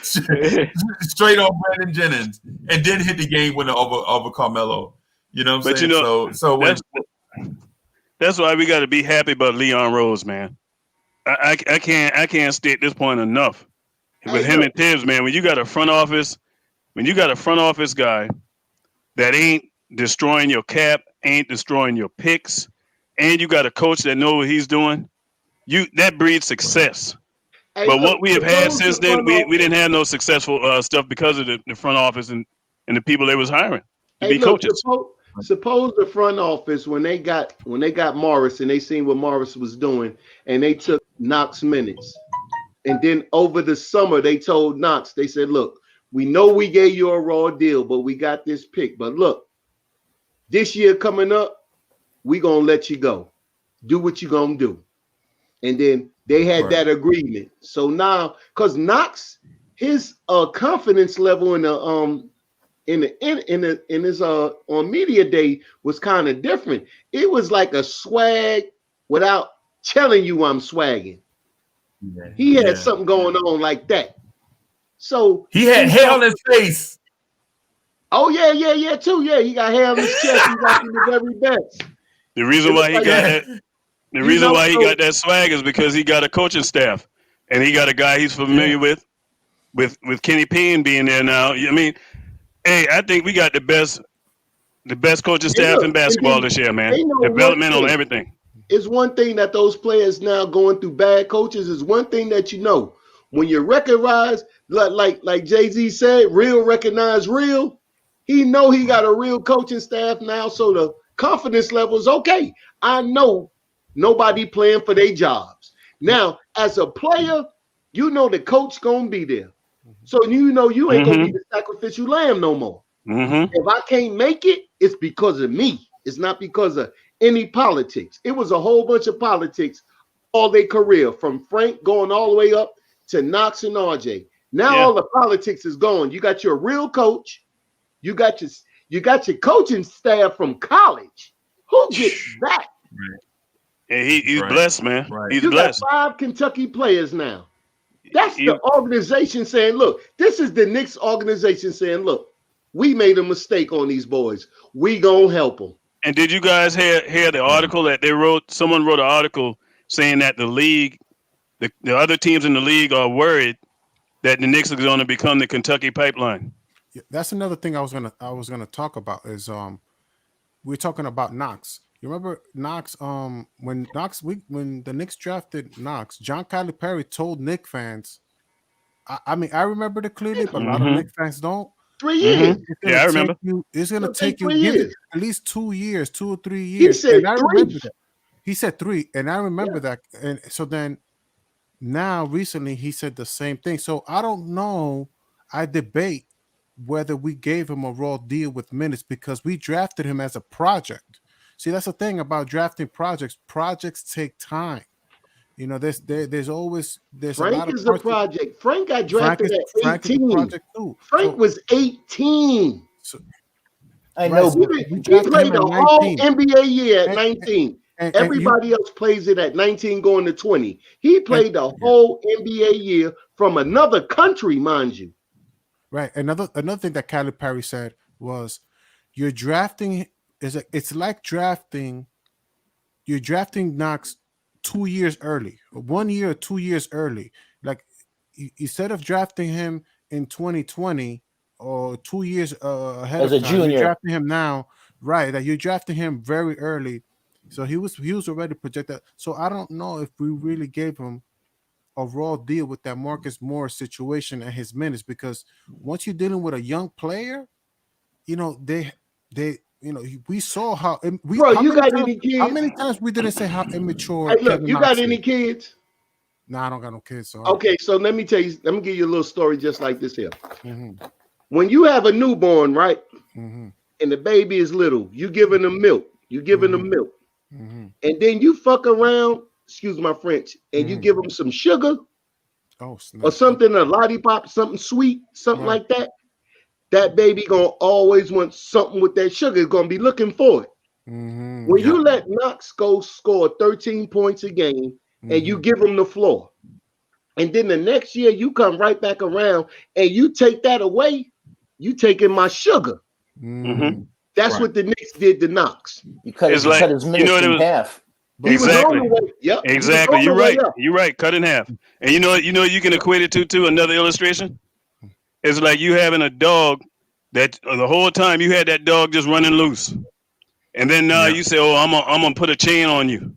Straight on Brandon Jennings, and then hit the game winner over Carmelo. You know what I'm saying? You know, that's why we got to be happy about Leon Rose, man. I can't state at this point enough with him and Tibbs, man. When you got a front office guy that ain't destroying your cap, ain't destroying your picks, and you got a coach that know what he's doing, that breeds success. But what we have had since then, we didn't have no successful stuff because of the front office and the people they was hiring to be coaches. Suppose the front office, when they got Morris and they seen what Morris was doing, and they took Knox minutes, and then over the summer they told Knox, they said, "Look, we know we gave you a raw deal, but we got this pick. But look, this year coming up, we gonna let you go. Do what you gonna do." And then they had that agreement. So now, because Knox, his confidence level in his on media day was kind of different. It was like a swag without telling you I'm swagging. Yeah, he had something going on like that. So he had hair on his face. Oh yeah, too. Yeah, he got hair on his chest. He got the very best. The reason why he got that. The reason why he got that swag is because he got a coaching staff, and he got a guy he's familiar with Kenny Payne being there now. I mean, hey, I think we got the best coaching staff in basketball this year, man. Development on everything. It's one thing that those players now going through bad coaches is one thing that you know. When you recognize, like Jay-Z said, real recognize real, he know he got a real coaching staff now, so the confidence level is okay. I know nobody playing for their jobs. Now, as a player, you know the coach gonna be there. So you know you ain't gonna be the sacrificial lamb no more. If I can't make it, it's because of me. It's not because of any politics. It was a whole bunch of politics all their career, from Frank going all the way up to Knox and RJ. Now all the politics is gone. You got your real coach. You got your coaching staff from college. Who gets that? Right. And he's blessed, man. Right. He's blessed. Got 5 Kentucky players now. That's the organization saying, look, this is the Knicks organization saying, look, we made a mistake on these boys. We gonna help them. And did you guys hear the article that they wrote? Someone wrote an article saying that the league, the other teams in the league are worried that the Knicks are going to become the Kentucky pipeline. Yeah, that's another thing I was gonna talk about is we're talking about Knox. You remember Knox? When the Knicks drafted Knox, John Calipari told Knicks fans. I mean, I remember it clearly, but a lot of Knicks fans don't. 3 years. Yeah, I remember. It's going to take you at least 2 years, 2 or 3 years. He said and I 3. remember that. He said 3, and I remember that. And so then, now recently he said the same thing. So I don't know. I debate whether we gave him a raw deal with minutes because we drafted him as a project. See, that's the thing about drafting projects. Projects take time. You know, there's always Frank a lot of is a project. Frank got drafted at 18. Frank was 18. So, I know. He played the whole NBA year at 19. Everybody else plays it at 19 going to 20. He played the whole NBA year from another country, mind you. Right. Another thing that Calipari said was you're drafting it's like you're drafting Knox 2 years early, 1 year or 2 years early. Like instead of drafting him in 2020 or 2 years ahead as of a time, junior, you're drafting him now, right? That you're drafting him very early. So he was already projected. So I don't know if we really gave him a raw deal with that Marcus Morris situation and his minutes, because once you're dealing with a young player, you know, we saw how you got any kids? How many times we didn't say how immature? Hey, look, you got any kids? No, I don't got no kids. So Okay, so let me tell you. Let me give you a little story just like this here. Mm-hmm. When you have a newborn, right, Mm-hmm. and the baby is little, you giving them milk. You giving them milk, Mm-hmm. and then you fuck around. Excuse my French, and you give them some sugar Oh, snap. or something, a lollipop, something sweet, something Right. like that. That baby gonna always want something with that sugar. Gonna be looking for it. Mm-hmm. When you let Knox go score 13 points a game and you give him the floor, and then the next year you come right back around and you take that away, you taking my sugar. Mm-hmm. That's what the Knicks did to Knox. You cut It's his, like, cut his you know minutes what it in was. half. He was on Exactly. the way. Yep. Exactly. He was on You're the way right. up. You're right. Cut in half. And you know you can equate it to another illustration. It's like you having a dog that the whole time you had that dog just running loose, and then now you say, "Oh, I'm gonna put a chain on you."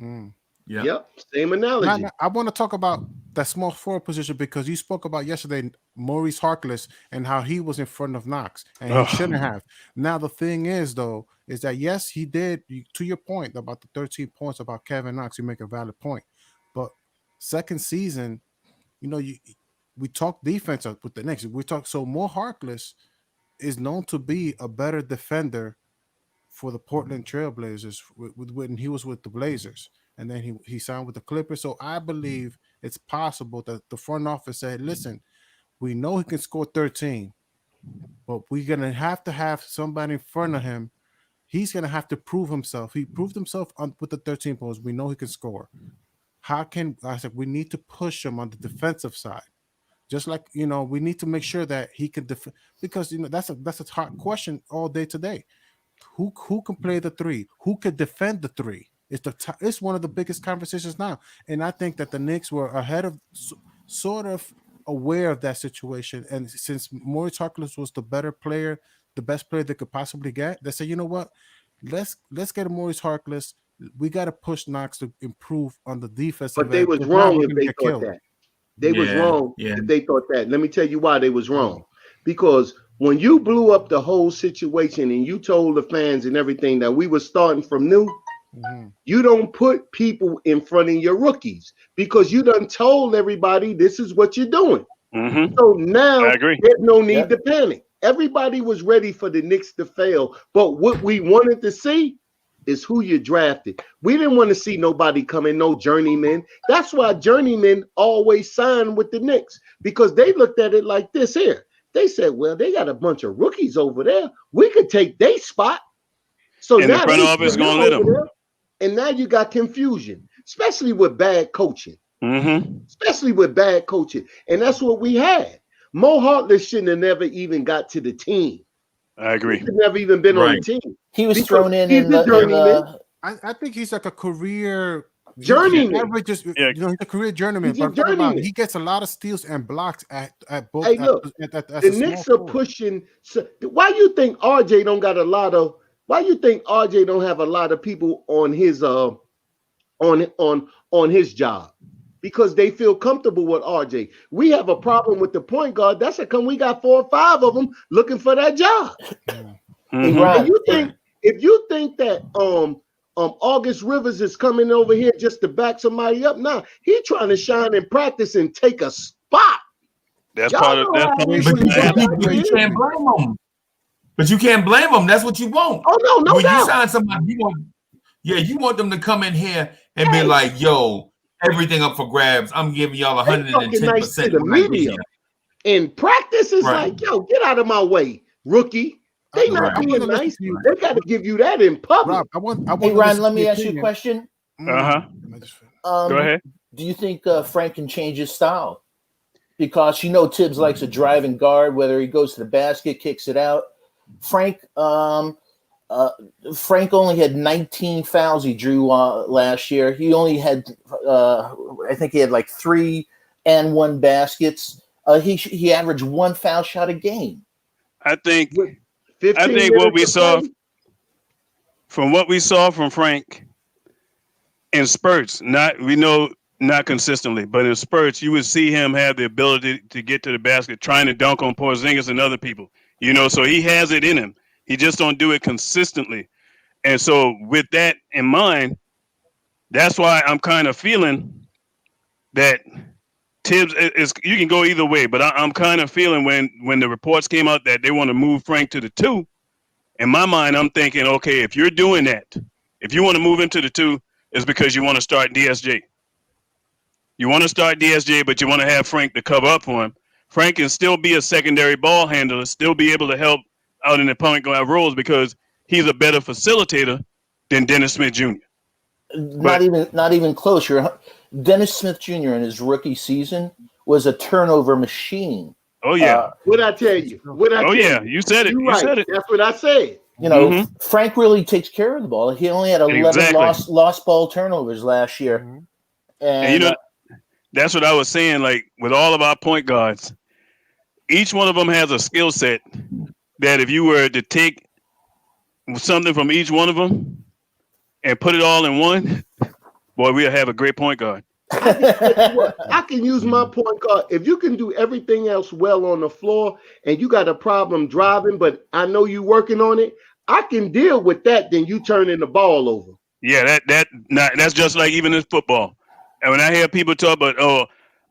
Mm. Yep. Same analogy. Now, I want to talk about that small forward position because you spoke about yesterday Maurice Harkless and how he was in front of Knox and he shouldn't have. Now the thing is though, is that yes, he did. To your point about the 13 points about Kevin Knox, you make a valid point. But second season, you know, we talk defense with the Knicks. We talk so Mo Harkless is known to be a better defender for the Portland Trailblazers when he was with the Blazers, and then he signed with the Clippers. So I believe it's possible that the front office said, "Listen, we know he can score 13, but we're gonna have to have somebody in front of him. He's gonna have to prove himself. He proved himself with the 13 points. We know he can score. How can I said we need to push him on the defensive side?" Just like we need to make sure that he can defend because that's a hard question all day today. Who can play the three? Who could defend the three? It's one of the biggest conversations now, and I think that the Knicks were ahead of, sort of aware of that situation. And since Maurice Harkless was the better player, the best player they could possibly get, they said, you know what, let's get a Maurice Harkless. We got to push Knox to improve on the defensive But they end. was If not, wrong we're if gonna they get thought killed. that. They was wrong if they thought that. Let me tell you why they was wrong. Because when you blew up the whole situation and you told the fans and everything that we were starting from new, you don't put people in front of your rookies because you done told everybody this is what you're doing. So now I agree. there's no need to panic. Everybody was ready for the Knicks to fail. But what we wanted to see is who you drafted. We didn't want to see nobody come in, no journeyman. That's why journeymen always sign with the Knicks because they looked at it like this here. They said, well, they got a bunch of rookies over there. We could take their spot. So And the now front they office put him gonna let over them. there, and now you got confusion, especially with bad coaching. Especially with bad coaching. And that's what we had. Mo Harkless shouldn't have never even got to the team. I agree. He should never even been on the team. He was Because thrown in he's a journeyman. I think he's like a career Journeyman. He averages, he's a career journeyman. He's But a I'm talking about journeyman. he gets a lot of steals and blocks at both. Hey, look, as the a small Knicks are forward. pushing. So why you think RJ don't got a lot of? Why you think RJ don't have a lot of people on his on his job? Because they feel comfortable with RJ. We have a problem with the point guard. That's how come we got 4 or 5 of them looking for that job. Hey, Ron, And you think if you think that August Rivers is coming over here just to back somebody up, now he trying to shine in practice and take a spot. That's Y'all part of know that's how part it of is when you But go you out there. can't blame them. But you can't blame them. That's what you want. Oh no, no When you doubt. sign somebody, you want them to come in here and be like, "Yo, everything up for grabs. I'm giving y'all They talking nice to 110% the right media. here." In practice, is Right. like, yo, get out of my way, rookie. They not Right. being nice. They got to give you that in public. Rob, I want hey, to Ron, listen let to me your ask you a opinion. question. Go ahead. Do you think Frank can change his style? Because Tibbs likes a driving guard, whether he goes to the basket, kicks it out. Frank only had 19 fouls he drew last year. He only had, I think he had like 3 and 1 baskets. He averaged 1 foul shot a game. I think With 15 what we minutes to saw play, from what we saw from Frank in spurts, not consistently, but in spurts, you would see him have the ability to get to the basket, trying to dunk on Porzingis and other people. So he has it in him. He just don't do it consistently. And so with that in mind, that's why I'm kind of feeling that Tibbs is you can go either way, but I'm kind of feeling when the reports came out that they want to move Frank to the 2. In my mind, I'm thinking, okay, if you're doing that, if you want to move him to the 2, it's because you want to start DSJ. You want to start DSJ, but you want to have Frank to cover up for him. Frank can still be a secondary ball handler, still be able to help out in the point guard roles because he's a better facilitator than Dennis Smith Jr. Not even close. Dennis Smith Jr. in his rookie season was a turnover machine. Oh yeah. What I tell you? You said it. You right. Said it. That's what I said. You know, Frank really takes care of the ball. He only had 11 lost ball turnovers last year. And you know, that's what I was saying. Like with all of our point guards, each one of them has a skill set that if you were to take something from each one of them and put it all in one, boy, we'll have a great point guard. I can use my point guard. If you can do everything else well on the floor and you got a problem driving, but I know you working on it, I can deal with that than you turning the ball over. Yeah, that's just like even in football. And when I hear people talk about, oh,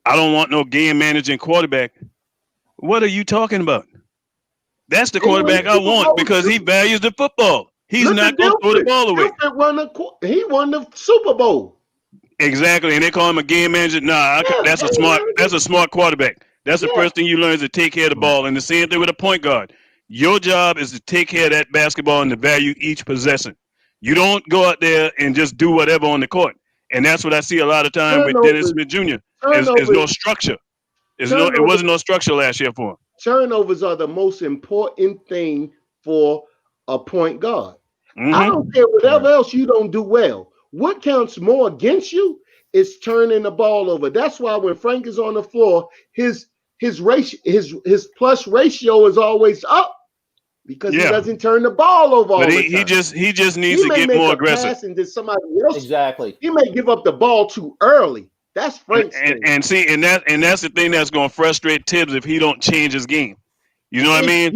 I don't want no game managing quarterback, what are you talking about? That's the quarterback I want because he values the football. He's not going to throw the ball away. He won the Super Bowl. Exactly, and they call him a game manager. Nah, that's a smart quarterback. That's the first thing you learn is to take care of the ball. And the same thing with a point guard. Your job is to take care of that basketball and to value each possession. You don't go out there and just do whatever on the court. And that's what I see a lot of time with Dennis Smith Jr. Is no structure. It wasn't no structure last year for him. Turnovers are the most important thing for a point guard. I don't care whatever else you don't do well. What counts more against you is turning the ball over. That's why when Frank is on the floor, his plus ratio is always up because he doesn't turn the ball over all the time. He just needs to get more aggressive. And then somebody else, exactly. He may give up the ball too early. That's Frank's thing. And that's the thing that's going to frustrate Tibbs if he don't change his game. You know what I mean?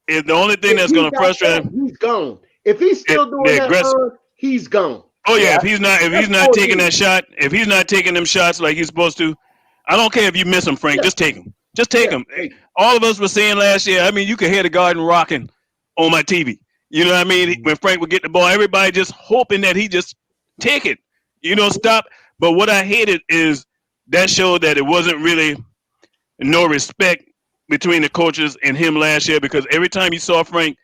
Is the only thing that's going to frustrate him. He's gone. If he's still doing that, he's gone. Oh yeah, if he's not taking that shot, if he's not taking them shots like he's supposed to, I don't care if you miss him, Frank. Just take him. Just take him. All of us were saying last year. I mean, you could hear the Garden rocking on my TV. You know what I mean? When Frank would get the ball, everybody just hoping that he just take it. You know, stop. But what I hated is that showed that it wasn't really no respect between the coaches and him last year because every time you saw Frank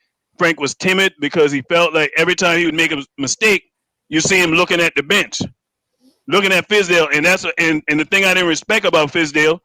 was timid because he felt like every time he would make a mistake, you see him looking at the bench, looking at Fizdale. And and the thing I didn't respect about Fizdale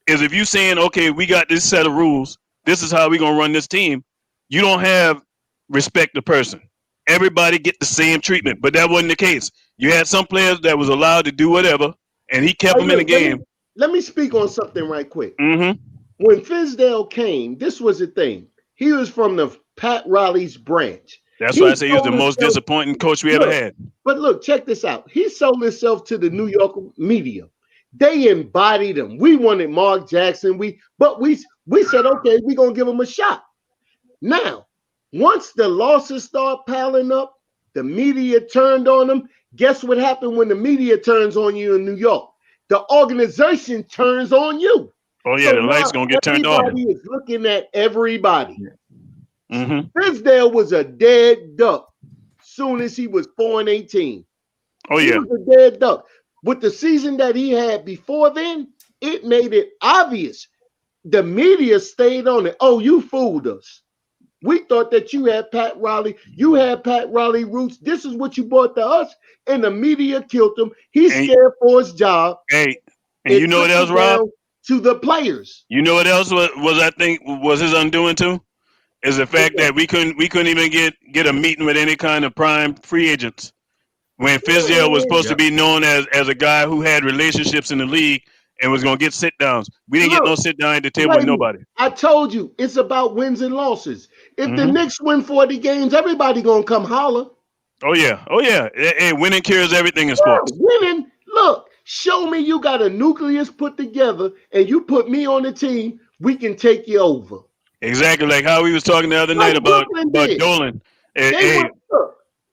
is if you saying, okay, we got this set of rules, this is how we're going to run this team, you don't have respect the person. Everybody get the same treatment, but that wasn't the case. You had some players that was allowed to do whatever, and he kept them in the game. Let me speak on something right quick. Mm-hmm. When Fizdale came, this was the thing. He was from the Pat Riley's branch. That's why I say he was the most disappointing coach we ever had. But look, check this out. He sold himself to the New York media. They embodied him. We wanted Mark Jackson. We said, okay, we're going to give him a shot. Now, once the losses start piling up, the media turned on him. Guess what happened when the media turns on you in New York? The organization turns on you. Oh, yeah, the light's going to get turned on. Everybody is looking at everybody. Mm-hmm. Fizdale was a dead duck soon as he was 4-18. Oh, yeah. He was a dead duck. With the season that he had before then, it made it obvious. The media stayed on it. Oh, you fooled us. We thought that you had Pat Riley. You had Pat Riley roots. This is what you brought to us. And the media killed him. He's scared for his job. Hey, and you know what else, Rob? To the players. You know what else was I think was his undoing too? Is the fact that we couldn't even get a meeting with any kind of prime free agents. When Fizdale was supposed to be known as a guy who had relationships in the league and was going to get sit-downs. We didn't get no sit-down at the table with nobody. I told you, it's about wins and losses. If the Knicks win 40 games, everybody going to come holler. Oh, yeah. Oh, yeah. And winning cures everything in sports. Winning, look, show me you got a nucleus put together and you put me on the team, we can take you over. Exactly. Like how we was talking the other night about Dolan.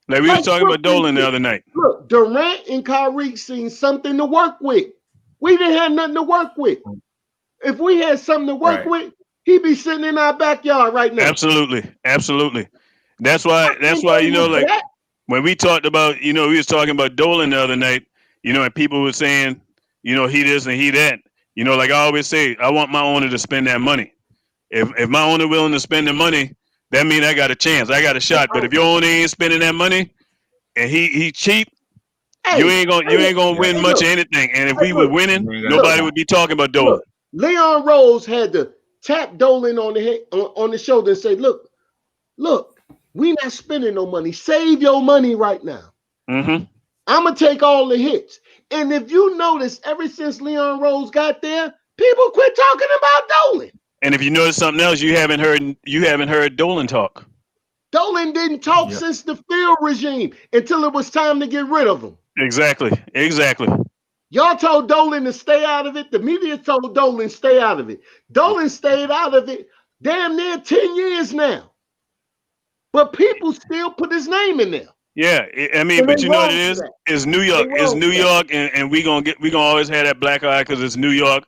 Like we was talking about Dolan the other night. Look, Durant and Kyrie seen something to work with. We didn't have nothing to work with. If we had something to work with, he'd be sitting in our backyard right now. Absolutely. That's why like when we talked about, we was talking about Dolan the other night, and people were saying, he this and he that. Like I always say, I want my owner to spend that money. If my owner willing to spend the money, that means I got a chance. I got a shot. But if your owner ain't spending that money and he cheap, you ain't gonna win much of anything. And if we were winning, nobody would be talking about Dolan. Leon Rose had to tap Dolan on the head, on the shoulder and say, look, we not spending no money. Save your money right now. Mm-hmm. I'm going to take all the hits. And if you notice, ever since Leon Rose got there, people quit talking about Dolan. And if you notice something else, you haven't heard Dolan talk. Dolan didn't talk since the Field regime until it was time to get rid of him. Exactly. Y'all told Dolan to stay out of it. The media told Dolan stay out of it. Dolan stayed out of it damn near 10 years now. But people still put his name in there. Yeah, I mean, but you know what it is? It's New York. It's New York, and we gonna always have that black eye because it's New York.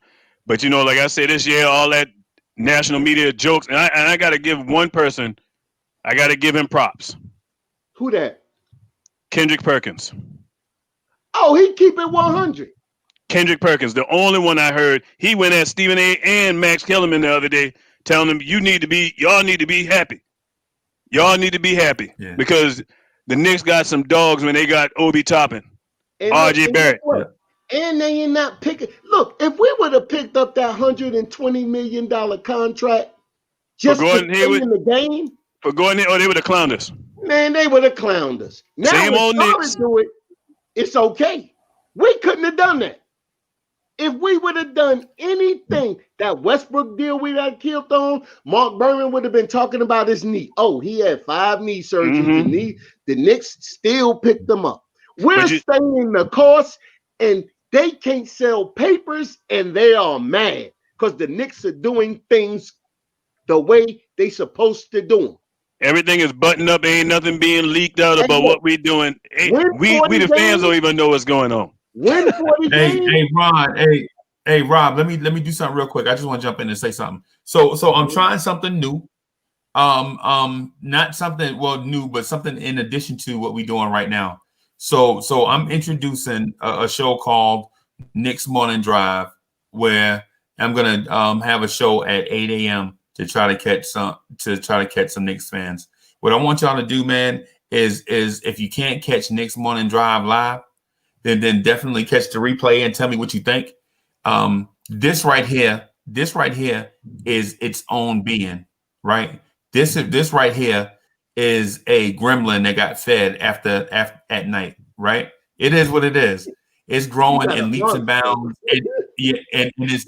But like I said this year, all that national media jokes, and I gotta give one person, I gotta give him props. Who that? Kendrick Perkins. Oh, he keep it 100. Kendrick Perkins, the only one I heard, he went at Stephen A. and Max Kellerman the other day, telling them y'all need to be happy. Y'all need to be happy because the Knicks got some dogs when they got Obi Toppin, RJ Barrett. And they ain't not picking. Look, if we would have picked up that $120 million contract just to stay in the game. For going there, they would have clowned us. Man, they would have clowned us. Now Same old Knicks. Do it, it's okay. We couldn't have done that. If we would have done anything, that Westbrook deal we got killed on, Mark Berman would have been talking about his knee. Oh, he had 5 knee surgeries. Mm-hmm. The Knicks still picked them up. We're staying the course, and they can't sell papers, and they are mad because the Knicks are doing things the way they supposed to do them. Everything is buttoned up. Ain't nothing being leaked out about what we're doing. Hey, we the fans don't even know what's going on. Hey, Ron. Hey, Rob. Let me do something real quick. I just want to jump in and say something. So I'm trying something new. Not something new, but something in addition to what we're doing right now. So I'm introducing a show called Knicks Morning Drive, where I'm gonna have a show at 8 a.m. to try to catch some Knicks fans. What I want y'all to do, man, is if you can't catch Knicks Morning Drive live, then definitely catch the replay and tell me what you think. This right here is its own being, right? This right here is a gremlin that got fed at night, right? It is what it is. It's growing in leaps and bounds, and it's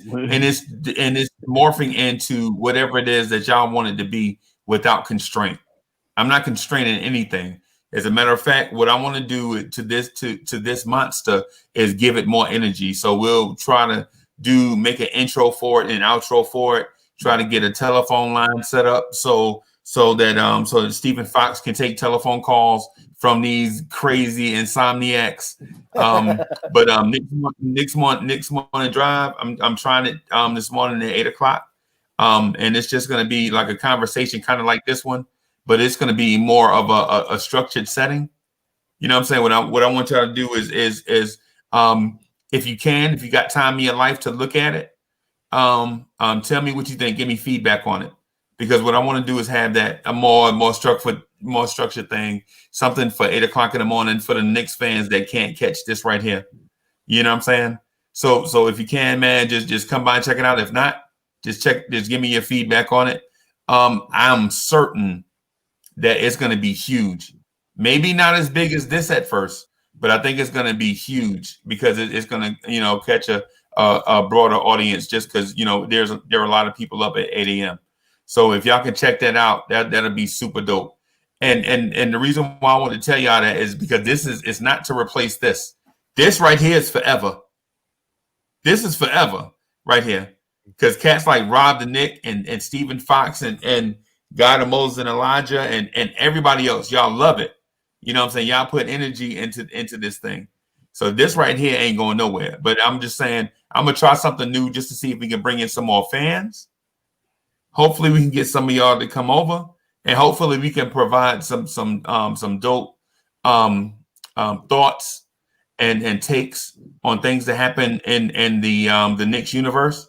morphing into whatever it is that y'all want it to be without constraint. I'm not constraining anything. As a matter of fact, what I want to do to this monster is give it more energy. So we'll try to make an intro for it and outro for it. Try to get a telephone line set up so that Stephen Fox can take telephone calls from these crazy insomniacs. But Knicks Morning Drive, I'm trying it this morning at 8 o'clock. And it's just going to be like a conversation, kind of like this one, but it's going to be more of a structured setting. You know what I'm saying? What I want y'all to do is if you got time in your life to look at it, tell me what you think. Give me feedback on it, because what I want to do is have that a more structured thing, something for 8 o'clock in the morning for the Knicks fans that can't catch this right here. You know what I'm saying? So if you can, man, just come by and check it out. If not, just give me your feedback on it. I'm certain that it's going to be huge. Maybe not as big as this at first, but I think it's going to be huge because it's going to, catch a broader audience, just because, there are a lot of people up at 8 a.m. So if y'all can check that out, that'll be super dope. And the reason why I want to tell y'all that is because it's not to replace this. This right here is forever. This is forever right here. Because cats like Rob the Nick and Stephen Fox and God of Moses and Elijah and everybody else, y'all love it. You know what I'm saying? Y'all put energy into this thing. So this right here ain't going nowhere. But I'm just saying, I'm gonna try something new just to see if we can bring in some more fans. Hopefully we can get some of y'all to come over, and hopefully we can provide some dope thoughts and takes on things that happen in the Knicks universe.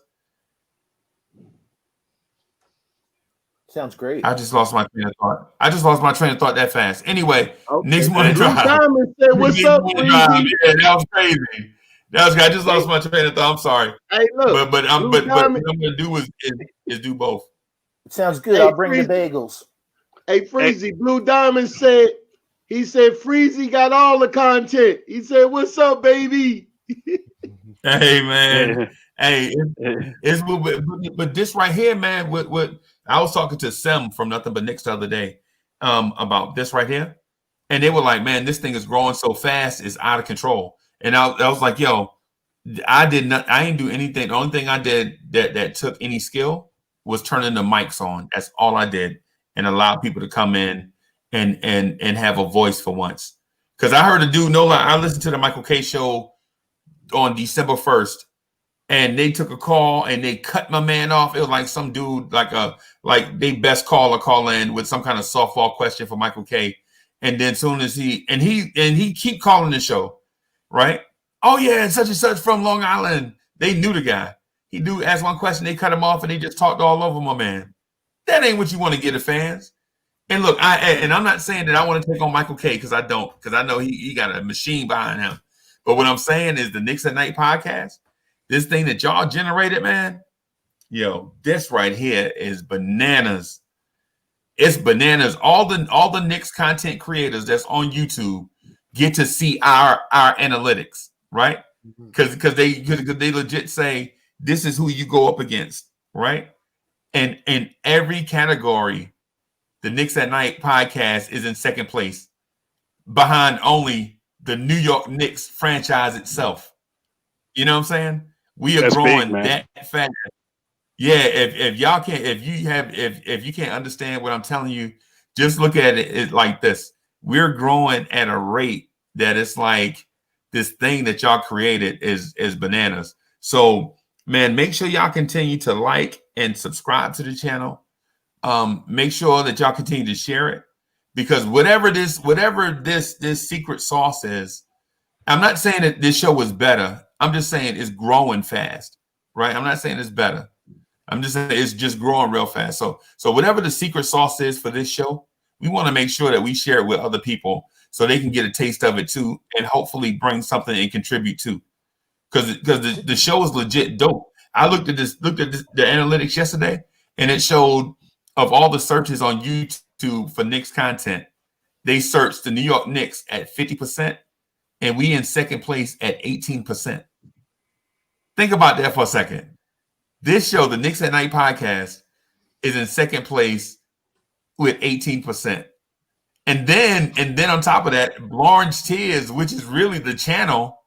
Sounds great. I just lost my train of thought that fast. Anyway, Okay. Knicks Morning Blue Drive. Diamond said, "What's Knicks up, Morning Drive. Freezy?" Yeah, that was crazy. I just lost my train of thought. I'm sorry. Hey, look. But Blue what I'm Diamond. gonna do is do both. It sounds good. Hey, I'll bring the Freezy. bagels. Hey, Freezy. Blue Diamond said. He said Freezy got all the content. He said, "What's up, baby?" Hey man, hey, it's but this right here, man. What I was talking to Sem from Nothing But Knicks the other day, about this right here, and they were like, "Man, this thing is growing so fast, it's out of control." And I was like, "Yo, I didn't do anything. The only thing I did that took any skill was turning the mics on. That's all I did, and allow people to come in and have a voice for once." Because I heard a dude, no lie, I listened to the Michael K show on December 1st, and they took a call and they cut my man off. It was like some dude, like they best caller call in with some kind of softball question for Michael K. And then soon as he keep calling the show, right? Oh yeah, such and such from Long Island. They knew the guy. He do ask one question, they cut him off, and they just talked all over my man. That ain't what you want to get the fans. And look, I'm not saying that I want to take on Michael K, because I don't, because I know he got a machine behind him. But what I'm saying is the Knicks at Night podcast, this thing that y'all generated, man, yo, this right here is bananas. It's bananas. All the Knicks content creators that's on YouTube get to see our analytics, right? Because they legit say this is who you go up against, right? And in every category, the Knicks at Night podcast is in second place, behind only the New York Knicks franchise itself. You know what I'm saying? We are That's growing big, man. that fast. Yeah, if y'all can't, if you can't understand what I'm telling you, just look at it like this. We're growing at a rate that it's like this thing that y'all created is bananas. So man, make sure y'all continue to like and subscribe to the channel. Make sure that y'all continue to share it, because whatever this secret sauce is, I'm not saying that this show is better. I'm just saying it's growing fast, right? I'm not saying it's better. I'm just saying it's just growing real fast. So whatever the secret sauce is for this show, we want to make sure that we share it with other people so they can get a taste of it too, and hopefully bring something and contribute too. Because the show is legit dope. I looked at the analytics yesterday, and it showed of all the searches on YouTube for Knicks content, they searched the New York Knicks at 50%, and we in second place at 18%. Think about that for a second. This show, the Knicks at Night podcast, is in second place with 18%. And then on top of that, Blarn's Tears, which is really the channel,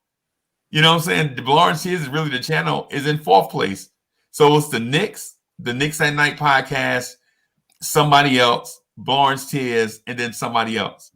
you know what I'm saying? The Blarn's Tears is really the channel, is in fourth place. So it's the Knicks at Night podcast, somebody else, Blarn's Tears, and then somebody else.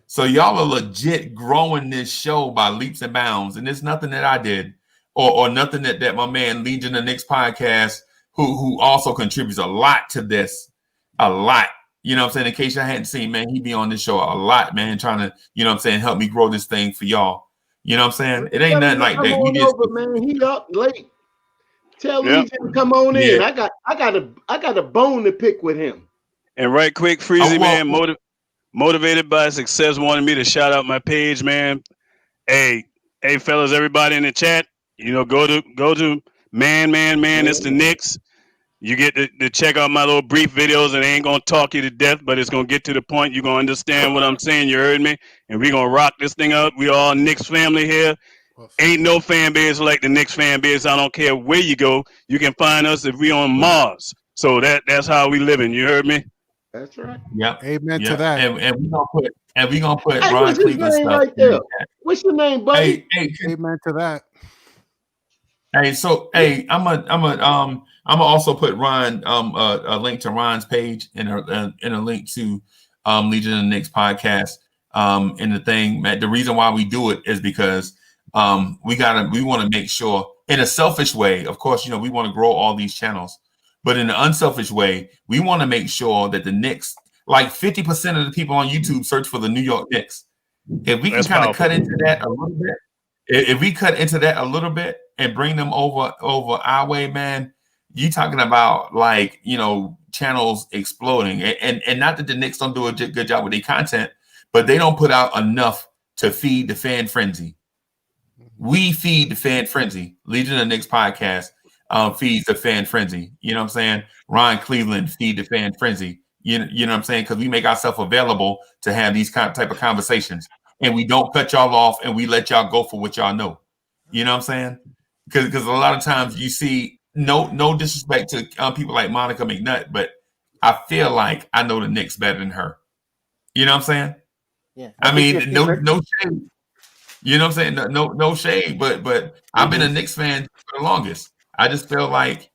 So y'all are legit growing this show by leaps and bounds. And it's nothing that I did, or nothing that my man Legion of Knicks podcast, who also contributes a lot to this, a lot. You know what I'm saying? In case you hadn't seen, man, he be on this show a lot, man, trying to, you know what I'm saying, help me grow this thing for y'all. You know what I'm saying? It ain't nothing like that. Come on over, man. He up late. Tell Legion to come on in. I got a bone to pick with him. And right quick, Freezy, man, motivated by success, wanted me to shout out my page, man. Hey, fellas, everybody in the chat, you know, go to man, it's the Knicks. You get to check out my little brief videos, and they ain't gonna talk you to death, but it's gonna get to the point. You're gonna understand what I'm saying. You heard me? And we're gonna rock this thing up. We all Knicks family here. Ain't no fan base like the Knicks fan base. I don't care where you go. You can find us if we on Mars. So that's how we living. You heard me? That's right. Yep. Amen to that. And we gonna put hey, Ron Cleveland stuff right there. What's your name, buddy? Hey, amen to that. Hey, so I'm gonna also put Ron a link to Ron's page and a link to Legion of the Knicks podcast. in the thing. The reason why we do it is because we want to make sure, in a selfish way, of course, we want to grow all these channels, but in an unselfish way, we want to make sure that the Knicks, like 50% of the people on YouTube search for the New York Knicks. If we can kind of cut into that a little bit, if we cut into that a little bit and bring them over our way, man, you talking about like, channels exploding, and not that the Knicks don't do a good job with their content, but they don't put out enough to feed the fan frenzy. We feed the fan frenzy. Legion of the Knicks podcast feeds the fan frenzy. You know what I'm saying? Ryan Cleveland feed the fan frenzy. You know what I'm saying? Because we make ourselves available to have these type of conversations, and we don't cut y'all off, and we let y'all go for what y'all know. You know what I'm saying? Because a lot of times you see, no disrespect to people like Monica McNutt, but I feel like I know the Knicks better than her. You know what I'm saying? Yeah. I mean, no shade. You know what I'm saying? No shade, but I've been a Knicks fan for the longest. I just feel like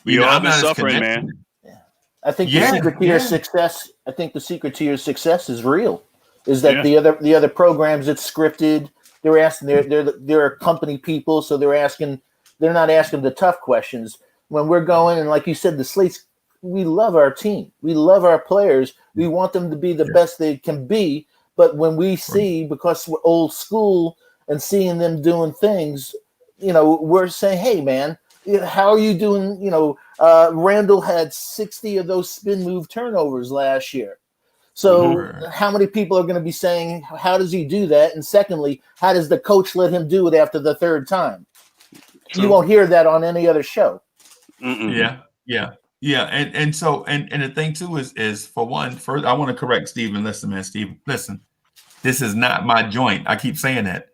I'm not suffering, man. Yeah. I think the secret to your success. I think the secret to your success is real. Is that the other programs it's scripted? They're asking they're company people, so they're not asking the tough questions. When we're going, and like you said, the slates, we love our team, we love our players, we want them to be the best they can be. But when we see, because we're old school and seeing them doing things, we're saying, hey, man, how are you doing? Randall had 60 of those spin move turnovers last year. So how many people are going to be saying, how does he do that? And secondly, how does the coach let him do it after the third time? True. You won't hear that on any other show. Yeah. And so the thing too is for one, first I want to correct Steven. Listen, man, Steven, listen. This is not my joint. I keep saying that.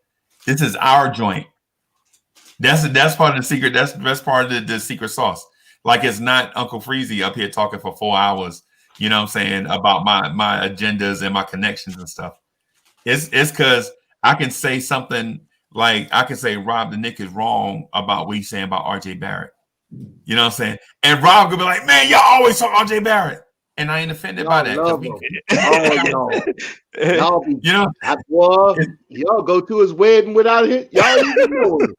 This is our joint. That's part of the secret. That's part of the secret sauce. Like, it's not Uncle Freezy up here talking for 4 hours, you know what I'm saying, about my agendas and my connections and stuff. It's because I can say something like, I can say Rob the Knick is wrong about what he's saying about RJ Barrett. You know what I'm saying? And Rob could be like, man, y'all always talk RJ Barrett. And I ain't offended by that. Y'all go to his wedding without it. Y'all even know it.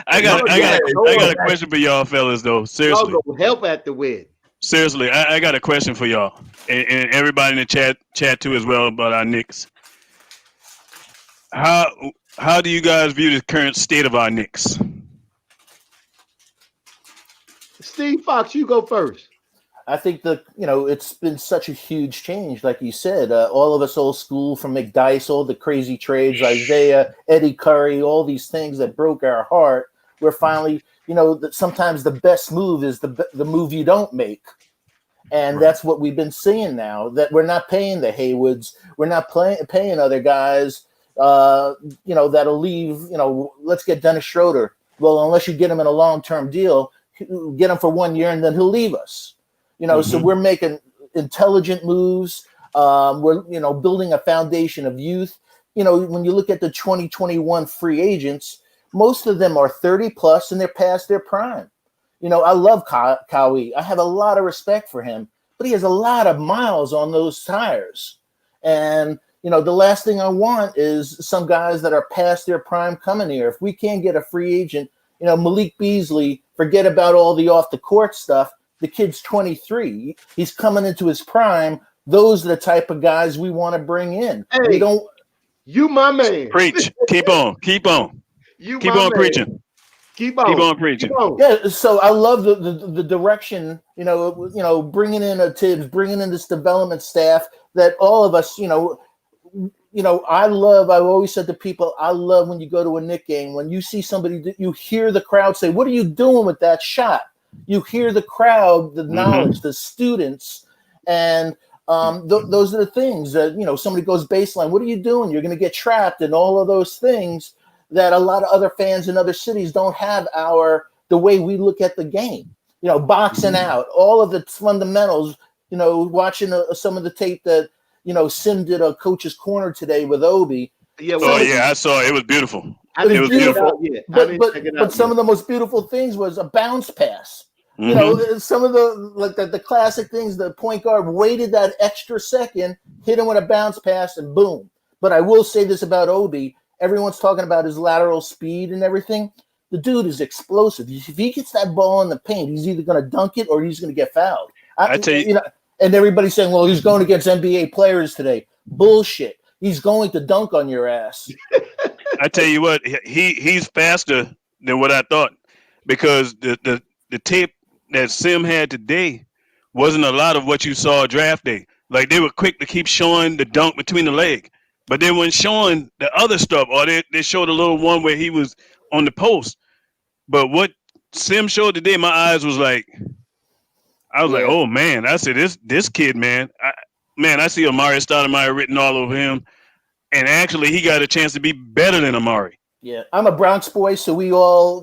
I got a question for y'all fellas though. Seriously, y'all go help at the wedding. Seriously, I got a question for y'all, and everybody in the chat too as well about our Knicks. How do you guys view the current state of our Knicks? Steve Fox, you go first. I think it's been such a huge change, like you said. All of us old school, from McDyess, all the crazy trades, Isaiah, Eddie Curry, all these things that broke our heart. We're finally, that sometimes the best move is the move you don't make. And that's what we've been seeing now, that we're not paying the Haywoods. We're not paying other guys, that'll leave, let's get Dennis Schroeder. Well, unless you get him in a long-term deal, get him for 1 year and then he'll leave us. So we're making intelligent moves. We're, building a foundation of youth. When you look at the 2021 free agents, most of them are 30 plus and they're past their prime. I love Kawhi. I have a lot of respect for him, but he has a lot of miles on those tires. And, the last thing I want is some guys that are past their prime coming here. If we can't get a free agent, Malik Beasley, forget about all the off the court stuff. The kid's 23. He's coming into his prime. Those are the type of guys we want to bring in. Hey, you my man. Preach. Keep on. Keep on preaching. Keep on preaching. Yeah. So I love the direction. Bringing in a Tibbs, bringing in this development staff that all of us. I've always said to people, I love when you go to a Knick game, when you see somebody, you hear the crowd say, "What are you doing with that shot?" You hear the crowd, the knowledge, the students, and those are the things that, somebody goes baseline. What are you doing? You're going to get trapped, and all of those things that a lot of other fans in other cities don't have the way we look at the game. Boxing out, all of the fundamentals. Watching some of the tape that Sim did a Coach's Corner today with Obi. I saw it. It was beautiful. It was beautiful. But some of the most beautiful things was a bounce pass. Some of the classic things, the point guard waited that extra second, hit him with a bounce pass, and boom. But I will say this about Obi. Everyone's talking about his lateral speed and everything. The dude is explosive. If he gets that ball in the paint, he's either going to dunk it or he's going to get fouled. I tell you, and everybody's saying, well, he's going against NBA players today. Bullshit. He's going to dunk on your ass. I tell you what, he's faster than what I thought, because the tape that Sim had today wasn't a lot of what you saw draft day. Like, they were quick to keep showing the dunk between the leg, but they weren't showing the other stuff, or they showed a little one where he was on the post. But what Sim showed today, my eyes was like, I was like, oh man, I said, this kid, man, I see Amari Stoudemire written all over him, and actually he got a chance to be better than Amari. Yeah, I'm a Bronx boy, so we all,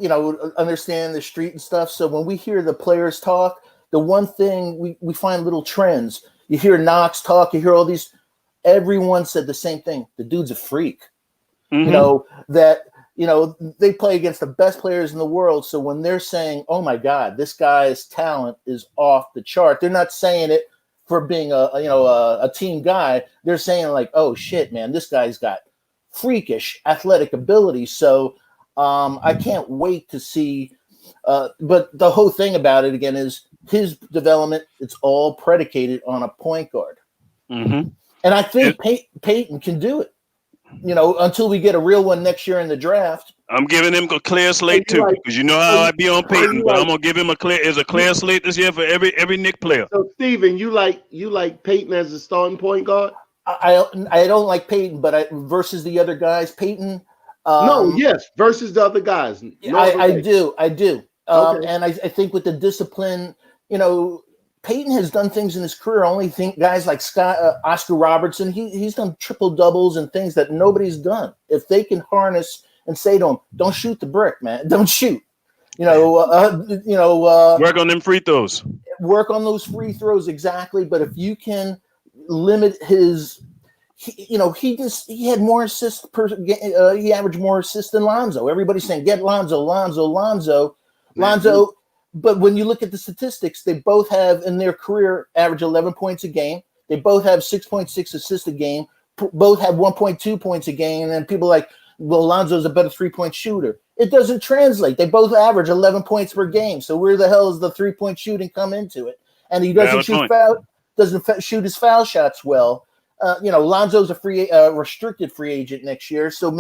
understand the street and stuff. So when we hear the players talk, the one thing we find little trends. You hear Knox talk, you hear all these. Everyone said the same thing. The dude's a freak. Mm-hmm. They play against the best players in the world. So when they're saying, "Oh my God, this guy's talent is off the chart," they're not saying it for being a team guy. They're saying like, "Oh shit, man, this guy's got freakish athletic ability." So I can't wait to see. But the whole thing about it again is his development. It's all predicated on a point guard, mm-hmm. and I think Peyton can do it. Until we get a real one next year in the draft. I'm giving him a clear slate too, because you know how I be on Peyton, but I'm gonna give him a clear slate this year for every Knicks player. So Steven, you like Peyton as a starting point guard? I don't like Peyton, but versus the other guys, Peyton. Versus the other guys. I do. Okay. And I think with the discipline, Peyton has done things in his career. I only think guys like Oscar Robertson, he's done triple doubles and things that nobody's done. If they can harness and say to him, "Don't shoot the brick, man. Don't shoot." Work on them free throws. Work on those free throws, exactly. But if you can limit his, he had more assists per game. He averaged more assists than Lonzo. Everybody's saying, "Get Lonzo." But when you look at the statistics, they both have in their career average 11 points a game. They both have 6.6 assists a game. Both have 1.2 points a game. And then people are like, well, Lonzo's a better 3-point shooter. It doesn't translate. They both average 11 points per game. So where the hell is the 3-point shooting come into it? And he doesn't shoot his foul shots well. Lonzo's a restricted free agent next year. So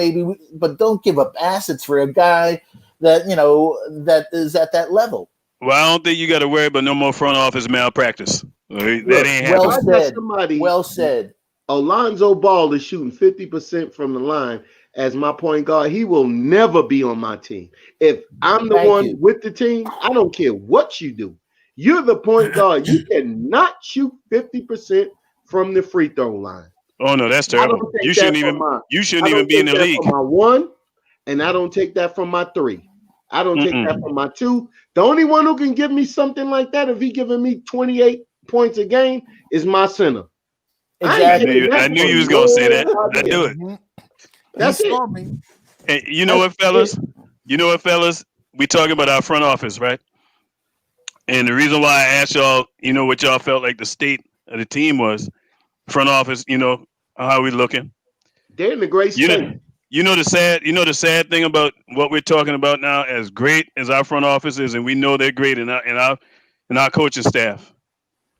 but don't give up assets for a guy that that is at that level. Well, I don't think you got to worry about no more front office malpractice. That ain't happening. Well said. Alonzo Ball is shooting 50% from the line as my point guard. He will never be on my team. If I'm the one with the team, I don't care what you do. You're the point guard. You cannot shoot 50% from the free throw line. Oh no, that's terrible. You shouldn't even be in the league. From my 1, and I don't take that from my 3. I don't take that from my 2. The only one who can give me something like that, if he giving me 28 points a game, is my center. Exactly. I knew you was gonna say that. I knew it. That's it. Hey, you know what, fellas? We talking about our front office, right? And the reason why I asked y'all, what y'all felt like the state of the team was, front office, how we looking? They're in the great state. The sad thing about what we're talking about now, as great as our front office is, and we know they're great in our coaching staff.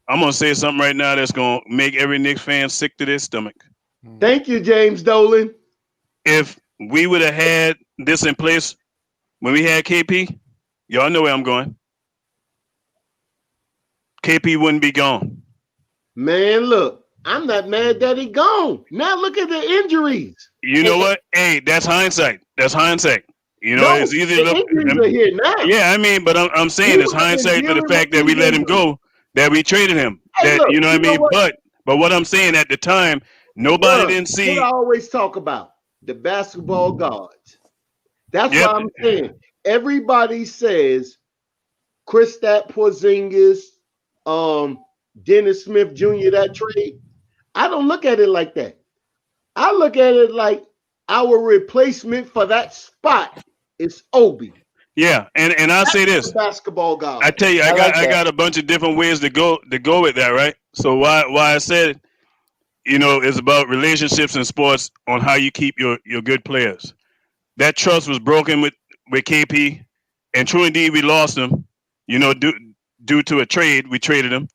I'm gonna say something right now that's gonna make every Knicks fan sick to their stomach. Thank you, James Dolan. If we would have had this in place when we had KP, y'all know where I'm going. KP wouldn't be gone. Man, look. I'm not mad that he gone. Now look at the injuries. You know what? Hey, that's hindsight. It's easy to look. Injuries are here now. Yeah, but I'm saying it's hindsight for the fact that we let him go, that we traded him. But what I'm saying at the time, nobody didn't see. What I always talk about the basketball gods. That's what I'm saying. Everybody says Kristaps Porzingis, Dennis Smith Jr. that trade. I don't look at it like that. I look at it like our replacement for that spot is Obi. Yeah, and I'll say this. Basketball guy. I tell you, I got a bunch of different ways to go with that, right? So why I said it's about relationships in sports on how you keep your good players. That trust was broken with KP, and true indeed, we lost him. Due to a trade, we traded him.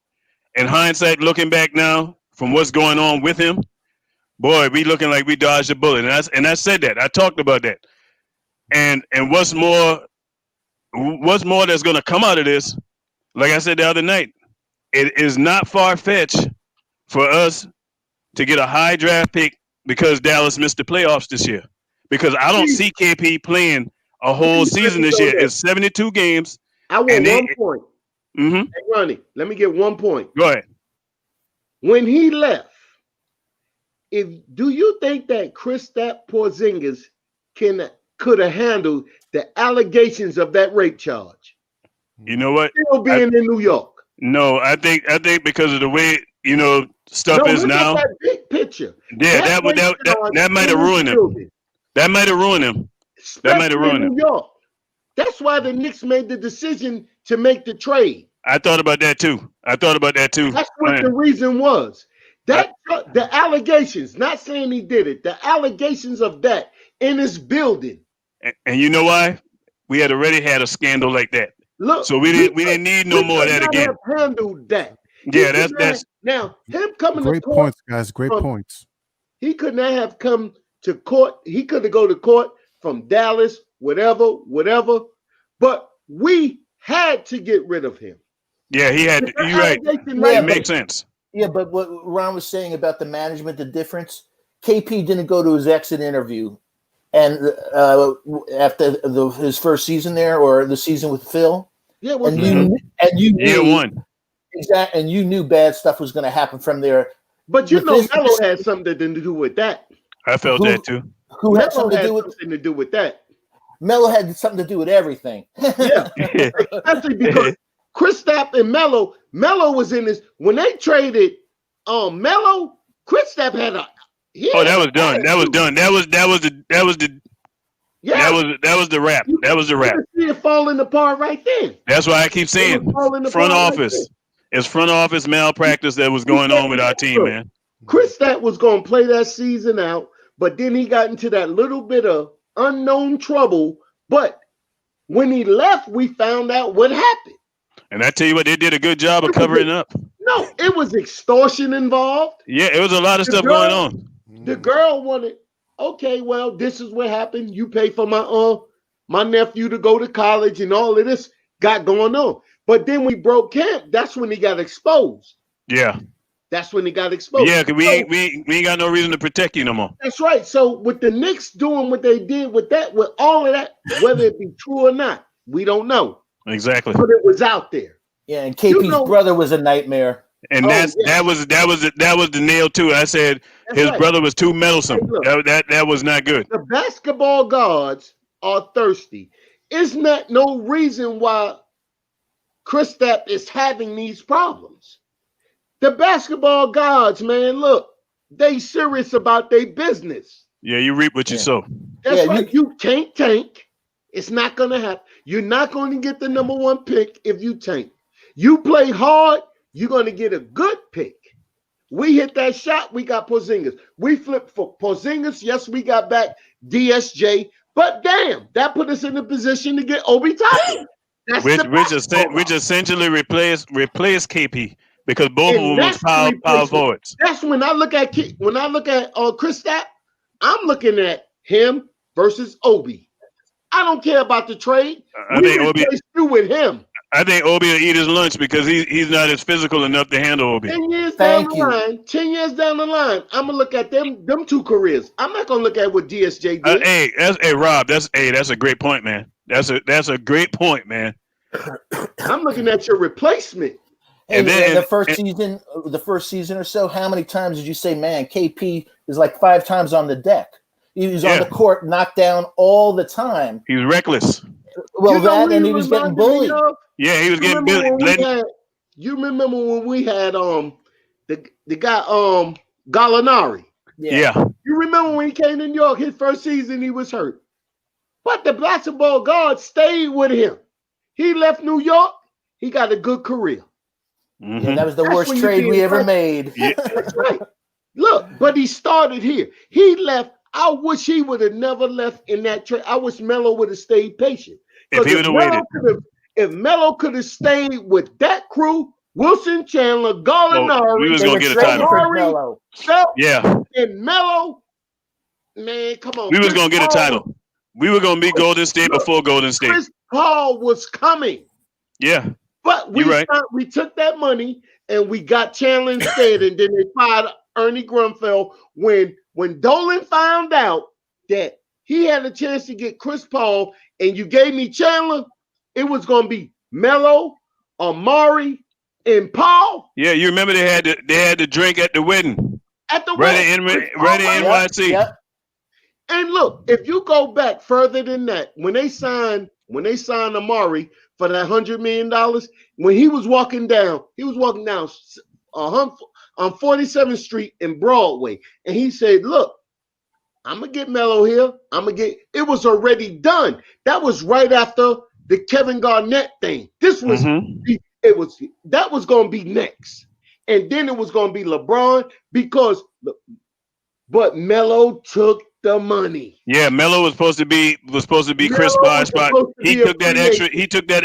In hindsight, looking back now from what's going on with him, boy, we looking like we dodged a bullet. And I said that. I talked about that. And what's more that's going to come out of this? Like I said the other night, it is not far fetched for us to get a high draft pick because Dallas missed the playoffs this year. Because I don't see KP playing a whole season this year. It's 72 games. I want 1 point. Mm-hmm. Hey, Ronnie, let me get 1 point. Go ahead. When he left, do you think that Kristaps Porzingis could have handled the allegations of that rape charge? You know what? Still being in New York. No, I think because of the way stuff is now. That big picture. Yeah, that might have ruined him. That might have ruined him. That might have ruined him. New York. That's why the Knicks made the decision to make the trade. I thought about that too. That's what the reason was. The allegations, not saying he did it, the allegations of that in his building. And you know why? We had already had a scandal like that. Look, so we didn't need no more of that again. Handled that. Yeah, that's now him coming great to court. Points, guys. Great points. He could not have come to court. He could have go to court from Dallas, whatever. But we had to get rid of him. Yeah, he had. You're right. It makes sense. Yeah, but what Ron was saying about the management, the difference, KP didn't go to his exit interview, and after his first season there or the season with Phil, you knew year one. Exactly, and you knew bad stuff was going to happen from there. But Melo had something to do with that. I felt that too. Who had something to do with that? Melo had something to do with everything. Yeah, especially because Kristaps and Melo was in this when they traded. Melo, Kristaps had a. That was done. That was done. That was the. Yeah, that was the wrap. That was the wrap. You see it falling apart right then. That's why I keep saying front office. Right, it's front office malpractice that was going on with our team, man. Kristaps was going to play that season out, but then he got into that little bit of unknown trouble. But when he left, we found out what happened. And I tell you what, they did a good job of covering up. No, it was extortion involved. Yeah, it was a lot of stuff going on. The girl wanted, okay, well, this is what happened. You pay for my nephew to go to college and all of this got going on. But then we broke camp. That's when he got exposed. Yeah. That's when he got exposed. Yeah, because we ain't got no reason to protect you no more. That's right. So with the Knicks doing what they did with all of that, whether it be true or not, we don't know. Exactly. But it was out there. Yeah, and KP's brother was a nightmare. And that was the nail too. I said his brother was too meddlesome. Hey, that was not good. The basketball gods are thirsty. Isn't that no reason why Kristaps is having these problems? The basketball gods, man, look, they serious about their business. Yeah, you reap what you sow. That's right. You can't tank. It's not going to happen. You're not going to get the number one pick if you tank. You play hard, you're going to get a good pick. We hit that shot, we got Porzingis. We flipped for Porzingis. Yes, we got back DSJ. But damn, that put us in a position to get Obi Toppin. Which essentially replace KP because both of them was power forwards. That's when I look at Kristaps, I'm looking at him versus Obi. I don't care about the trade. I think Obi with him. I think Obi will eat his lunch because he's not as physical enough to handle Obi. 10 years down the line, I'm gonna look at them two careers. I'm not gonna look at what DSJ did. Rob, that's a great point, man. That's a great point, man. I'm looking at your replacement. And then the first season or so, how many times did you say, man, KP is like 5 times on the deck? He was on the court, knocked down all the time. He was reckless. Well, and he was getting bullied. Yeah, he was getting bullied. You remember when we had the guy Gallinari? Yeah. You remember when he came to New York, his first season he was hurt. But the basketball guard stayed with him. He left New York, he got a good career. Mm-hmm. Yeah, that was the worst trade we ever made. Yeah. That's right. Look, but he started here. He left. I wish he would have never left in that trade. I wish Melo would have stayed patient. If he would have waited. If Melo could have stayed with that crew, Wilson Chandler, Gallinari, we was They gonna were get a trading title. for Melo. Phelps, Yeah, and Melo, man, come on. we was gonna get a title. We were gonna be Golden State before Golden State. Chris Paul was coming. Yeah, But we took that money and we got Chandler instead, and then they fired Ernie Grunfeld when Dolan found out that he had a chance to get Chris Paul, and you gave me Chandler. It was going to be Melo, Amari, and Paul. Yeah, you remember they had the drink at the wedding. At the right wedding. Right in NYC. Yep. And look, if you go back further than that, when they signed Amari for that $100 million, when he was walking down on 47th Street in Broadway, and he said, "Look, I'm gonna get Melo here. It was already done. That was right after the Kevin Garnett thing. This was that was gonna be next, and then it was gonna be LeBron but Melo took the money. Yeah, Melo was supposed to be Chris Paul's spot. He took that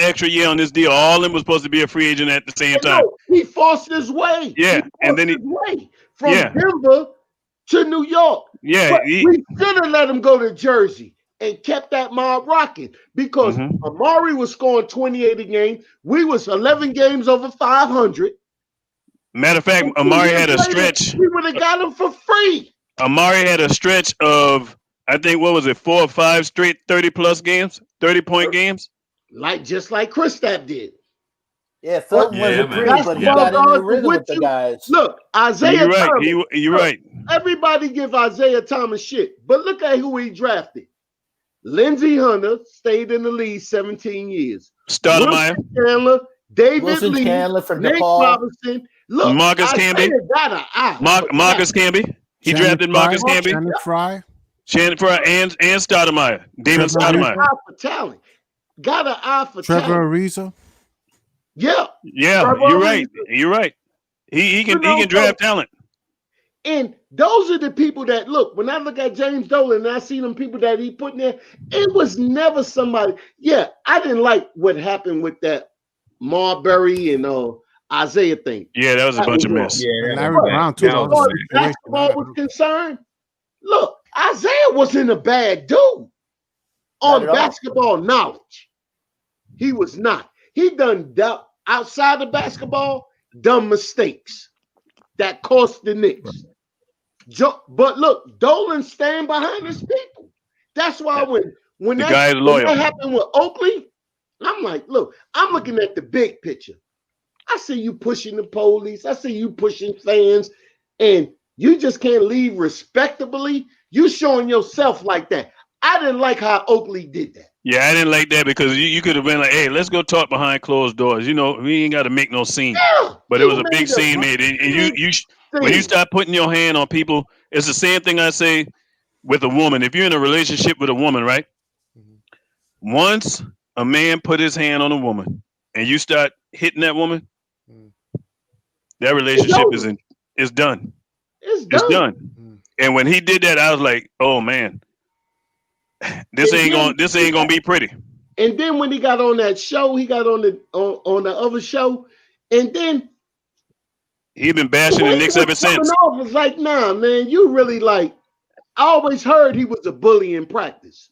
extra year on this deal. All of them was supposed to be a free agent at the same time. No, he forced his way. Yeah, and then from Denver to New York. Yeah, but we should have let him go to Jersey and kept that mob rocking, because Amari was scoring 28 a game. We was 11 games over 500. Matter of fact, Amari had a stretch. We would have got him for free. Amari had a stretch of, I think, 4 or 5 straight 30-plus games, 30-point games. Just like Kristaps did. Yeah, Felton wasn't pretty, but he got in the rhythm with the guys. Look, Isaiah Thomas. You're right. Everybody give Isaiah Thomas shit, but look at who he drafted. Lindsey Hunter stayed in the league 17 years. Stoudemire. Chandler, David Lee, Chandler from Nate DePaul. Robinson. Look, Marcus Camby. Marcus Camby. He drafted Marcus Camby. Shannon Fry and Stoudemire. David Stoudemire. Got an eye for Trevor Ariza. Yeah. You're right. You're right. He can draft talent. And those are the people that look. When I look at James Dolan and I see them people that he put in there, it was never somebody. Yeah, I didn't like what happened with that Marbury and Isaiah thing. Yeah, that was a bunch of mess. Yeah, Larry Brown too. As far as basketball was concerned, look, Isaiah wasn't a bad dude on basketball knowledge. He was not. He done outside of basketball, dumb mistakes that cost the Knicks. But look, Dolan stand behind his people. That's why when that happened with Oakley, I'm like, look, I'm looking at the big picture. I see you pushing the police. I see you pushing fans, and you just can't leave respectably. You showing yourself like that. I didn't like how Oakley did that. Yeah, I didn't like that because you could have been like, hey, let's go talk behind closed doors. You know, we ain't got to make no scene. Yeah, but it was a big scene made. And you when you start putting your hand on people, it's the same thing I say with a woman. If you're in a relationship with a woman, right? Once a man put his hand on a woman and you start hitting that woman, that relationship is done. It's done. And when he did that, I was like, oh man. This ain't gonna be pretty. And then when he got on that show, he got on the other show, and then he been bashing the Knicks ever since. I was like, nah, man, you really like. I always heard he was a bully in practice.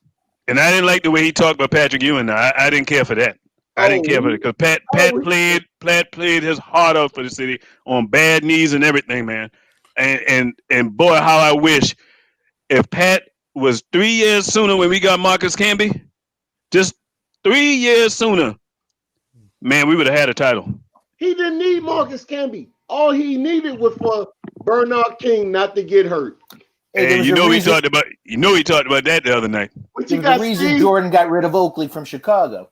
And I didn't like the way he talked about Patrick Ewing. I didn't care for that. I didn't care for it because Pat played his heart out for the city on bad knees and everything, man. And boy, how I wish if Pat was 3 years sooner when we got Marcus Camby, just 3 years sooner, man, we would have had a title. He didn't need Marcus Camby. All he needed was for Bernard King not to get hurt. And you know he talked about that the other night. There's a reason Jordan got rid of Oakley from Chicago.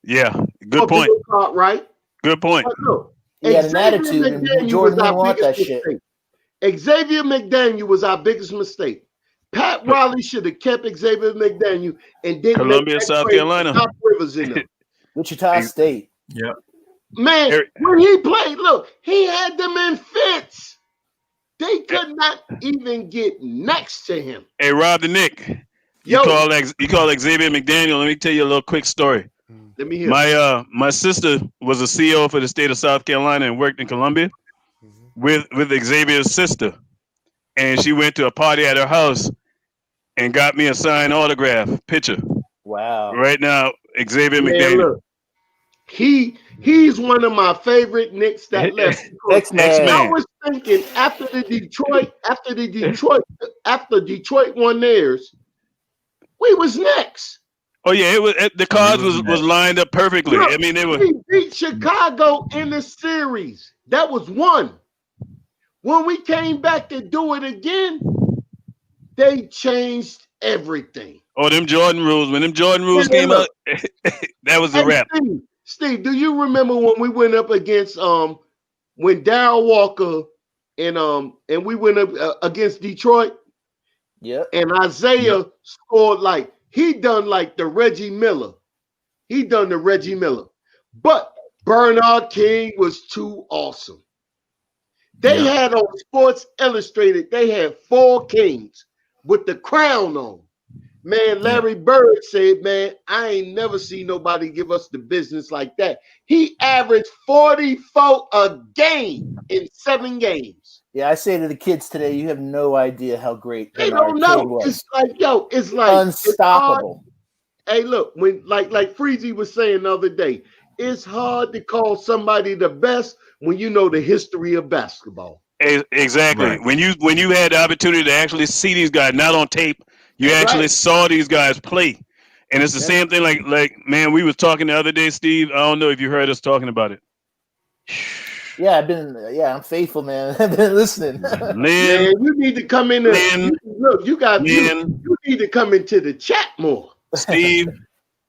Yeah, good point. Right? Good point. Look, he had an attitude, and Jordan didn't want that shit. Xavier McDaniel was our biggest mistake. Pat Riley should have kept Xavier McDaniel and didn't Columbia, South Carolina. Rivers in them. Wichita State. Yeah. Man, when he played, look, he had them in fits. They could not even get next to him. Hey, Rob the Nick. You call Xavier McDaniel. Let me tell you a little quick story. Let me hear. My sister was a CEO for the state of South Carolina and worked in Columbia with Xavier's sister, and she went to a party at her house and got me a signed autograph picture. Wow! Right now, Xavier McDaniel. Look, he's one of my favorite Knicks that left. X-Man. I was thinking after Detroit won theirs, we was next. Oh yeah, it was the cards was lined up perfectly. Look, I mean, they were. We beat Chicago in the series. That was one. When we came back to do it again, they changed everything. Oh, them Jordan rules. When them Jordan rules came out, that was the wrap. Steve, do you remember when we went up against when Darryl Walker and we went up against Detroit? Yeah. And Isaiah scored like he done like the Reggie Miller. He done the Reggie Miller. But Bernard King was too awesome. They had on Sports Illustrated, they had 4 kings with the crown on. Man, Larry Bird said, man, I ain't never seen nobody give us the business like that. He averaged 44 a game in 7 games. Yeah, I say to the kids today, you have no idea how great they don't know. It's like, it's like unstoppable. Hey, look, when like Freezy was saying the other day, it's hard to call somebody the best when you know the history of basketball. Exactly. Right. When you had the opportunity to actually see these guys, not on tape, you actually saw these guys play. And it's the same thing like man, we was talking the other day, Steve. I don't know if you heard us talking about it. Yeah, I'm faithful, man. I've been listening. Lynn, man, you need to come in there. Look, you need to come into the chat more. Steve,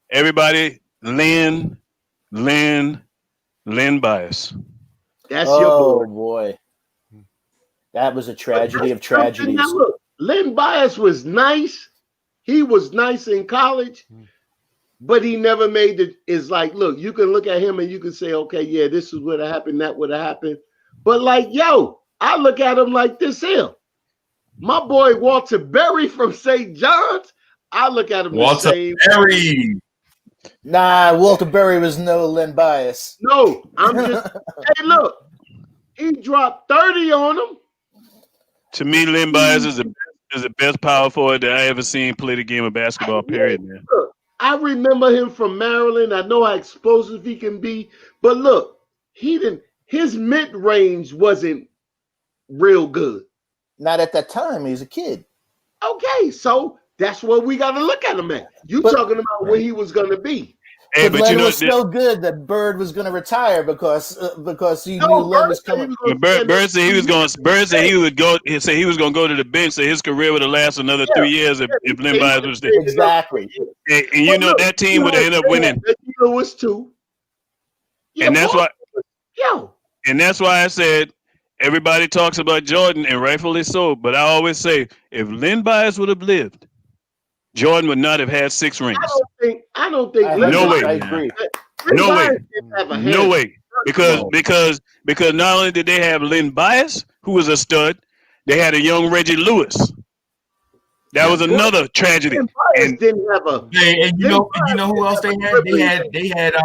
everybody, Lynn Bias. That's your boy. Boy. That was a tragedy of tragedies. Now look, Lynn Bias was nice. He was nice in college, but he never made it. It's like, look, you can look at him and you can say, okay, yeah, this is what happened, that would have happened. But like, I look at him like this here. My boy Walter Berry from St. John's, I look at him the same. Berry. Nah, Walter Berry was no Lynn Bias. No, I'm just, hey, look, he dropped 30 on him. To me, Lynn Bias is the best power forward that I ever seen play the game of basketball, period, man. Look, I remember him from Maryland. I know how explosive he can be. But look, his mid-range wasn't real good. Not at that time. He was a kid. Okay, so that's what we got to look at him at. You talking about where he was going to be. Hey, but Len was so good that Bird was going to retire because he knew Len was coming. Bird said he was going. Bird said he would go. He said he was going to go to the bench. So his career would have lasted another 3 years if Lynn Bias was there. Exactly. And you know that team would have ended up winning. Lewis too. And that's why. And that's why I said everybody talks about Jordan, and rightfully so. But I always say if Lynn Bias would have lived, Jordan would not have had 6 rings. I don't think. No way. I agree. No way. Because not only did they have Lynn Bias, who was a stud, they had a young Reggie Lewis. That was another tragedy. And didn't have a. And you know who else they had? They had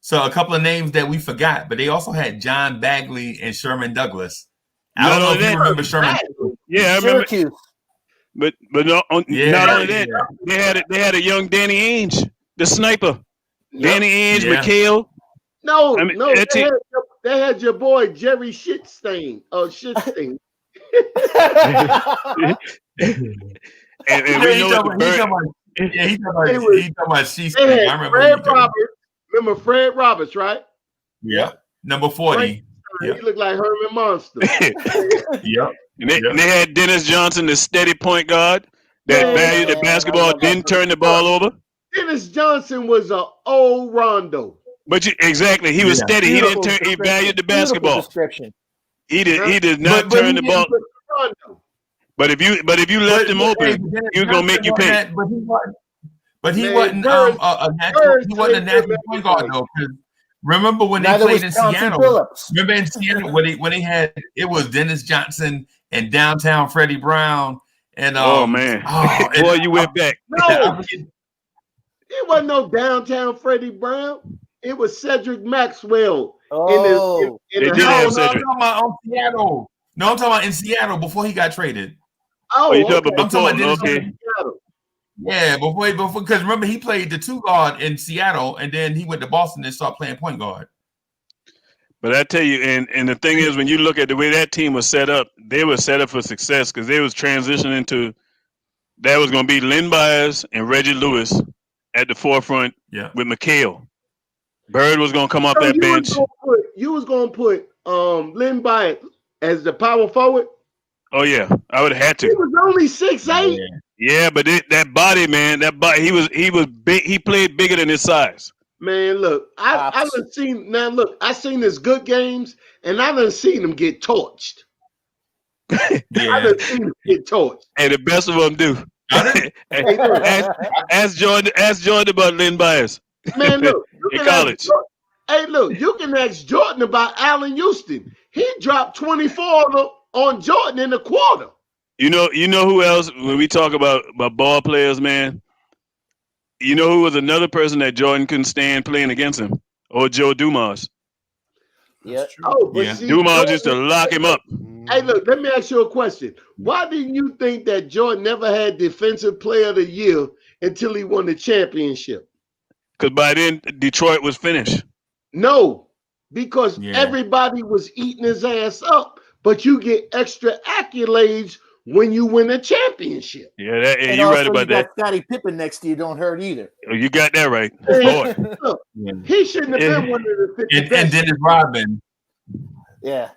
so a couple of names that we forgot, but they also had John Bagley and Sherman Douglas. I don't know if you remember Sherman. Yeah, I remember. Syracuse. But not only that, they had a young Danny Ainge, the sniper. Danny Ainge, McHale. No, they had your boy Jerry Shitstain. Shitstain. and we know he's talking about Shitstain. I remember Fred Roberts. Remember Fred Roberts, right? Yeah. Number 40. He looked like Herman Monster. Yep. And they had Dennis Johnson, the steady point guard that valued the basketball, didn't turn the ball over. Dennis Johnson was an old Rondo. But exactly, he was steady. He didn't turn. He valued the basketball. He did not turn the ball. But if you left him open, he was gonna make you pay. But he wasn't a natural point guard though. Remember when they played in Seattle? Remember in Seattle when they had it was Dennis Johnson and Downtown Freddie Brown. And oh man, boy, you went back. No, it wasn't no Downtown Freddie Brown. It was Cedric Maxwell. Oh, They did have I'm Cedric. talking about Seattle. No, I'm talking about in Seattle before he got traded. Oh, you talking okay. about I'm talking before? about Okay. Yeah, before because remember he played the 2 guard in Seattle, and then he went to Boston and started playing point guard. But I tell you, and the thing is, when you look at the way that team was set up, they were set up for success because they was transitioning to that was going to be Lynn Byers and Reggie Lewis at the forefront with McHale. Bird was going to come off that bench. You was going to put Lynn Byers as the power forward? Oh yeah, I would have had to. He was only 6'8". Yeah, but that body, man, he was big. He played bigger than his size. Man, look, I done seen now. Look, I seen his good games, and I done seen him get torched. I done seen him get torched. Hey, the best of them do. Ask Jordan about Lynn Byers. Man, look, in college. Hey, look, you can ask Jordan about Allen Houston. He dropped 24 on Jordan in the quarter. You know who else? When we talk about ball players, man, you know who was another person that Jordan couldn't stand playing against him? Or Joe Dumas. Yeah. Oh, but see, Dumas used to lock him up. Hey, look, let me ask you a question. Why didn't you think that Jordan never had Defensive Player of the Year until he won the championship? Because by then, Detroit was finished. No, because everybody was eating his ass up, but you get extra accolades when you win a championship. Yeah, you're right about that. Scottie Pippen next to you don't hurt either. Oh, you got that right. Look, he shouldn't have been one of the 50 best. And Dennis Rodman. Yeah.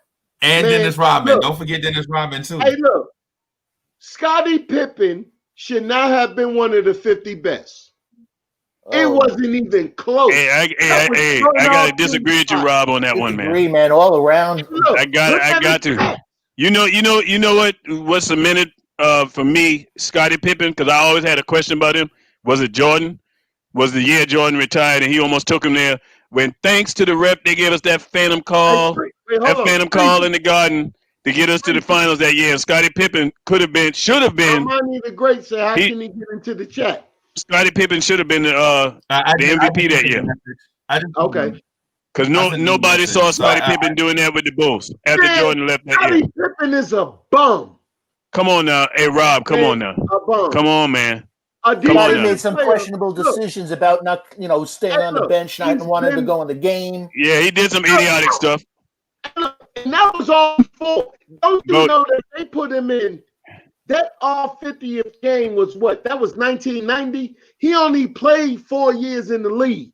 And Man, Dennis Rodman. look. Don't forget Dennis Rodman, too. Hey, look. Scottie Pippen should not have been one of the 50 best. It wasn't even close. Hey, I gotta disagree with you, Rob, on that one, man. Disagree, man, all around. Look, I got to. You know what's a minute for me, Scottie Pippen, because I always had a question about him. Was it Jordan? Was the year Jordan retired and he almost took him there? When thanks to the rep, they gave us that phantom call, call in the Garden to get us to the finals that year. And Scottie Pippen should have been. Armani the Great said, how can he get into the chat? Scottie Pippen should have been the MVP that year. Okay. Because nobody saw Scottie Pippen doing that with the Bulls after Jordan left that year. Scottie Pippen is a bum. Come on now. Hey, Rob, come on now. A bum. Come on, man. He made some questionable decisions about not, staying on the bench, not wanting to go in the game. Yeah, he did some idiotic stuff. And that was all before. Don't you know that they put him in? That all 50th game was what? That was 1990. He only played 4 years in the league.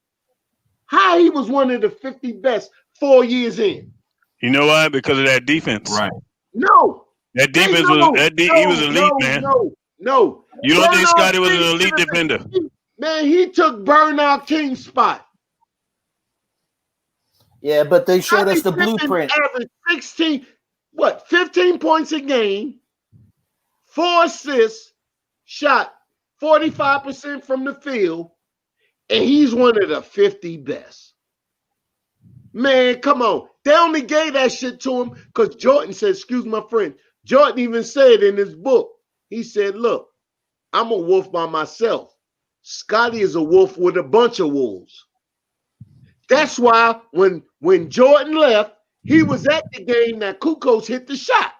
How he was one of the 50 best 4 years in? You know why? Because of that defense. Right. No. That defense he was elite, man. No. You don't think Scottie was an elite defender? Man, he took Bernard King's spot. Yeah, but they showed us the blueprint. Averaged 15 points a game, 4 assists, shot 45% from the field, and he's one of the 50 best. Man, come on. They only gave that shit to him because Jordan said, excuse my friend, Jordan even said in his book, he said, look, I'm a wolf by myself. Scottie is a wolf with a bunch of wolves. That's why when Jordan left, he was at the game that Kukoc hit the shot.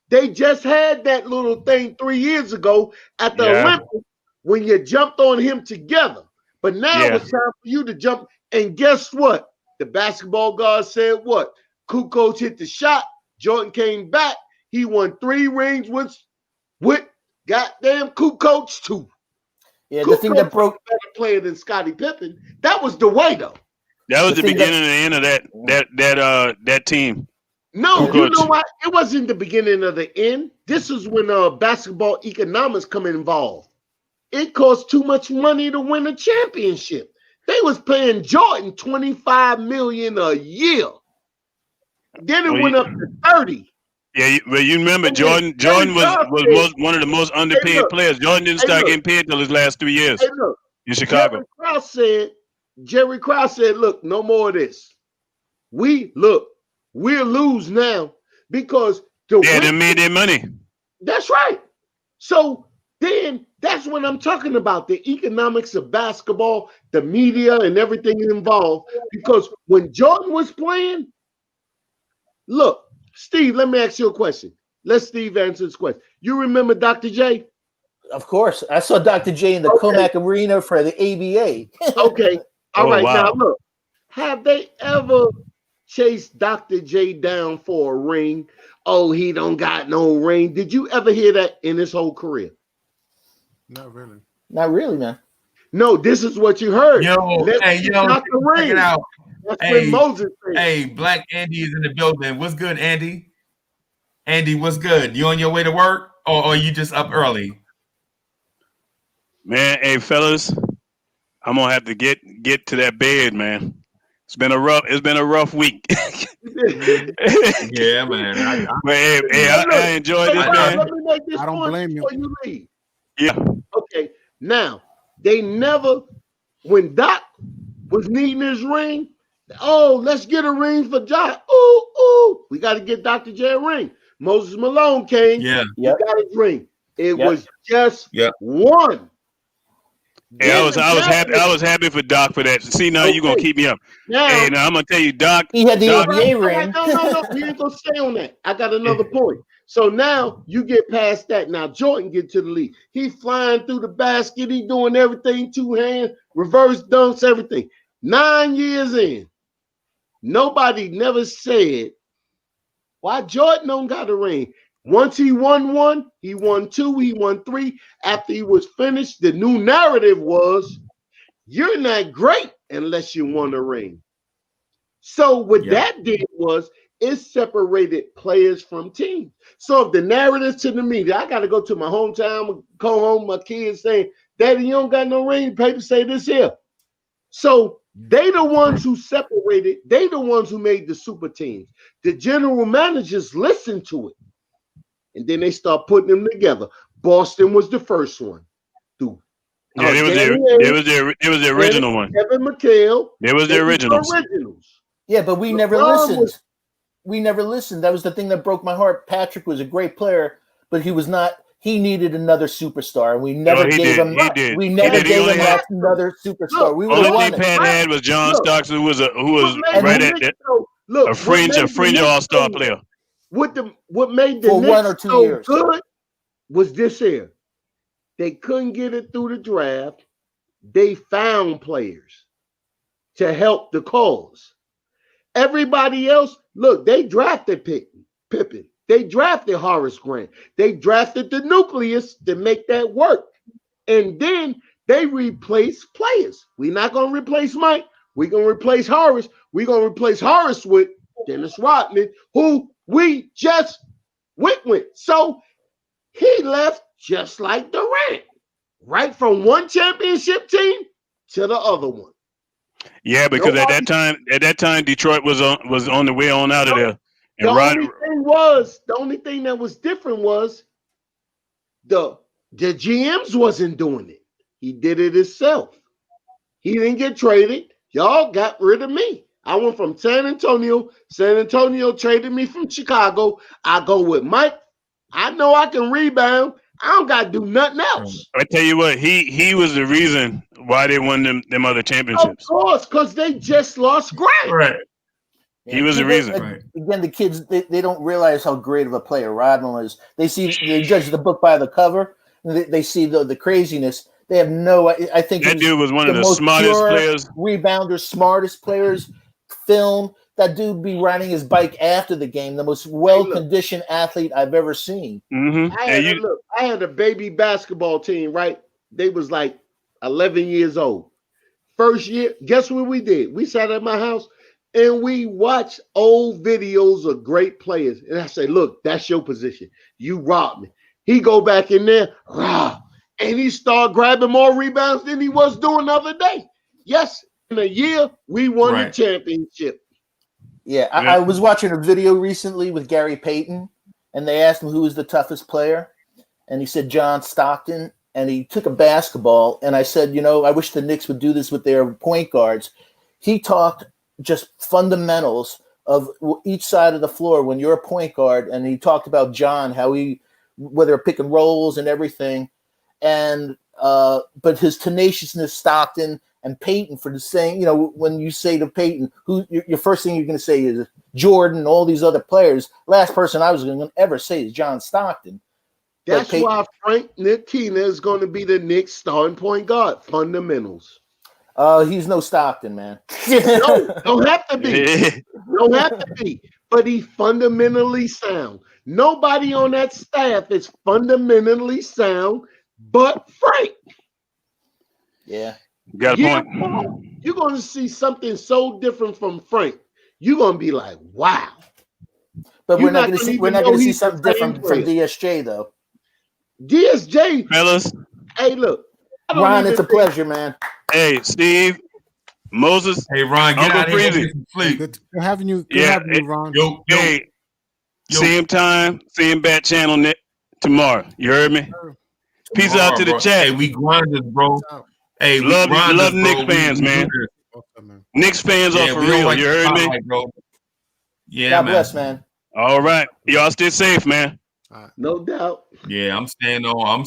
They just had that little thing 3 years ago at the Olympics when you jumped on him together. But now it's time for you to jump. And guess what? The basketball god said what? Kukoc hit the shot. Jordan came back. He won 3 rings with goddamn Kukoc too. Yeah, the thing that broke better player than Scottie Pippen. That was the way though. That was the beginning and the end of that team. No, you know what? It wasn't the beginning of the end. This is when basketball economics come involved. It cost too much money to win a championship. They was paying Jordan $25 million a year. Then it went up to 30. Yeah, but you remember Jordan was one of the most underpaid players. Jordan didn't start getting paid till his last 3 years in Chicago. Jerry Krause said, look, no more of this. We'll lose now because They made their money. That's right. So then that's what I'm talking about, the economics of basketball, the media, and everything involved. Because when Jordan was playing, look, Steve, let me ask you a question. Let Steve answer this question. You remember Dr. J? Of course. I saw Dr. J in the Comac Arena for the ABA. Okay. All right. Wow. Now, look, have they ever chased Dr. J down for a ring? Oh, he don't got no ring. Did you ever hear that in his whole career? Not really. Not really, man. No, this is what you heard. Check it out. That's when Moses said. Hey, Black Andy is in the building. What's good, Andy? Andy, what's good? You on your way to work, or are you just up early? Man, hey fellas, I'm gonna have to get to that bed, man. It's been a rough week. Yeah, man. But I enjoyed this, man. Let me make this I don't point blame you. before you leave. Yeah. Okay. Now, they never, when Doc was needing his ring, oh, let's get a ring for Doc. Ooh, we got to get Dr. J a ring. Moses Malone came. Yeah. He got his ring. It was just one. Hey, I was happy for Doc for that. See, now you're gonna keep me up. Now, hey, now I'm gonna tell you, Doc. He had the Doc, ABA ring. No. We ain't gonna stay on that. I got another point. So now you get past that. Now Jordan get to the league. He flying through the basket. He doing everything, two hands, reverse dunks, everything. 9 years in, nobody never said why Jordan don't got a ring. Once he won one, he won two, he won three. After he was finished, the new narrative was, you're not great unless you won a ring. So what that did was it separated players from teams. So if the narrative to the media, I got to go to my hometown, go home, my kids saying, Daddy, you don't got no ring, paper say this here. So they the ones who separated, they the ones who made the super teams. The general managers listened to it. And then they start putting them together. Boston was the first one. It was the original one. Kevin McHale. It was the originals. Yeah, but we never listened. We never listened. That was the thing that broke my heart. Patrick was a great player, but he was not. He needed another superstar, and we never gave him. We never gave him another superstar. We only thing Pat had was John Starks, who was right at that. A fringe all-star player. What made the Knicks so good was this here. They couldn't get it through the draft. They found players to help the cause. Everybody else, look, they drafted Pippen. They drafted Horace Grant. They drafted the nucleus to make that work. And then they replaced players. We're not going to replace Mike. We're going to replace Horace. We're going to replace Horace with Dennis Rodman, who we just went with. So he left just like Durant, right from one championship team to the other one. Yeah, because at that time, Detroit was on the way on out of there. And the only thing that was different was the GMs wasn't doing it. He did it himself. He didn't get traded. Y'all got rid of me. I went from San Antonio. San Antonio traded me from Chicago. I go with Mike. I know I can rebound. I don't got to do nothing else. I tell you what, he was the reason why they won them other championships. Of course, because they just lost Grant. Right. He was the reason. Again, the kids, they don't realize how great of a player Rodman was. They judge the book by the cover. They see the craziness. They have no. I think that dude was one of the smartest players, rebounders, smartest players. Film. That dude be riding his bike after the game. The most well-conditioned athlete I've ever seen. Mm-hmm. I had a baby basketball team. Right, they was like 11 years old. First year, guess what we did? We sat at my house and we watched old videos of great players. And I say, look, that's your position. You robbed me. He go back in there, and he start grabbing more rebounds than he was doing the other day. Yes, in a year, we won the championship. Yeah, I was watching a video recently with Gary Payton, and they asked him who was the toughest player. And he said John Stockton, and he took a basketball. And I said, I wish the Knicks would do this with their point guards. He talked just fundamentals of each side of the floor when you're a point guard. And he talked about John, how whether pick and rolls and everything. And but his tenaciousness, Stockton and Peyton, for the same, when you say to Peyton, who your first thing you're going to say is Jordan, all these other players. Last person I was going to ever say is John Stockton. That's why Frank Ntilikina is going to be the Knicks starting point guard. Fundamentals. He's no Stockton, man. No, don't have to be. Don't have to be. But he's fundamentally sound. Nobody on that staff is fundamentally sound but Frank. Yeah. Got a point. You're going to see something so different from Frank. You're going to be like, wow. But we're not going to see something different from DSJ, though. DSJ. Fellas. Hey, look. Ron, it's a pleasure, man. Hey, Steve, Moses. Hey, Ron, get out of here. Get some sleep. Good having you. Good having you, Ron. Yo. Same time, same bat channel tomorrow. You heard me? Peace out to the chat. Hey, we grinders, bro. Hey, we love grinders, Knicks fans, man. Knicks fans are for real. Like you heard me? Bro. Yeah, God bless, man. All right. Y'all stay safe, man. No doubt. Yeah, I'm staying on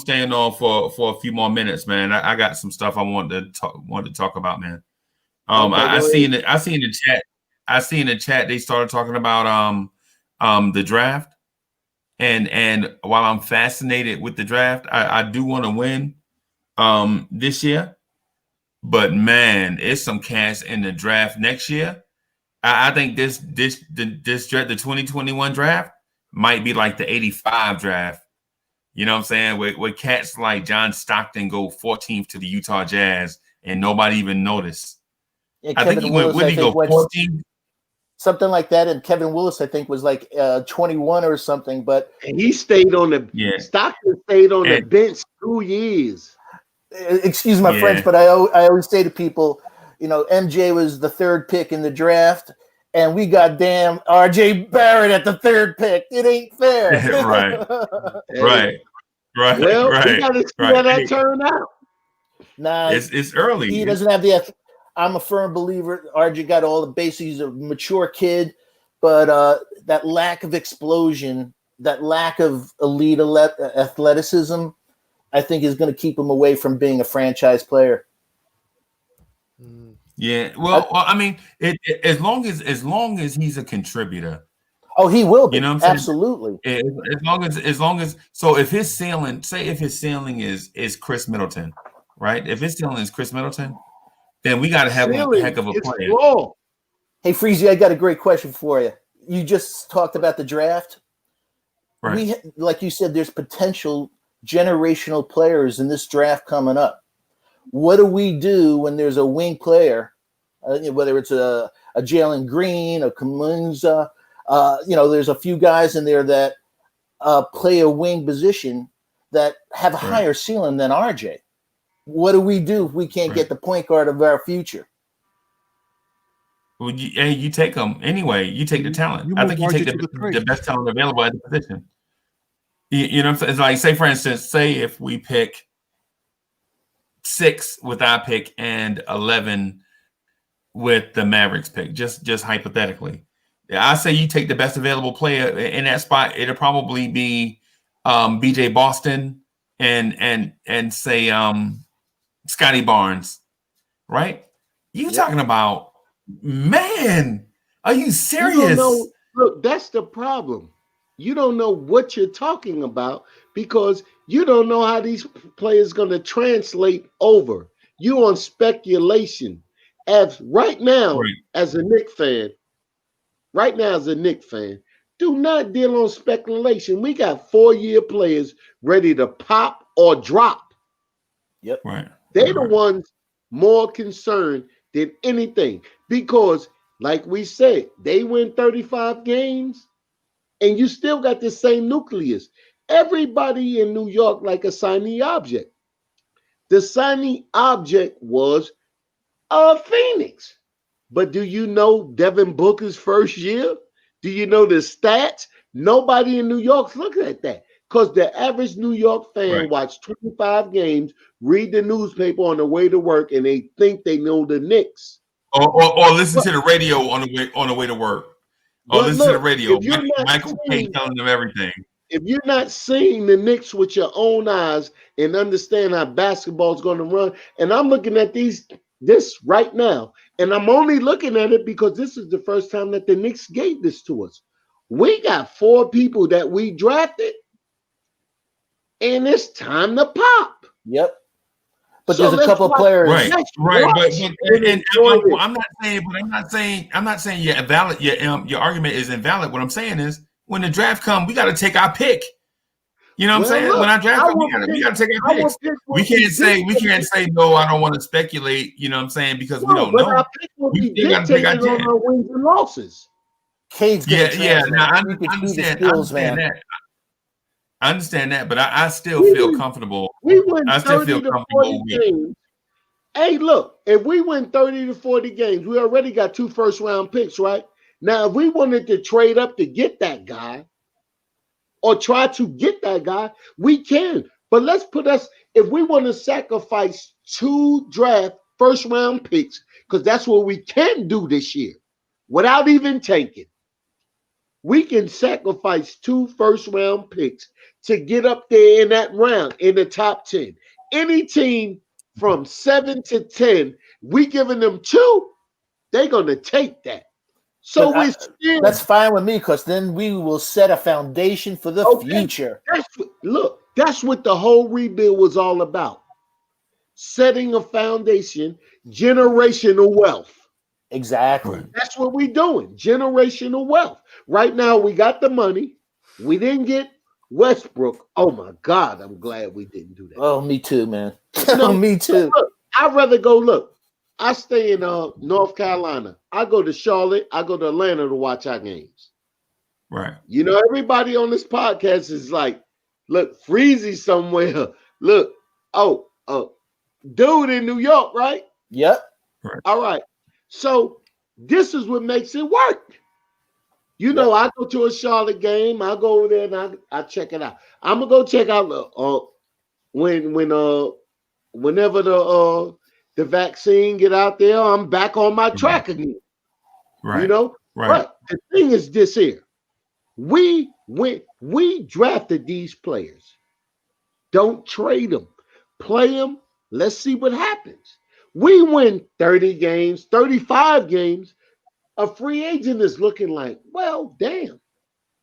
for a few more minutes, man. I got some stuff I want to talk about, man. I see in the chat they started talking about the draft, and while I'm fascinated with the draft, I do want to win this year, but man, it's some cash in the draft next year. I think the 2021 draft might be like the 85 draft. You know what I'm saying? Where cats like John Stockton go 14th to the Utah Jazz and nobody even noticed. Yeah, I think he went, where did he go, 14? Something like that. And Kevin Willis, I think, was like 21 or something. But he stayed on Stockton stayed on the bench 2 years. Excuse my French, but I always say to people, MJ was the third pick in the draft, and we got damn RJ Barrett at the third pick. It ain't fair. Right. Well, we got to see how that turn out. Nah, it's early. He doesn't have the. I'm a firm believer. RJ got all the basics. He's a mature kid, but that lack of explosion, that lack of elite athleticism, I think is going to keep him away from being a franchise player. Yeah, well, I mean, as long as he's a contributor. Oh, he will be. You know what I'm saying? Absolutely. As long as so if his ceiling, is Chris Middleton, right? If his ceiling is Chris Middleton, then we got to have a heck of a player. Hey, Freezy, I got a great question for you. You just talked about the draft. Right. Like you said, there's potential generational players in this draft coming up. What do we do when there's a wing player, whether it's a Jalen Green, a Kamunza, there's a few guys in there that play a wing position that have a higher ceiling than RJ. What do we do if we can't get the point guard of our future? Well, you take them anyway. You take the talent. I think you take the best talent available at the position. You know what I'm saying? It's like, say, for instance, if we pick 6 with our pick and 11 with the Mavericks pick, just hypothetically. I say you take the best available player in that spot. It'll probably be BJ Boston and say Scotty Barnes, right? You talking about, man, are you serious? You don't know, look, that's the problem. You don't know what you're talking about because you don't know how these players going to translate over. You on speculation. As right now, as a Knicks fan, do not deal on speculation. We got 4-year players ready to pop or drop. Yep. Right. They're the ones more concerned than anything because, like we said, they win 35 games and you still got the same nucleus. Everybody in New York like a signing object. The signing object was Phoenix. But do you know Devin Booker's first year? Do you know the stats? Nobody in New York's looking at that because the average New York fan watched 25 games, read the newspaper on the way to work, and they think they know the Knicks. Or listen to the radio on the way to work. Oh, But listen to the look, radio. if you're not Michael K seeing, telling them everything. if you're not seeing the Knicks with your own eyes and understand how basketball is going to run, and I'm looking at this right now, and I'm only looking at it because this is the first time that the Knicks gave this to us. We got 4 people that we drafted, and it's time to pop. Yep. But So there's a couple watch, players. Right, let's right. watch I'm not saying you're invalid. Your argument is invalid. What I'm saying is, when the draft comes, we got to take our pick. You know what I'm saying? Look, when our draft comes, we got to take our picks. We can't say no. I don't want to speculate. You know what I'm saying? Because we don't know. Our pick will be We got to take our dictated on our wins and losses. Cade's gonna transfer. Now, I You can see the understand skills, man. that. I understand that, but I still feel comfortable. We win I still 30 feel to comfortable 40 games. Hey, look, if we win 30 to 40 games, we already got 2 first-round picks, right? Now, if we wanted to trade up to get that guy or try to get that guy, we can. But let's put us, if we want to sacrifice 2 draft first-round picks, because that's what we can do this year without even tanking. We can sacrifice 2 first-round picks to get up there in that round in the top 10. Any team from 7 to 10, we giving them 2, they're going to take that. So that's fine with me because then we will set a foundation for the future. That's what the whole rebuild was all about. Setting a foundation, generational wealth. Exactly. That's what we're doing. Generational wealth. Right now, we got the money. We didn't get Westbrook. Oh my God, I'm glad we didn't do that. Oh, me too, man. Me too. Look, I'd rather go look. I stay in North Carolina. I go to Charlotte. I go to Atlanta to watch our games. Right. You know, everybody on this podcast is like, look, Freezy somewhere. Look, dude in New York, right? Yep. Right. All right. So this is what makes it work. You know, I go to a Charlotte game. I go over there and I check it out. I'm gonna go check out whenever the vaccine get out there. I'm back on my track again. Right. You know, right. But the thing is this here: we drafted these players. Don't trade them. Play them. Let's see what happens. We win 30 games, 35 games. A free agent is looking like, well, damn.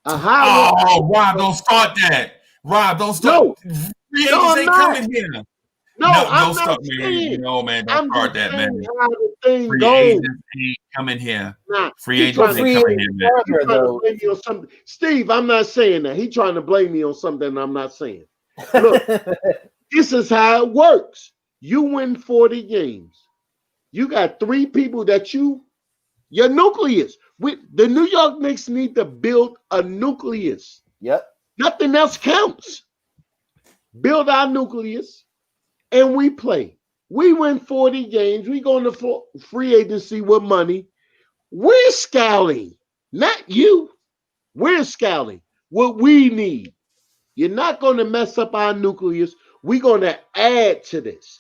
Rob, don't start that. Rob, don't start. No, free agents ain't coming here. No, I'm don't not start, saying. man. No, man, don't start that, man. How the thing free goes. agents ain't coming here. Nah, free agents ain't coming here, man. He's trying to blame me on something. Steve, I'm not saying that. He's trying to blame me on something I'm not saying. Look, this is how it works. You win 40 games. You got 3 people that your nucleus. The New York Knicks need to build a nucleus. Yep. Nothing else counts. Build our nucleus, and we play. We win 40 games. We go into free agency with money. We're scouting, not you. We're scouting what we need. You're not going to mess up our nucleus. We're going to add to this.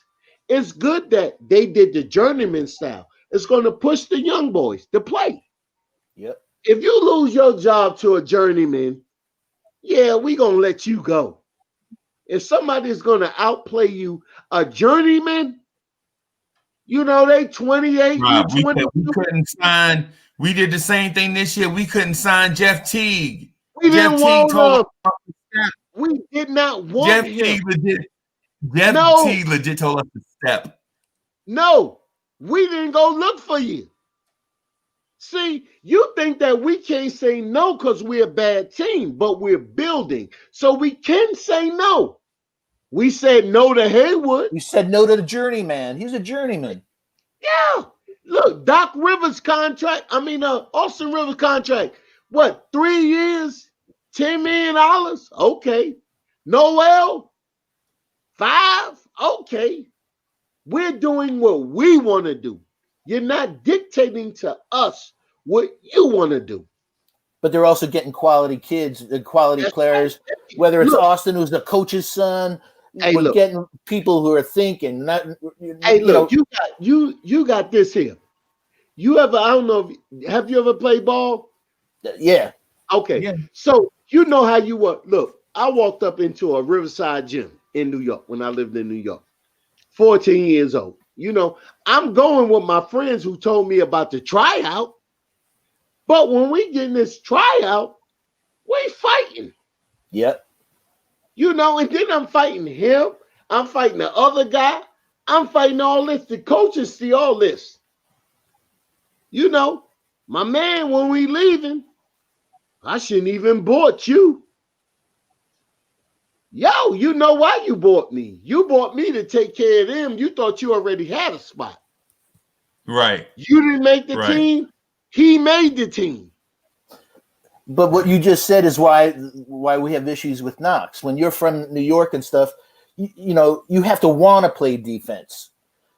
It's good that they did the journeyman style. It's going to push the young boys to play. Yep. If you lose your job to a journeyman, yeah, we're going to let you go. If somebody's going to outplay you, a journeyman, you know, they 28, Rob, you 22. We couldn't sign. We did the same thing this year. We couldn't sign Jeff Teague. We didn't want him. We did not want him. Jeff Teague legit told us to step. No, we didn't go look for you. See, you think that we can't say no because we're a bad team, but we're building. So we can say no. We said no to Haywood. We said no to the journeyman. He's a journeyman. Yeah. Look, Austin Rivers contract. What, 3 years, $10 million? Okay. Noel, 5? Okay. We're doing what we want to do. You're not dictating to us what you want to do. But they're also getting quality kids and quality players, whether it's Austin, who's the coach's son. We're getting people who are thinking. You got this here. I don't know have you ever played ball? Yeah. Okay. Yeah. So you know how you were. Look, I walked up into a Riverside gym in New York when I lived in New York. 14 years old. You know, I'm going with my friends who told me about the tryout. But when we get in this tryout, we fighting. Yep. You know, and then I'm fighting him. I'm fighting the other guy. I'm fighting all this. The coaches see all this. You know, my man, when we leaving, I shouldn't even bought you. Yo, you know why you bought me? You bought me to take care of them. You thought you already had a spot. Right. You didn't make the Right. team. He made the team. But what you just said is why we have issues with Knox. When you're from New York and stuff, you know, you have to want to play defense.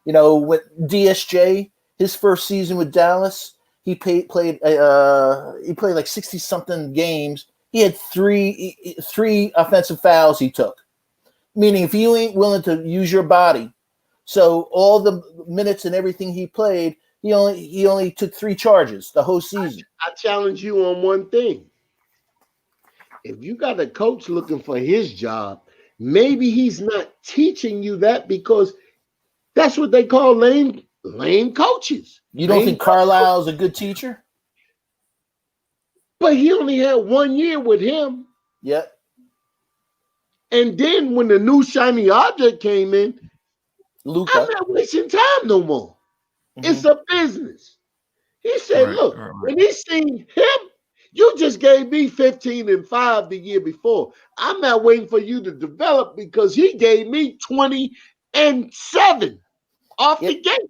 You know, with DSJ, his first season with Dallas, he played like 60 something games. He had three offensive fouls he took. Meaning, if you ain't willing to use your body, so all the minutes and everything he played, he only took 3 charges the whole season. I challenge you on one thing. If you got a coach looking for his job, maybe he's not teaching you that because that's what they call lame coaches. You don't think Carlisle's a good teacher? But he only had 1 year with him. Yep. And then when the new shiny object came in, Luka. I'm not wasting time no more. Mm-hmm. It's a business. He said, Right, look, right. when he seen him, you just gave me 15 and 5 the year before. I'm not waiting for you to develop because he gave me 20 and 7 off the gate.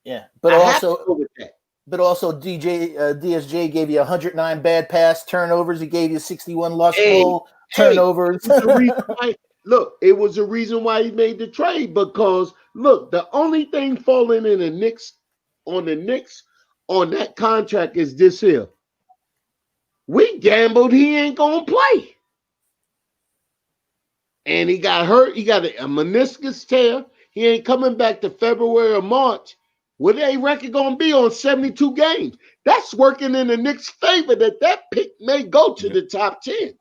Yeah, but I have to go also with that. But also, DSJ gave you 109 bad pass turnovers. He gave you 61 lustful turnovers. It was the reason why, look, it was the reason why he made the trade because, look, the only thing falling in the Knicks on that contract is this here. We gambled he ain't going to play. And he got hurt. He got a meniscus tear. He ain't coming back to February or March. What their record going to be on 72 games? That's working in the Knicks' favor that pick may go to the top 10.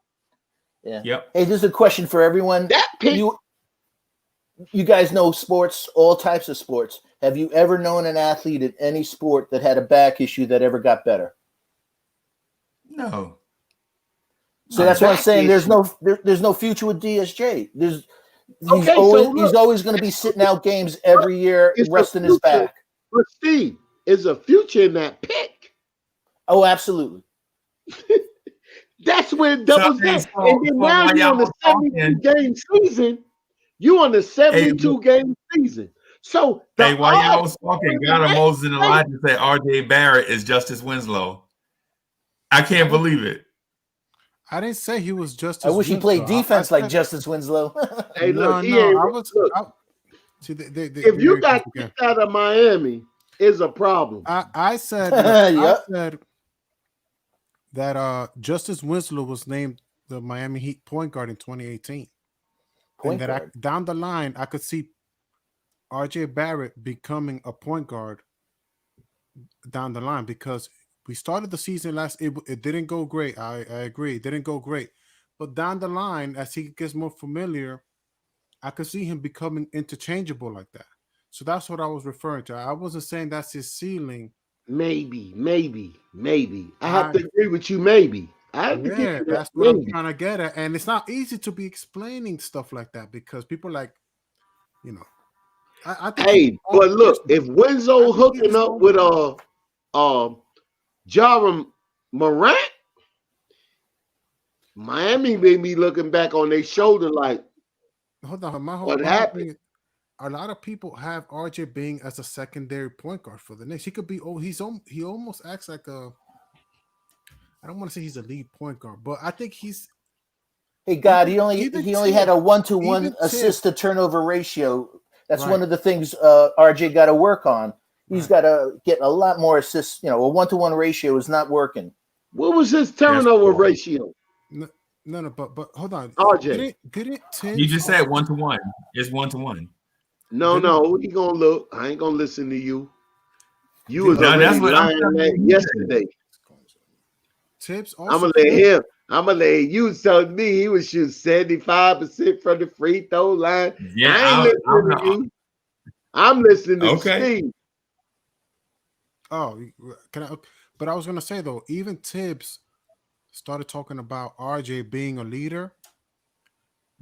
Yeah. Yep. Hey, this is a question for everyone. That pick. You guys know sports, all types of sports. Have you ever known an athlete in any sport that had a back issue that ever got better? No. So that's what I'm saying. There's no future with DSJ. He's always going to be sitting out games every year, resting his back. But Steve, is a future in that pick. Oh, absolutely. That's where it doubles down. And then now you're on the 72-game season. You on the 72-game season. So while y'all was talking, God of Moses and Elijah said R.J. Barrett is Justice Winslow. I can't believe it. I didn't say he was Justice. I wish he played defense like Justice Winslow. Hey, look, if you got kicked out of Miami, is a problem. I said that Justice Winslow was named the Miami Heat point guard in 2018. Down the line, I could see RJ Barrett becoming a point guard down the line because we started the season it didn't go great. I agree. It didn't go great. But down the line, as he gets more familiar, I could see him becoming interchangeable like that. So that's what I was referring to. I wasn't saying that's his ceiling. Maybe. I have to agree with you, maybe. That's what I'm trying to get at. And it's not easy to be explaining stuff like that because people I think but look, if Winslow hooking up with Jaram Morant, Miami may be looking back on their shoulder like, hold on, what happened? A lot of people have RJ being as a secondary point guard for the Knicks. He could be. He almost acts like a. I don't want to say he's a lead point guard, but I think he's. Hey, God, he only had a 1-to-1 assist to turnover ratio. That's one of the things RJ got to work on. He's got to get a lot more assists. A 1-to-1 ratio is not working. What was his turnover ratio? No, but hold on. RJ, you just said 1-to-1. It's 1-to-1. No, he gonna look. I ain't gonna listen to you. You was already lying yesterday. Tibbs I'm also. gonna let you tell me he was shooting 75% from the free throw line. Yeah, I ain't listening to you. I'm listening to Steve. Oh, can I? But I was gonna say though, even Tibbs started talking about RJ being a leader,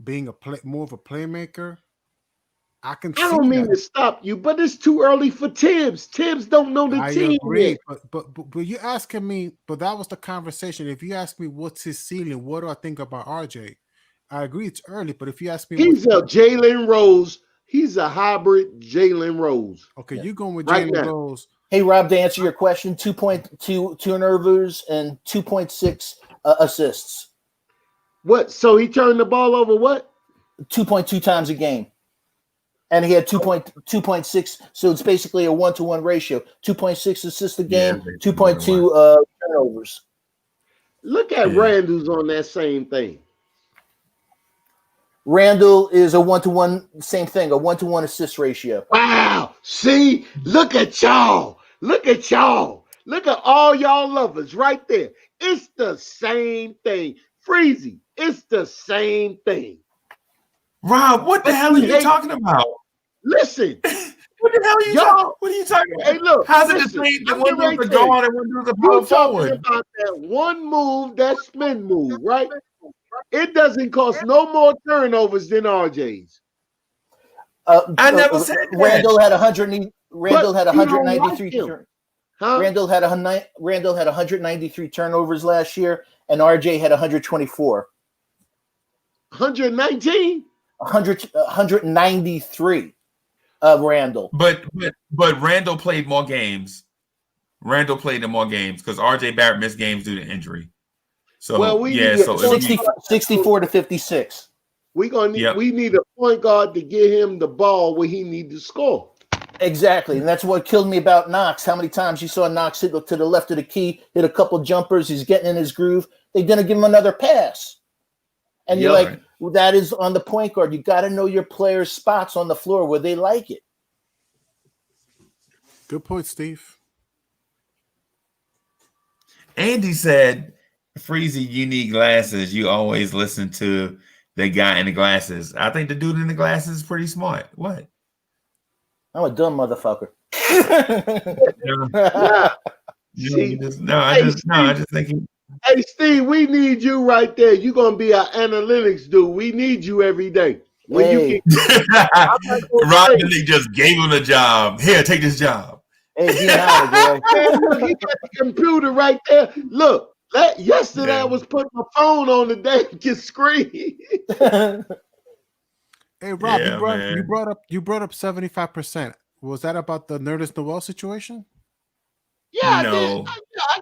being more of a playmaker. I don't mean to stop you, but it's too early for Tibbs. Tibbs don't know the team agree, yet. But you asking me, but that was the conversation. If you ask me what's his ceiling, what do I think about RJ? I agree it's early, but if you ask me, he's a Jalen Rose. He's a hybrid Jalen Rose. Okay, you going with Jalen Rose. Hey, Rob, to answer your question, 2.2 turnovers and 2.6 assists. What? So he turned the ball over what? 2.2 times a game. And he had 2.6. So it's basically a 1-to-1 ratio. 2.6 assists a game, 2.2 turnovers. Look at Randall's on that same thing. Randall is a 1-to-1, same thing, a 1-to-1 assist ratio. Wow. See, look at y'all. Look at y'all. Look at all y'all lovers right there. It's the same thing. Freezy, it's the same thing. Rob, what the hell are you talking about? Listen. What the hell are you talking? What are you talking about? Hey, look. How's it the same that one dude's a guard and one dude's a power forward? You're talking about that one move, that spin move, right? It doesn't cost no more turnovers than RJ's. I never said that. Randall had 193. Randall had 193 turnovers last year, and RJ had 124. 119? 193 of Randall. But Randall played more games. Randall played in more games because RJ Barrett missed games due to injury. So we need 64 to 56. We need a point guard to get him the ball where he needs to score. Exactly, and that's what killed me about Knox. How many times you saw Knox hit to the left of the key, hit a couple jumpers, he's getting in his groove. They didn't give him another pass. And you're like, well, that is on the point guard. You got to know your players' spots on the floor where they like it. Good point, Steve. Andy said, Freezy, you need glasses. You always listen to the guy in the glasses. I think the dude in the glasses is pretty smart. What? I'm a dumb motherfucker. I just think Hey, Steve, we need you right there. You're going to be our analytics dude. We need you every day. When you can, Rodney just gave him a job. Here, take this job. Hey, be honest, look, he got the computer right there. Look, yesterday I was putting my phone on the damn screen. Hey, Rob, you brought up 75%. Was that about the Nerlens Noel situation? Yeah, no. I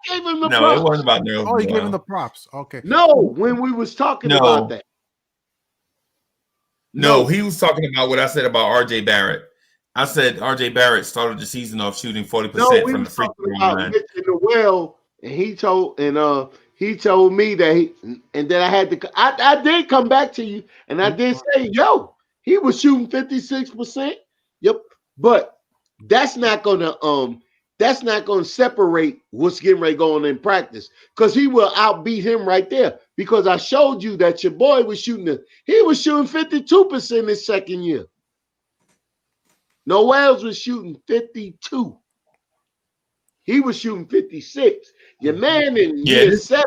gave him the props. No, it wasn't about Nerlens. Oh, you gave him the props. Okay. No, when we was talking about that. No, he was talking about what I said about RJ Barrett. I said RJ Barrett started the season off shooting 40% from the free throw line. Well, and he told me that and then I had to I did come back to you and I did say, yo, he was shooting 56%. Yep. But that's not gonna separate what's getting ready going in practice because he will outbeat him right there. Because I showed you that your boy was shooting 52% his second year. Noel's was shooting 52. He was shooting 56. Your man in year 7.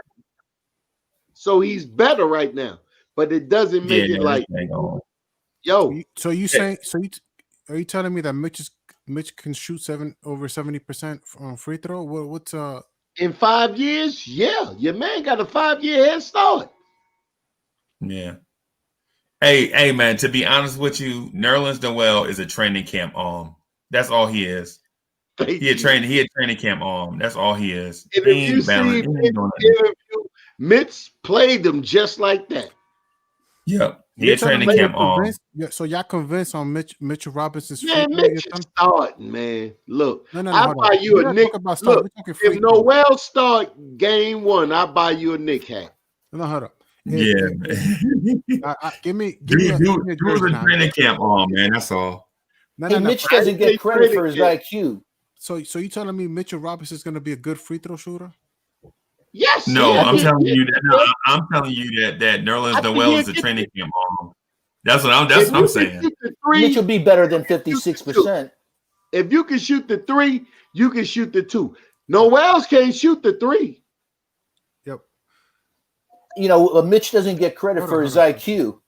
So he's better right now. But it doesn't make it like, yo. So are you telling me that Mitch can shoot over 70% on free throw? What's in 5 years? Yeah, your man got a 5-year head start. Yeah. Hey, man, to be honest with you, Nerlens Noel is a training camp arm. That's all he is. He a training camp arm. That's all he is. And if you see Mitch played them just like that. Yep. He a training camp arm. So y'all convinced on Mitchell Robinson's free throw? Mitch is starting, man. Look, I'll buy you a Knicks. Look, if Noel start game 1, I'll buy you a Knicks hat. No, hold up. Yeah. Give me a training camp arm, man. That's all. Mitch doesn't get credit for his IQ. So you telling me Mitchell Robinson is going to be a good free throw shooter? Yes. No, yeah, I'm yeah, telling yeah, you that. yeah. No, I'm telling you that Nerlens I think Noel he'll is the get training it. camp bomb. That's what I'm If you can saying. shoot the Mitch will three, be better than you can shoot. 56%. If you can shoot the three, you can shoot the two. Noel's can't shoot the three. Yep. You know, Mitch doesn't get credit for his IQ.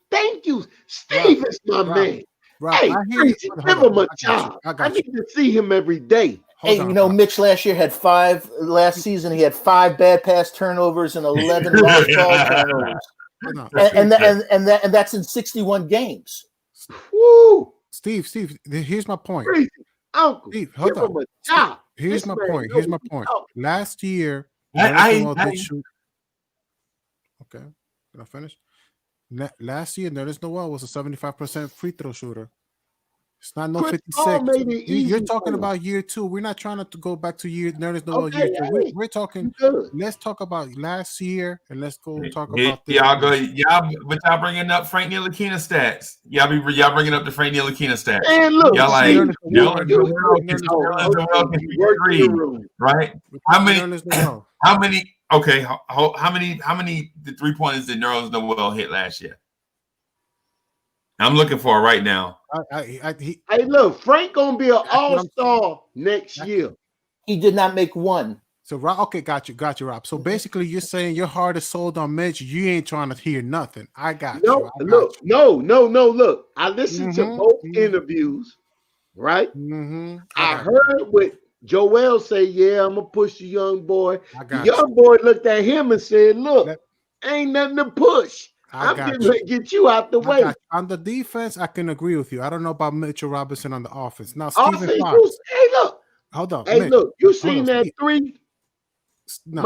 Thank you. Steve is my man. Rob, Hey, I hear you. Tracy, Hold give on, him a I got you. job. I I got you. need to see him every day. Hold Hey, on, you know, Rob. Mitch last season he had 5 bad pass turnovers and 11 lost ball turnovers. Hold on. And that's in 61 games. Woo! Steve, here's my point. Tracy, Uncle, Steve, give hold on. him a job. Here's This my man point. knows Here's my what he's point. talking. Last year, I Nerlens Noel did shoot. Okay, can I finish? Last year, Nerlens Noel was a 75% free throw shooter. It's not no Chris Paul 56. made it easy You're talking for him. about year 2. We're not trying to go back to Nerlens Noel Okay, year 2. hey, We're talking. you good. Let's talk about last year and let's go talk Hey, about this. y'all but y'all bringing up Frank Ntilikina stats. Y'all bringing up the Frank Ntilikina stats. And look, Y'all like Steve, Nerlens you Noel can work in the three, room. right? Nerlens Noel. How many? Okay, how many the 3-pointers did Nerlens Noel hit last year? I'm looking for it right now. Hey, look, Frank gonna be an all-star next year. He did not make one. So Rob, okay, got you, Rob. So basically, you're saying your heart is sold on Mitch. You ain't trying to hear nothing. I got you. No, look. I listened to both interviews, right? I heard what Joel say. Yeah, I'm gonna push the young boy. The young boy looked at him and said, "Look, ain't nothing to push. I'm getting ready to get you out the way." On the defense, I can agree with you. I don't know about Mitchell Robinson on the offense. Now, Offense, Stephen Fox. hey, look. Hold on. Hey, Mitch, look. You seen that three? No,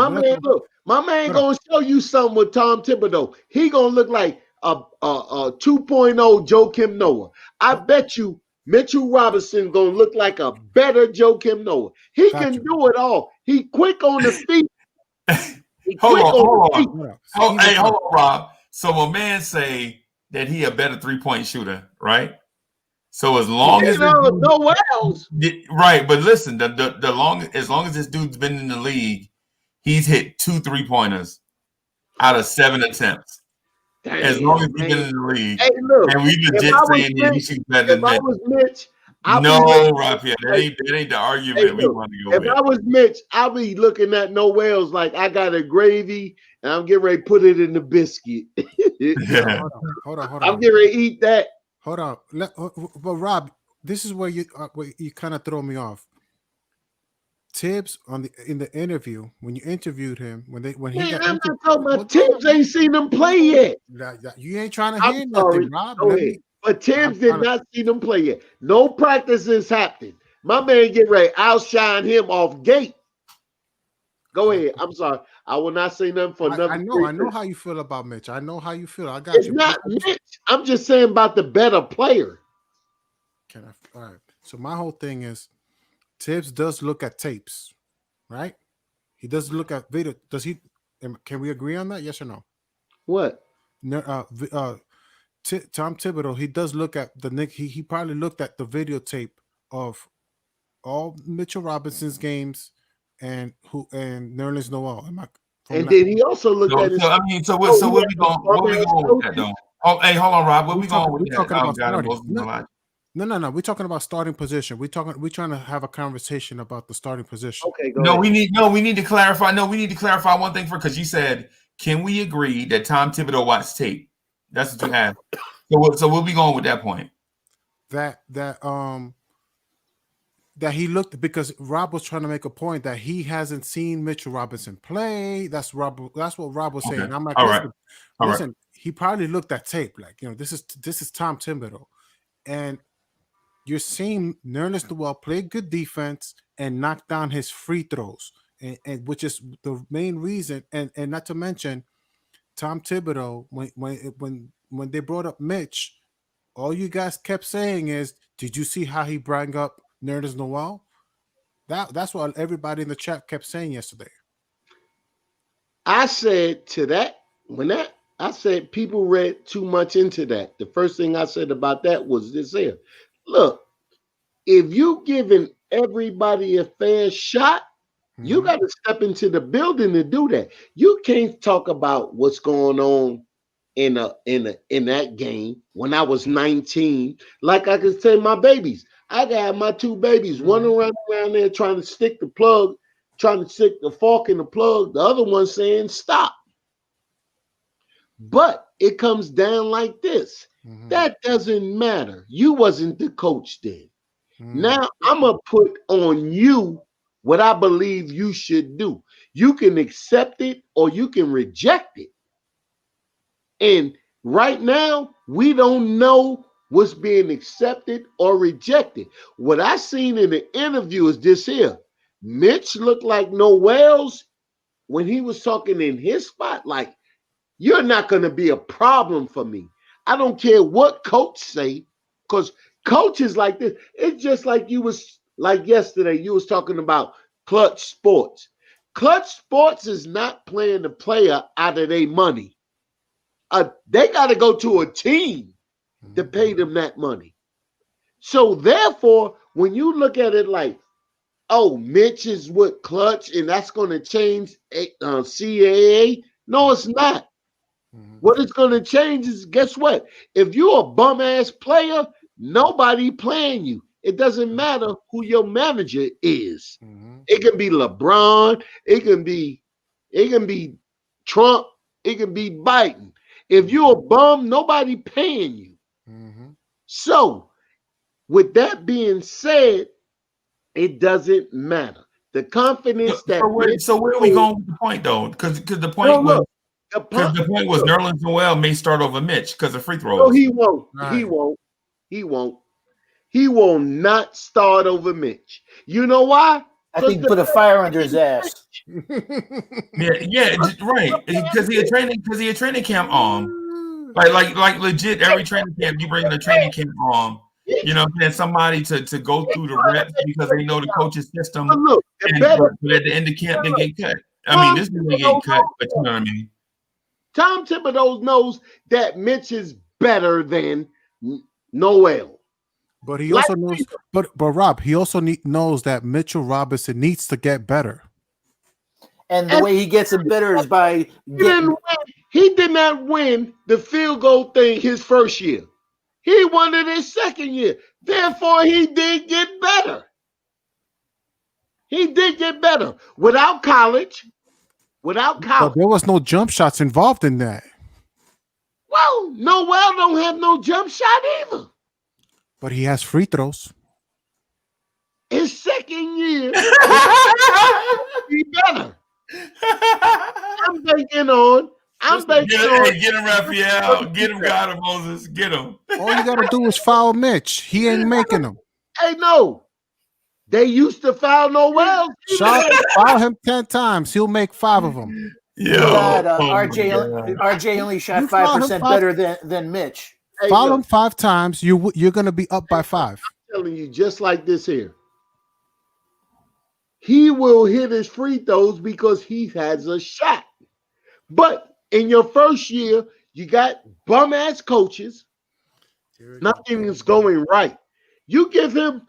my man gonna show you something with Tom Thibodeau. He gonna look like a 2.0 Joakim Noah. I bet you Mitchell Robinson gonna look like a better Joakim Noah. He can do it all. He quick on the feet. Hold on, Rob. So a man say that he a better 3-point shooter, right? So as long as nowhere else, right? But listen, as long as this dude's been in the league, he's hit 2 3-pointers out of 7 attempts. Damn, as long as he's been in the league, hey, look, and we legit saying he shoots better than Mitch. No, Raphael, that ain't the argument we want to go with. If I was Mitch, I'll be looking at Noel's like I got a gravy and I'm getting ready to put it in the biscuit. Hold on. I'm getting ready to eat that. Hold on. But Rob, this is where you kind of throw me off. Tibbs in the interview, when you interviewed him, I'm not talking about Tibbs ain't seen them play yet. You ain't trying to hear nothing, Rob. But Tibbs did not see them play yet. No practices happening. My man get ready. I'll shine him off gate. Go ahead. I'm sorry. I will not say nothing for another. I know how you feel about Mitch. I know how you feel. I got you. It's not Mitch. I'm just saying about the better player. All right. So my whole thing is Tibbs does look at tapes, right? He does look at video. Does he? Can we agree on that? Yes or no? What? Tom Thibodeau, he does look at the Knicks. He probably looked at the videotape of all Mitchell Robinson's games and Nerlens Noel. And then he also looked at his. So what we going with that though? Oh, hey, hold on, Rob. What we going with that? No. We're talking about starting position. We're trying to have a conversation about the starting position. Okay, go ahead. We need to clarify. No, we need to clarify one thing because you said, can we agree that Tom Thibodeau watched tape? That's what you have. So we'll be going with that point. That he looked, because Rob was trying to make a point that he hasn't seen Mitchell Robinson play. That's what Rob was saying. Okay. I'm like, listen, he probably looked at tape. Like, this is Tom Thibodeau, and you're seeing Nerlens Noel play good defense and knock down his free throws, and which is the main reason. And not to mention, Tom Thibodeau, when they brought up Mitch, all you guys kept saying is, did you see how he brought up Nerlens Noel? That's what everybody in the chat kept saying yesterday. I said to that, I said people read too much into that. The first thing I said about that was this here. Look, if you giving everybody a fair shot, You got to step into the building to do that. You can't talk about what's going on in that game when I was 19. Like I could say my babies. I got my two babies, one around there trying to stick the plug, trying to stick the fork in the plug, the other one saying stop. But it comes down like this. That doesn't matter. You wasn't the coach then. Now I'm gonna put on you what I believe you should do. You can accept it or you can reject it. And right now, we don't know what's being accepted or rejected. What I seen in the interview is this here. Mitch looked like Noel's when he was talking in his spot, like, you're not going to be a problem for me. I don't care what coach say, because coaches like this, it's just like you was like yesterday, you was talking about Clutch Sports. Clutch Sports is not playing the player out of their money. They got to go to a team to pay them that money. So therefore, when you look at it like, oh, Mitch is with Clutch and that's going to change CAA, no, it's not. What it's going to change is, guess what? If you're a bum-ass player, nobody playing you. It doesn't matter who your manager is. It can be LeBron. It can be Trump. It can be Biden. If you're a bum, nobody paying you. So, with that being said, it doesn't matter. The confidence that. So where are we going with the point though? Because the point was. Because the point was Nerlens Noel may start over Mitch because of free throws. No, he won't. Right. He won't. He won't. He will not start over Mitch. You know why? I think put a fire under his ass. yeah, right. Because he a training camp like legit every training camp you bring in a training camp you know, and somebody to go through the reps because they know the coach's system. But look, but at the end of camp they get cut. I mean, this is they get cut, but you know what I mean. Tom Thibodeau knows that Mitch is better than Noel. But he also knows, but Rob, he also knows that Mitchell Robinson needs to get better. And the way he gets it better is by he did not win the field goal thing his first year. He won it his second year. Therefore, he did get better. He did get better without college. But there was no jump shots involved in that. Well, Noel don't have no jump shot either. But he has free throws. His second year, be better. I'm banking on. Get him, Raphael. Get him, God of Moses. Get him. All you gotta do is foul Mitch. He ain't making them. Hey, no. They used to foul Noel. Foul him 10 times. He'll make 5 of them. Yeah, RJ only shot 5% better than Mitch. Hey, foul him 5 times. You're gonna be up by 5. I'm telling you, just like this here. He will hit his free throws because he has a shot. But in your first year, you got bum ass coaches. Nothing is going right. You give him,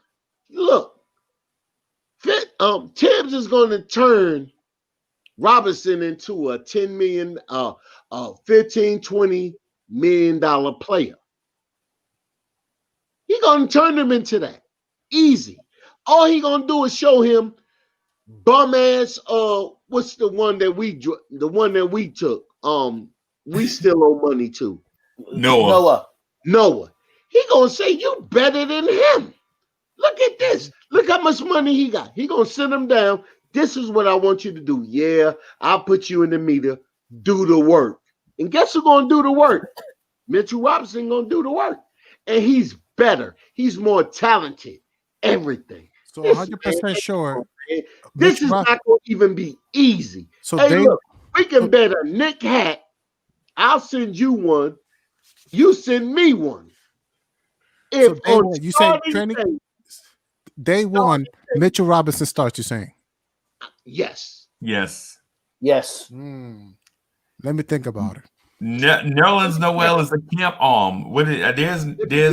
look. Tibbs is going to turn Robinson into a $10 million, $15, $20 million player. He's going to turn him into that. Easy. All he going to do is show him bum ass, what's the one that we took? We still owe money to. Noah. He going to say, you better than him. Look at this. Look how much money he got. He going to sit him down. This is what I want you to do. Yeah, I'll put you in the meter. Do the work. And guess who's going to do the work? Mitchell Robinson going to do the work. And he's better. He's more talented. Everything. So 100% sure. This is not going to even be easy. So look, we can bet a Nick hat. I'll send you one. You send me one. If you say training day one, Mitchell Robinson starts, you're saying? Yes. Yes. Let me think about it. Nerlens Noel is a camp arm. There's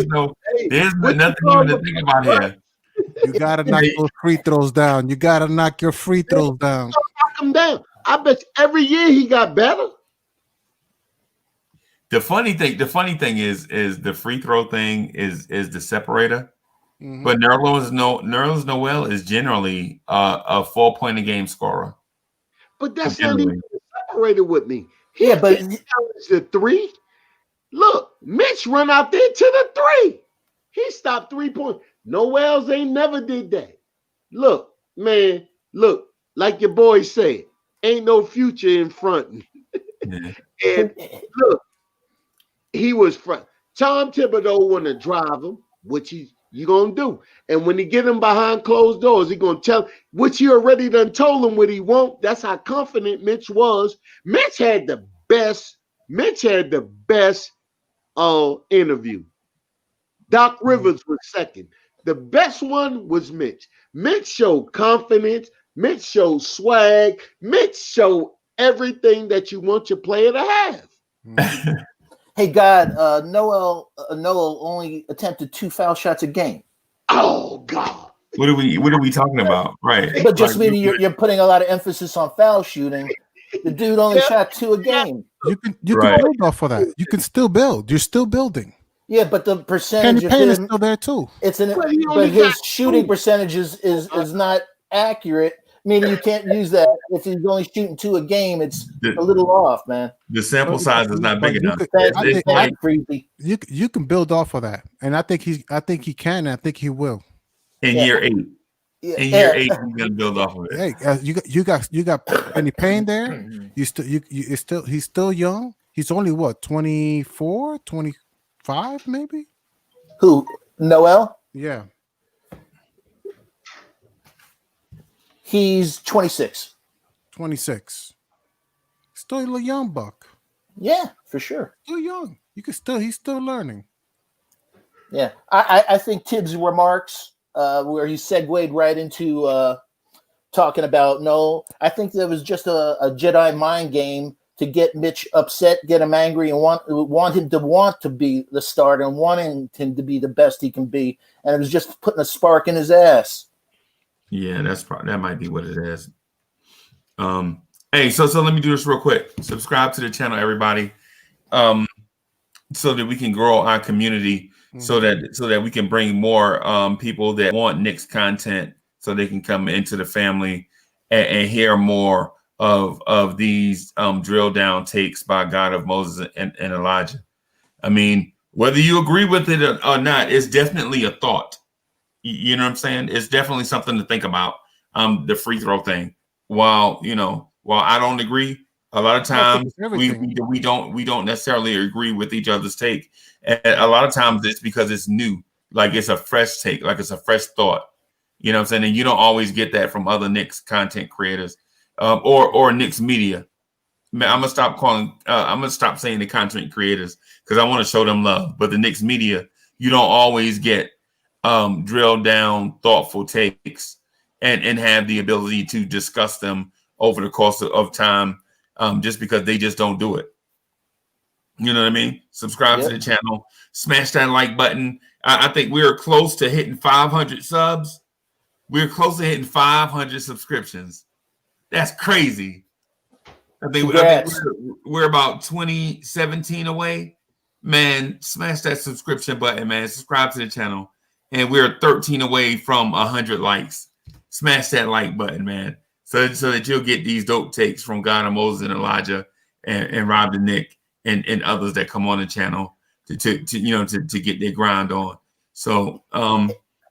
nothing even to think about here. You gotta knock those free throws down. You gotta knock your free throws down. Knock him down. I bet every year he got better. The funny thing is the free throw thing is the separator. Mm-hmm. But Nerlens Noel is generally a 4-point a game scorer. But that's not even separated with me. But the three. Look, Mitch run out there to the three. He stopped 3-point. Noel's ain't never did that. Look, man, like your boy said, ain't no future in front. And look, he was front. Tom Thibodeau want to drive him, which you gonna do. And when he get him behind closed doors, he gonna tell, which you already done told him what he want. That's how confident Mitch was. Mitch had the best interview. Doc Rivers was second. The best one was Mitch. Mitch showed confidence. Mitch showed swag. Mitch showed everything that you want your player to have. Hey, God, Noel only attempted 2 foul shots a game. Oh God! What are we talking about? Right? But just meaning you're putting a lot of emphasis on foul shooting. The dude only shot 2 a game. You can build off of that. You can still build. You're still building. Yeah, but the percentage of him is still there too. But his shooting percentage is not accurate. Meaning you can't use that if he's only shooting 2 a game. It's a little off, man. The sample size is not big enough. You can build off of that, and I think he can. And I think he will. In year 8. In year 8, he's gonna build off of it. Hey, you got Penny Payne there. He's still young. He's only what, 24, 25 maybe. Who? Noel? Yeah. He's 26. 26. Still a young buck. Yeah, for sure. Still young. He's still learning. Yeah. I think Tibbs' remarks, where he segued right into talking about I think there was just a Jedi mind game to get Mitch upset, get him angry, and want him to be the starter and wanting him to be the best he can be. And it was just putting a spark in his ass. Yeah, that might be what it is. Hey, so let me do this real quick. Subscribe to the channel, everybody, so that we can grow our community, so that we can bring more people that want Knicks content, so they can come into the family and hear more of these drill down takes by God of Moses and Elijah. I mean, whether you agree with it or not, it's definitely a thought. You know what I'm saying? It's definitely something to think about. The free throw thing. While I don't agree, a lot of times we don't necessarily agree with each other's take. And a lot of times it's because it's new, like it's a fresh take, like it's a fresh thought. You know what I'm saying? And you don't always get that from other Knicks content creators or Knicks media. Man, I'm gonna stop saying the content creators because I want to show them love. But the Knicks media, you don't always get drill down, thoughtful takes and have the ability to discuss them over the course of time, just because they just don't do it. You know what I mean? Subscribe to the channel, smash that like button. I think we're close to hitting 500 subs. We're close to hitting 500 subscriptions. That's crazy. I think we're about 2017 away. Man, smash that subscription button, man. Subscribe to the channel. And we're 13 away from 100 likes. Smash that like button, man, so that you'll get these dope takes from God of Moses and Elijah and Rob the Nick and others that come on the channel to get their grind on. So,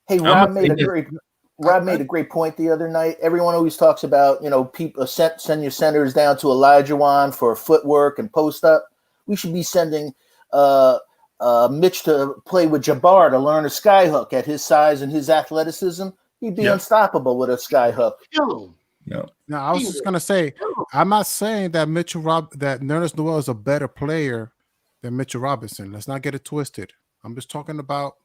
hey, Rob made a great point the other night. Everyone always talks about people send your centers down to Elijah for footwork and post up. We should be sending Mitch to play with Jabbar to learn a sky hook at his size and his athleticism. He'd be unstoppable with a sky hook. Yeah. Now I was just gonna say, I'm not saying that that Nerlens Noel is a better player than Mitchell Robinson. Let's not get it twisted. I'm just talking about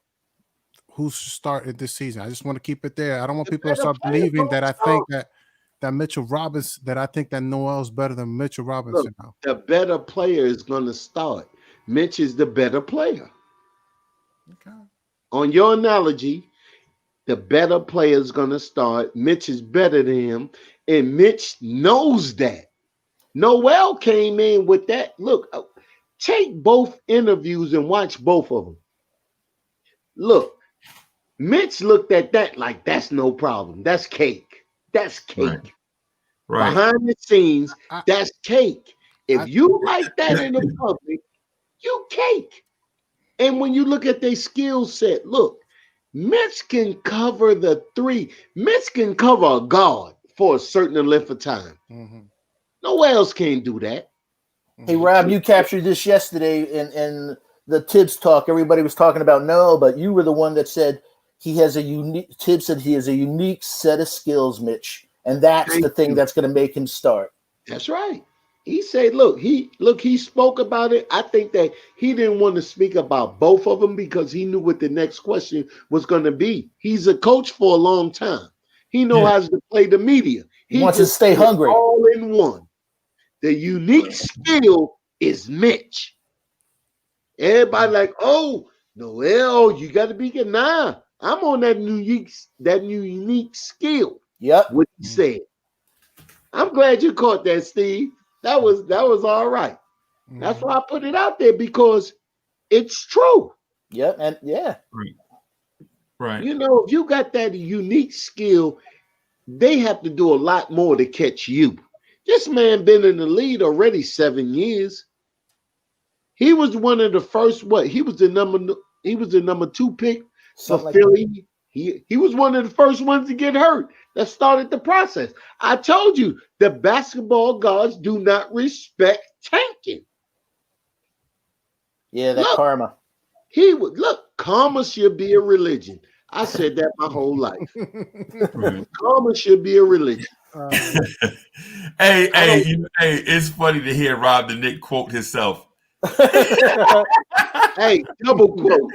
who should start in this season. I just want to keep it there. I don't want people to start believing that I think that Mitchell Robinson, that I think that Noel's better than Mitchell Robinson. Look, the better player is going to start. Mitch is the better player. Okay. On your analogy, the better player is going to start. Mitch is better than him, and Mitch knows that. Noel came in with that. Look, take both interviews and watch both of them. Look, Mitch looked at that like that's no problem. That's cake. That's cake. Right. Behind the scenes, that's cake. If you like that in the public, you cake. And when you look at their skill set, look, Mitch can cover the three. Mitch can cover a guard for a certain length of time. Mm-hmm. No one else can do that. Hey, Rob, you captured this yesterday in the Tibbs talk. Everybody was talking about Noel, but you were the one that said he has a unique. Tibbs said he has a unique set of skills, Mitch, and that's the thing that's going to make him start. That's right. He said, he spoke about it. I think that he didn't want to speak about both of them because he knew what the next question was going to be. He's a coach for a long time. He knows how to play the media. He wants to stay hungry. All in one. The unique skill is Mitch. Everybody like, oh, Noel, you got to be good. Nah, I'm on that new unique skill. Yep. What he said. I'm glad you caught that, Steve. That was all right. That's why I put it out there because it's true. Yep, and yeah. Right. You know, if you got that unique skill, they have to do a lot more to catch you. This man been in the league already 7 years. He was one of the first. He was the number 2 pick for Philly. He was one of the first ones to get hurt. That started the process. I told you the basketball gods do not respect tanking. Yeah, that karma. Karma should be a religion. I said that my whole life. Karma should be a religion. Hey, it's funny to hear Rob the Knick quote himself. Hey, double quote.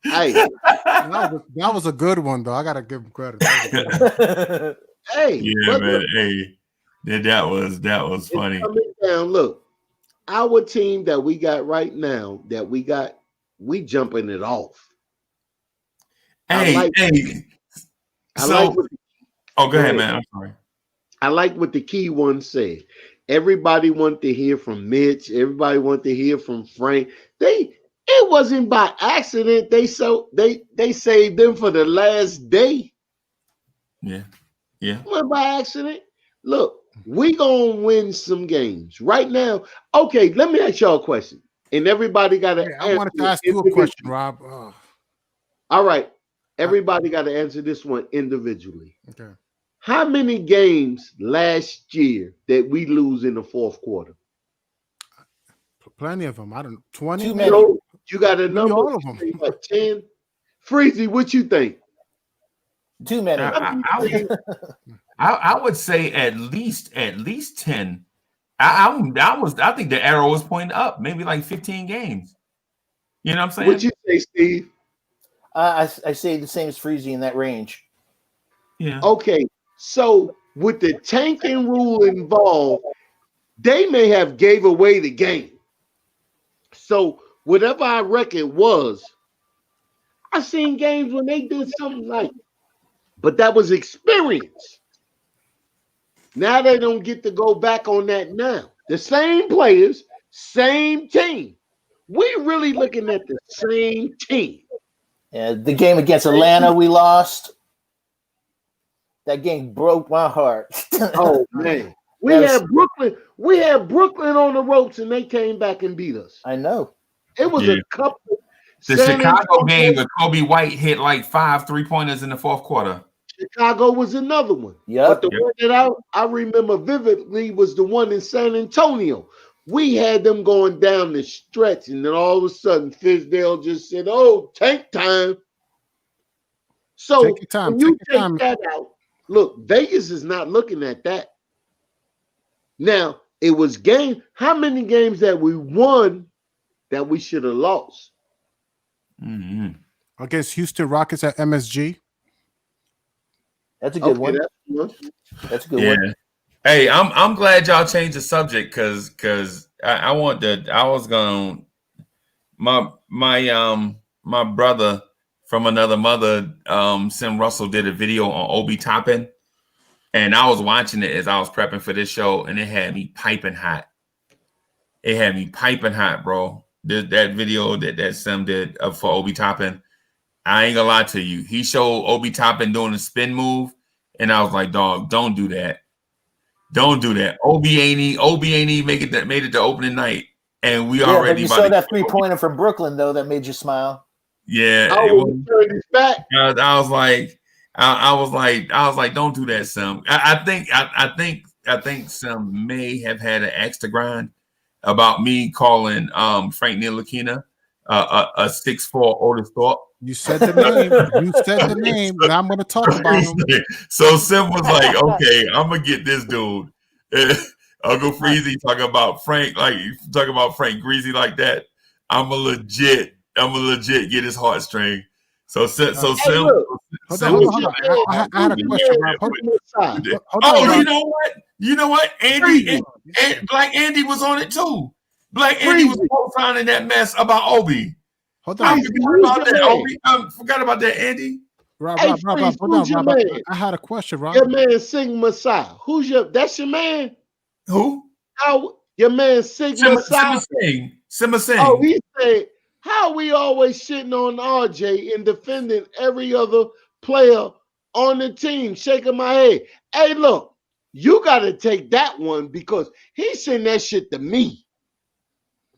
Hey, that was a good one though. I gotta give him credit. Hey, yeah, man. Hey, that was funny. Coming down, look, our team that we got right now, we jumping it off. Hey. Go ahead, man. I'm sorry. I like what the key one said. Everybody wanted to hear from Mitch. Everybody wanted to hear from Frank. It wasn't by accident. They saved them for the last day. Yeah. It wasn't by accident. Look, we gonna win some games right now. Okay, let me ask y'all a question. And everybody got to. I wanted to ask you a question, Rob. All right. Everybody got to answer this one individually. Okay. How many games last year did we lose in the fourth quarter? Plenty of them. I don't 20. Too many. You got a number? All of them. 10. Freezy, what you think? Too many. I would say at least 10. I think the arrow was pointing up, maybe like 15 games. You know what I'm saying? What'd you say, Steve? I say the same as Freezy in that range. Yeah. Okay, so with the tanking rule involved, they may have gave away the game. So whatever I reckon it was, I seen games when they did something like, but that was experience. Now they don't get to go back on that now. The same players, same team. We really looking at the same team. Yeah, the game against Atlanta we lost. That game broke my heart. Oh man. We had Brooklyn on the ropes and they came back and beat us. I know. It was a couple. The Chicago game where Kobe White hit like 5 3-pointers in the fourth quarter. Chicago was another one. Yeah. But the one that I remember vividly was the one in San Antonio. We had them going down the stretch, and then all of a sudden, Fizdale just said, "Oh, tank time." So take your time. When you take that out, look, Vegas is not looking at that. Now, it was how many games that we won that we should have lost? Mm-hmm. Against Houston Rockets at MSG. That's a good one. That's a good one. Hey, I'm glad y'all changed the subject because my brother from another mother, Sim Russell did a video on Obi Toppin, and I was watching it as I was prepping for this show, and it had me piping hot. It had me piping hot, bro. That video that Sim did for Obi Toppin, I ain't gonna lie to you. He showed Obi Toppin doing a spin move, and I was like, dog, don't do that. Don't do that. Obi ain't made it to opening night, and we already. But you saw that 3-pointer from Brooklyn though that made you smile. Yeah, I was like, don't do that, Sim. I think Sim may have had an axe to grind about me calling Frank Ntilikina a 6'4" Otis Thorpe. You said the name. You said the name. Now I'm going to talk about him. So Sim was like, "Okay, I'm gonna get this dude." Uncle Freezy talking about Frank Greasy like that. I'm a legit get his heartstring. So Sim. Hold on. I had a question, Rob. You know what? Andy, Black Andy was on it too. Black Andy was co-signing that mess about Obi. Hold on. Forgot about that, Andy. Rob, hold on, Rob. I had a question, Rob. Your man Sigma Psi. That's your man? Who? Your man Sigma Sima Singh. Oh, he said, how we always shitting on RJ and defending every other player on the team, shaking my head. Hey, look, you got to take that one because he sent that shit to me.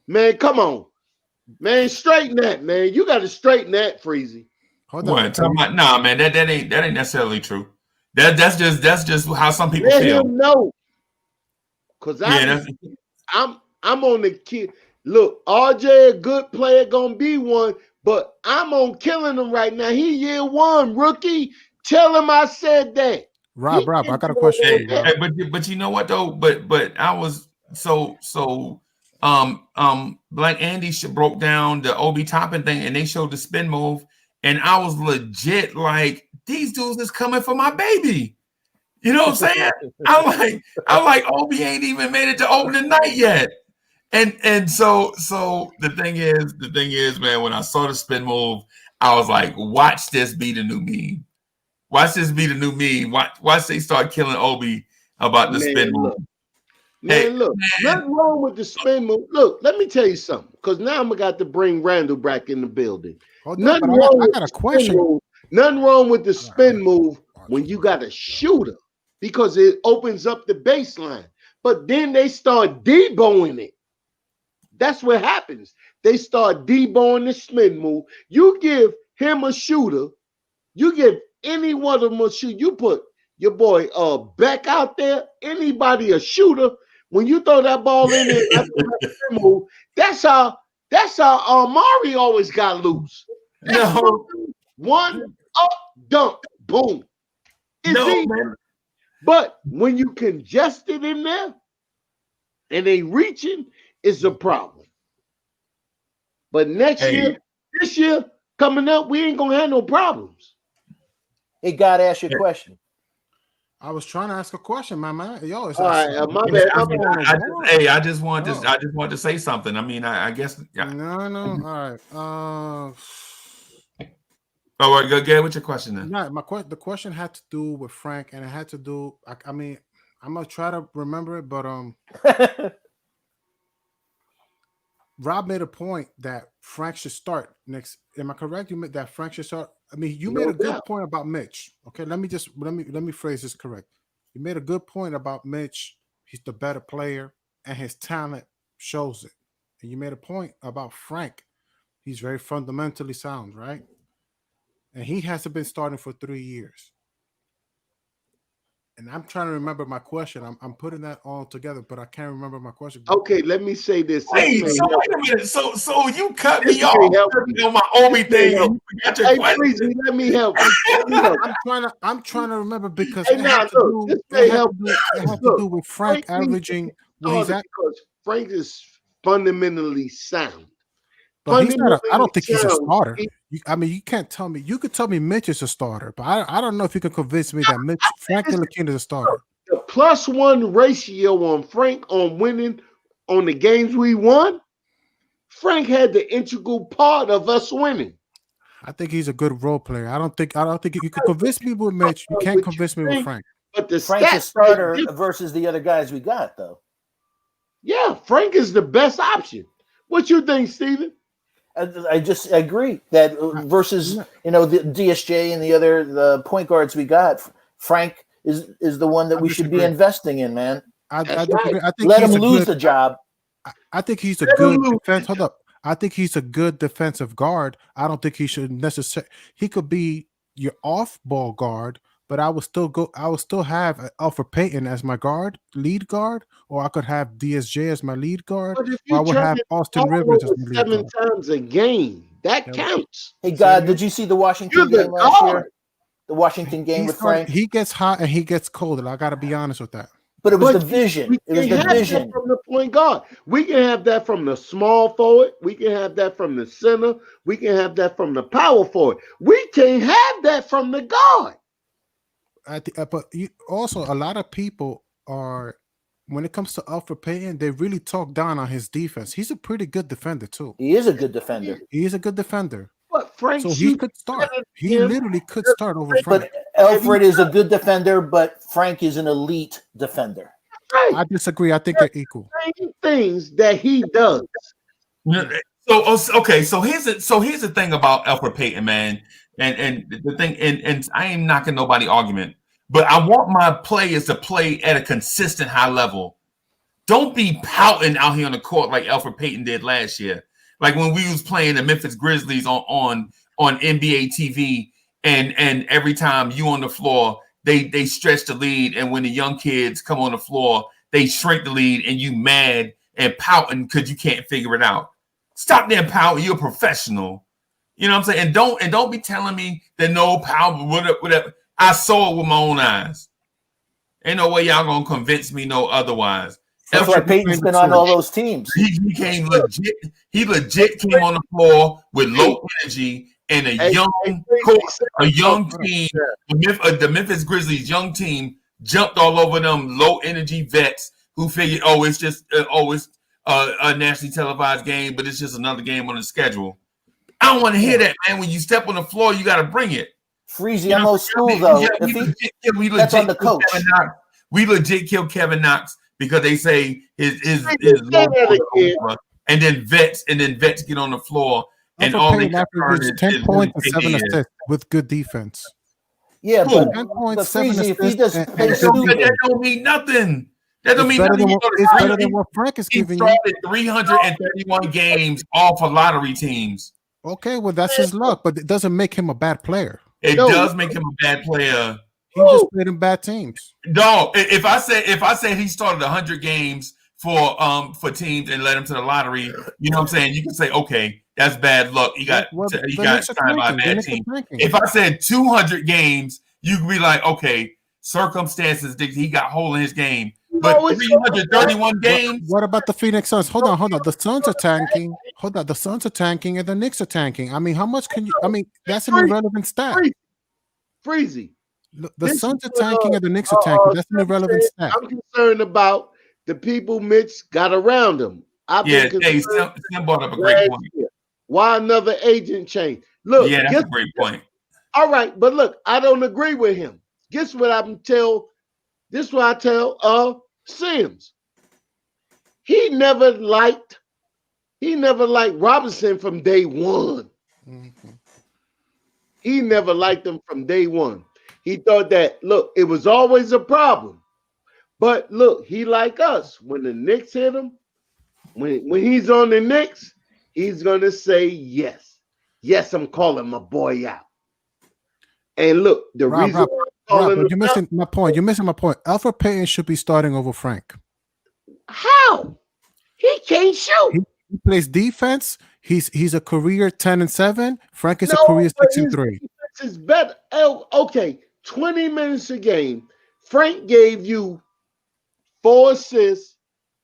Man, come on. Man, straighten that, man. You got to straighten that, Freezy. Hold on. Nah, man, that ain't necessarily true. That's just how some people feel. Let him know. Cause I'm on the kid. Look, RJ a good player, gonna be one, but I'm on killing him right now. He year one, rookie. Tell him I said that. Rob, I got a question. But you know what though? But I was Black Andy broke down the Obi Toppin thing and they showed the spin move, and I was legit like, these dudes is coming for my baby. You know what I'm saying? I'm like, Obi ain't even made it to opening night yet. And so the thing is, man, when I saw the spin move, I was like, watch this be the new meme. Watch this be the new meme. Watch they start killing Obi about the spin move. Nothing wrong with the spin move. Look, let me tell you something, because now I'm got to bring Randall back in the building. I got a question. Nothing wrong with the spin move when you got a shooter, because it opens up the baseline. But then they start deboing it. That's what happens. They start deboing the spin move. You give him a shooter. You give any one of them a shooter. You put your boy Beck out there. Anybody a shooter. When you throw that ball in there, that's how Mari always got loose. No. One up, dunk, boom. Man. But when you congest it in there and they reaching, it's a problem. But this year coming up, we ain't gonna have no problems. Hey, God, ask you a question. I was trying to ask a question, my man. Yo, it's all right. My bad. I just want to say something. I mean, I guess. Yeah. No. All right. All right, go ahead with your question then. No, the question had to do with Frank, and it had to do. I mean, I'm gonna try to remember it, but Rob made a point that Frank should start next. Am I correct? You made that Frank should start. I mean, you made a good point about Mitch. Okay, let me phrase this correct. You made a good point about Mitch. He's the better player, and his talent shows it. And you made a point about Frank. He's very fundamentally sound, right? And he hasn't been starting for 3 years. And I'm trying to remember my question. I'm putting that all together, but I can't remember my question. Okay, let me say this. Wait a minute. So you cut me off on my Obi thing. You got your question. Let me help. I'm trying to remember because it had to do with Frank averaging when he's at. Because Frank is fundamentally sound. But he's not. I don't think he's a starter. I mean, you can't tell me. You could tell me Mitch is a starter, but I don't know if you can convince me that Frank Ntilikina is a starter. The +1 ratio on Frank on winning on the games we won, Frank had the integral part of us winning. I think he's a good role player. I don't think you can convince me with Mitch. You can't convince me with Frank. But the Frank's a starter versus the other guys we got, though. Yeah, Frank is the best option. What you think, Steven? I just agree that versus the DSJ and the point guards we got, Frank is the one that we should be investing in, man. I think let him lose the job. I think he's a good defense. Hold up. I think he's a good defensive guard. I don't think he should necessarily. He could be your off-ball guard, but I would still have Alfred Payton as my lead guard, or I could have DSJ as my lead guard, or I would have Austin Rivers as my lead guard. 7 times a game, that counts. Hey, God, did you see the Washington game last year? The Washington game with Frank. He gets hot and he gets cold, and I got to be honest with that. But it was the vision. It was the vision from the point guard. We can have that from the small forward. We can have that from the center. We can have that from the power forward. We can't have that from the guard. But also, a lot of people are, when it comes to Alfred Payton, they really talk down on his defense. He's a pretty good defender too. He is a good defender. He is a good defender. But Frank, so he could start. He literally could start over Frank. But Alfred is a good defender, but Frank is an elite defender. Right. I disagree. I think they're equal. Things that he does. So here's the thing about Alfred Payton, man, and the thing, and I ain't knocking nobody argument, but I want my players to play at a consistent high level. Don't be pouting out here on the court like Alfred Payton did last year. Like when we was playing the Memphis Grizzlies on NBA TV, and every time you on the floor, they stretch the lead, and when the young kids come on the floor, they shrink the lead, and you mad and pouting because you can't figure it out. Stop there pouting. You're a professional. You know what I'm saying? And don't be telling me that no power, whatever. I saw it with my own eyes. Ain't no way y'all gonna convince me no otherwise. That's why Peyton's been on all those teams. He came legit. He legit came on the floor with low energy and a young team. The Memphis Grizzlies young team jumped all over them low energy vets who figured, it's just it's a nationally televised game, but it's just another game on the schedule. I don't want to hear that, man. When you step on the floor, you got to bring it. Freezy, I'm old school though. That's on the coach. We legit killed Kevin Knox because they say his and then vets get on the floor and all they averages 10 points and 7 assists with good defense. Yeah, but 10 points, Freezy, if he just that don't mean nothing. That don't mean nothing. It's better than what Frank is giving you. He started 331 games off of lottery teams. Okay, well that's his luck, but it doesn't make him a bad player. It does make him a bad player. He just played in bad teams. No, if I said he started 100 games for teams and led them to the lottery, you know what I'm saying? You can say, okay, that's bad luck. He got signed by a bad team. If I said 200 games, you could be like, okay, circumstances, he got hole in his game. But 331 games. What about the Phoenix Suns? Hold on. The Suns are tanking. The Suns are tanking and the Knicks are tanking. I mean, how much can you? I mean, that's an irrelevant stat. Freezy. The Suns are tanking and the Knicks are tanking. That's an irrelevant stat. I'm concerned about the people Mitch got around him. Sam brought up a great point. Why another agent change? Look, that's a great point. All right, but look, I don't agree with him. Guess what This is what I tell Sims. He never liked Robinson from day one. Mm-hmm. He never liked him from day one. He thought that, look, it was always a problem. But look, he like us. When the Knicks hit him, when he's on the Knicks, he's gonna say yes. Yes, I'm calling my boy out. And look, reason you're missing my point. You're missing my point. Alfred Payton should be starting over Frank. How? He can't shoot. He plays defense. He's a career 10-7. Frank is a career 6-3. Defense is better. Okay, 20 minutes a game. Frank gave you 4 assists.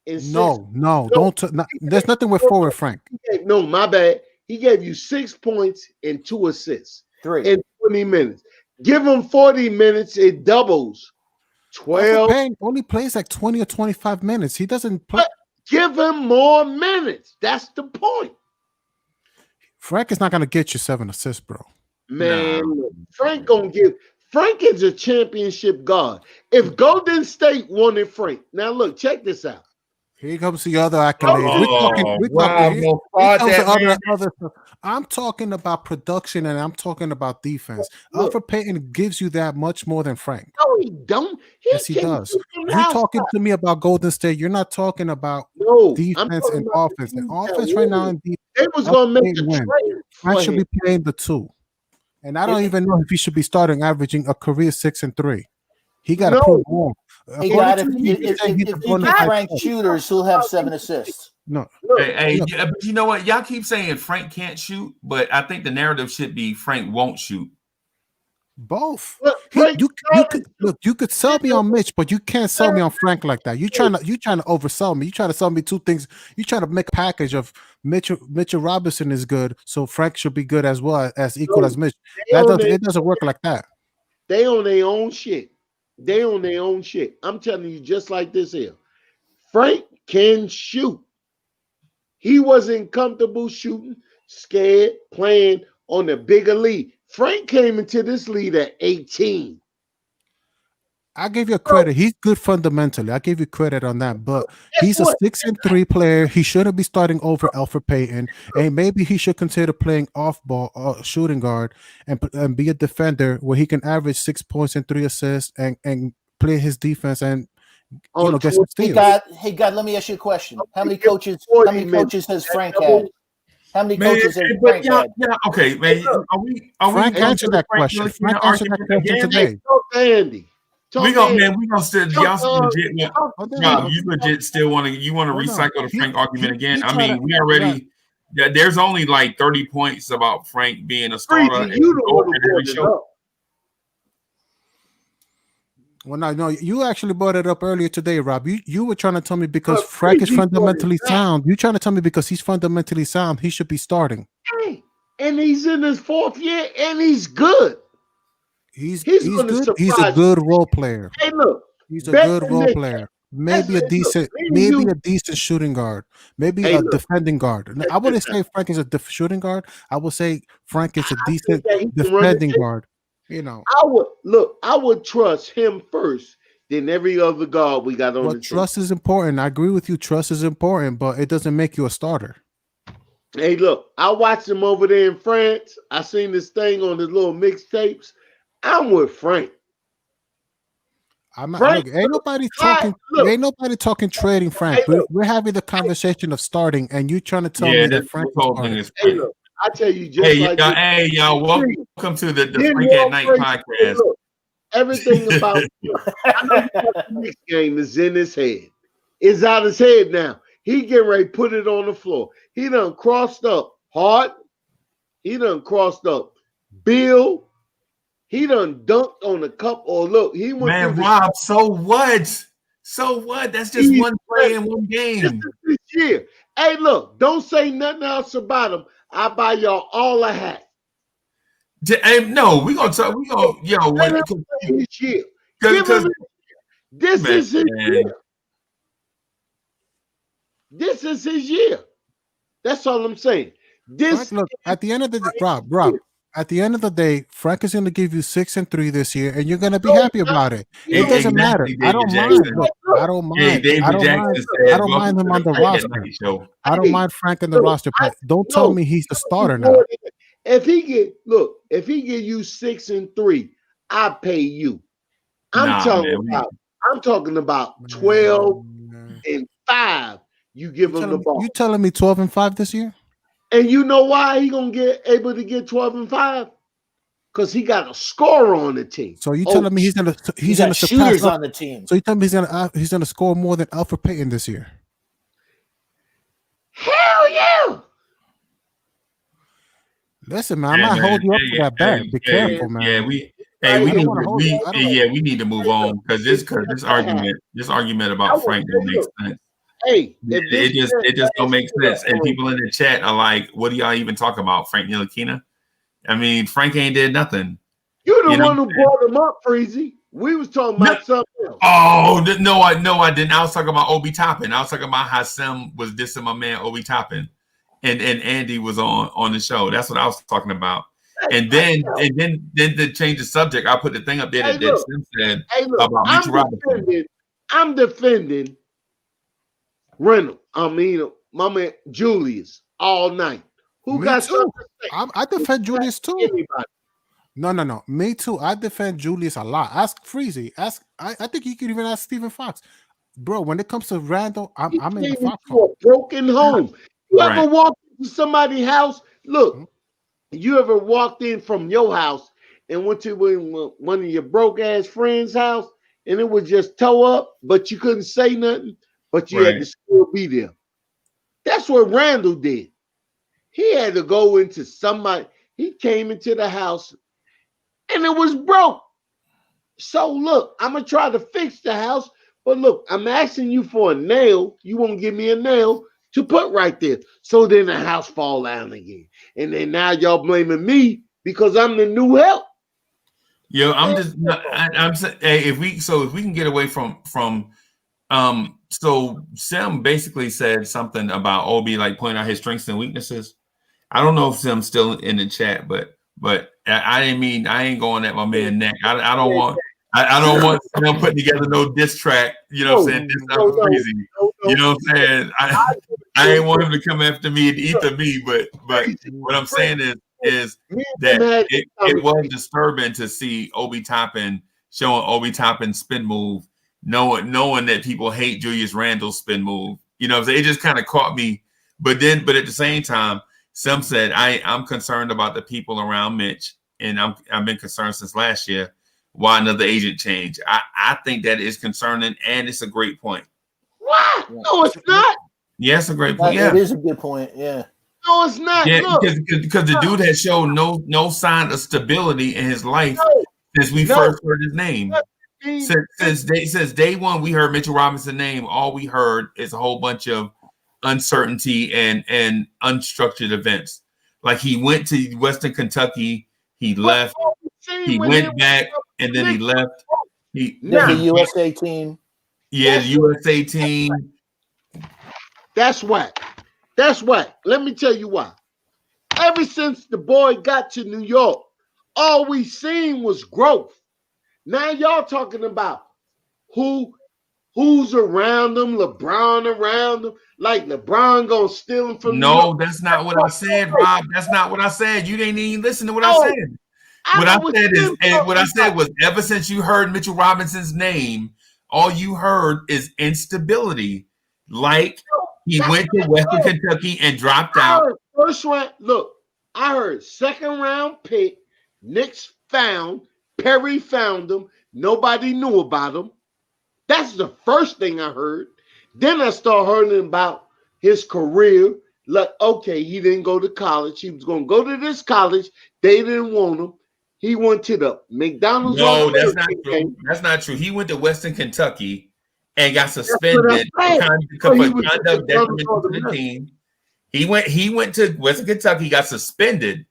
There's nothing with forward Frank. No, my bad. He gave you 6 points and 2 assists. 3 in 20 minutes. Give him 40 minutes, it doubles. 12. Payne only plays like 20 or 25 minutes. He doesn't play. Give him more minutes. That's the point. Frank is not gonna get you 7 assists, bro. Man, Frank is a championship guard. If Golden State wanted Frank, now look, check this out. Here comes the other accolades. I'm talking about production and I'm talking about defense. Alfred Payton gives you that much more than Frank. No, he don't. Yes, he does. You're talking to me about Golden State. You're not talking about defense and offense. And offense right now in defense. They was gonna make a trade. Frank should be playing the 2. And I don't even know if he should be starting averaging a career 6 and 3. He got to prove wrong. If Frank shooters, he'll have 7 assists. No. But you know what? Y'all keep saying Frank can't shoot, but I think the narrative should be Frank won't shoot. Both. You could sell me on Mitch, but you can't sell me on Frank like that. You trying to oversell me. You trying to sell me 2 things. You trying to make a package of Mitchell Robinson is good, so Frank should be good as well as equal as Mitch. It doesn't work like that. They on their own shit. I'm telling you, just like this here. Frank can shoot. He wasn't comfortable shooting, scared, playing on the bigger league. Frank came into this league at 18. I give you credit. He's good fundamentally. I give you credit on that. But he's a 6 and 3 player. He shouldn't be starting over Alfred Payton. And maybe he should consider playing off ball shooting guard and be a defender where he can average 6 points and 3 assists and play his defense and get some steals. Hey God, let me ask you a question. How many coaches has Frank had? How many coaches has Frank had? Yeah, okay, man. Frank answered that question. Frank answered that question today. Andy. We gonna still y'all legit. You legit still want to recycle the Frank argument again? I mean, we already. There's only like 30 points about Frank being a starter. Well, no, you actually brought it up earlier today, Rob. You were trying to tell me because Frank is fundamentally sound. You're trying to tell me because he's fundamentally sound, he should be starting. Hey, and he's in his 4th year, and he's good. He's good. He's a good role player. Hey, look, he's a good role player. Maybe a decent shooting guard. Maybe a defending guard. I wouldn't say Frank is a shooting guard. I would say Frank is a decent defending guard. I would trust him first than every other guard we got on the team. Trust is important. I agree with you. Trust is important, but it doesn't make you a starter. Hey, look, I watched him over there in France. I seen this thing on the little mixtapes. I'm with Frank. Ain't nobody talking trading Frank. We're having the conversation of starting, and you trying to tell me that Frank is hey, look, I tell you, y'all, welcome to the Frank at Night podcast. Look, everything about the Knicks game is in his head. It's out his head now. He getting ready to put it on the floor. He done crossed up Hart. He done crossed up Bill. He done dunked on the cup. Or look, he went. Man, Rob. So what? That's just one play in one game. This year. Hey, look, don't say nothing else about him. I buy y'all all a hat. No, we gonna talk. This year. This is his year. This is his year. That's all I'm saying. At the end of the day, Rob. At the end of the day, Frank is going to give you 6 and 3 this year, and you're going to be happy about it. It doesn't matter. I don't mind. I don't mind him on the roster. I don't mind Frank in the roster, but don't tell me he's the starter now. If he get you 6 and 3, I pay you. I'm talking about 12 and 5. You give him the ball. You telling me 12 and 5 this year? And you know why he gonna get able to get 12 and 5? Because he got a scorer on the team. So you telling me he's gonna shooters on the team. So you telling me he's gonna score more than Alfred Payton this year? Hell yeah! Listen, man, I'm not holding you up for that bet. Be careful, man. We need to move on because this argument about Frank don't make sense. Hey, it just don't make sense. And people in the chat are like, "What are y'all even talking about, Frank Ntilikina?" I mean, Frank ain't did nothing. You're the one who brought him up, Freezy. We was talking about something else. Oh no, I didn't. I was talking about Obi Toppin. I was talking about how Sim was dissing my man Obi Toppin. and Andy was on the show. That's what I was talking about. And then to change the subject, I put the thing up there that Sim said about Mitchell Robinson. I'm defending Reynolds. I mean, my man Julius all night. Who got too? I defend Julius too. Anybody. No. Me too. I defend Julius a lot. Ask Freezy. I think you could even ask Stephen Fox. Bro, when it comes to Randall, I'm in the Fox. A broken home. You ever walk into somebody's house? Look, you ever walked in from your house and went to one of your broke ass friends' house and it was just toe up, but you couldn't say nothing, but you had to still be there. That's what Randall did. He had to go into somebody. He came into the house and it was broke. So look, I'm gonna try to fix the house, but look, I'm asking you for a nail. You won't give me a nail to put right there. So then the house fall down again. And then now y'all blaming me because I'm the new help. Yo, I'm saying, hey, if we can get away from so Sim basically said something about Obi like pointing out his strengths and weaknesses. I don't know if Sim's still in the chat, but I didn't mean, I ain't going at my man neck. I don't want Sim putting together no diss track. You know what I'm saying? This is crazy. You know what I'm saying? I ain't want him to come after me and either me, but what I'm saying is that it was disturbing to see Obi Toppin showing Obi Toppin's spin move, knowing that people hate Julius Randle's spin move. You know what I'm saying? It just kind of caught me. But at the same time, Sim said, I'm concerned about the people around Mitch, and I've been concerned since last year. Why another agent change? I think that is concerning, and it's a great point. What? No, it's not. Yeah, it's a great point. Yeah, it is a good point. Yeah. No, it's not. Yeah, because the dude has shown no sign of stability in his life since we first heard his name. Since day one, we heard Mitchell Robinson's name. All we heard is a whole bunch of uncertainty and unstructured events. Like he went to Western Kentucky, he left, he went back, and then he left. The USA team. Yeah, the USA team. That's why. Let me tell you why. Ever since the boy got to New York, all we seen was growth. Now y'all talking about who's around them, LeBron around them, like LeBron gonna steal him from New York. That's not what I said, Rob. That's not what I said. You didn't even listen to what I said. What I said was ever since you heard Mitchell Robinson's name, all you heard is instability. Like he went to Western Kentucky and dropped out. First round, look, I heard second round pick, Knicks found, Perry found him, nobody knew about him. That's the first thing I heard. Then I started hearing about his career. Like, okay, he didn't go to college. He was going to go to this college. They didn't want him. He went to the McDonald's. No, that's not true. That's not true. He went to Western Kentucky and got suspended for conduct detrimental to the team. He went to Western Kentucky, got suspended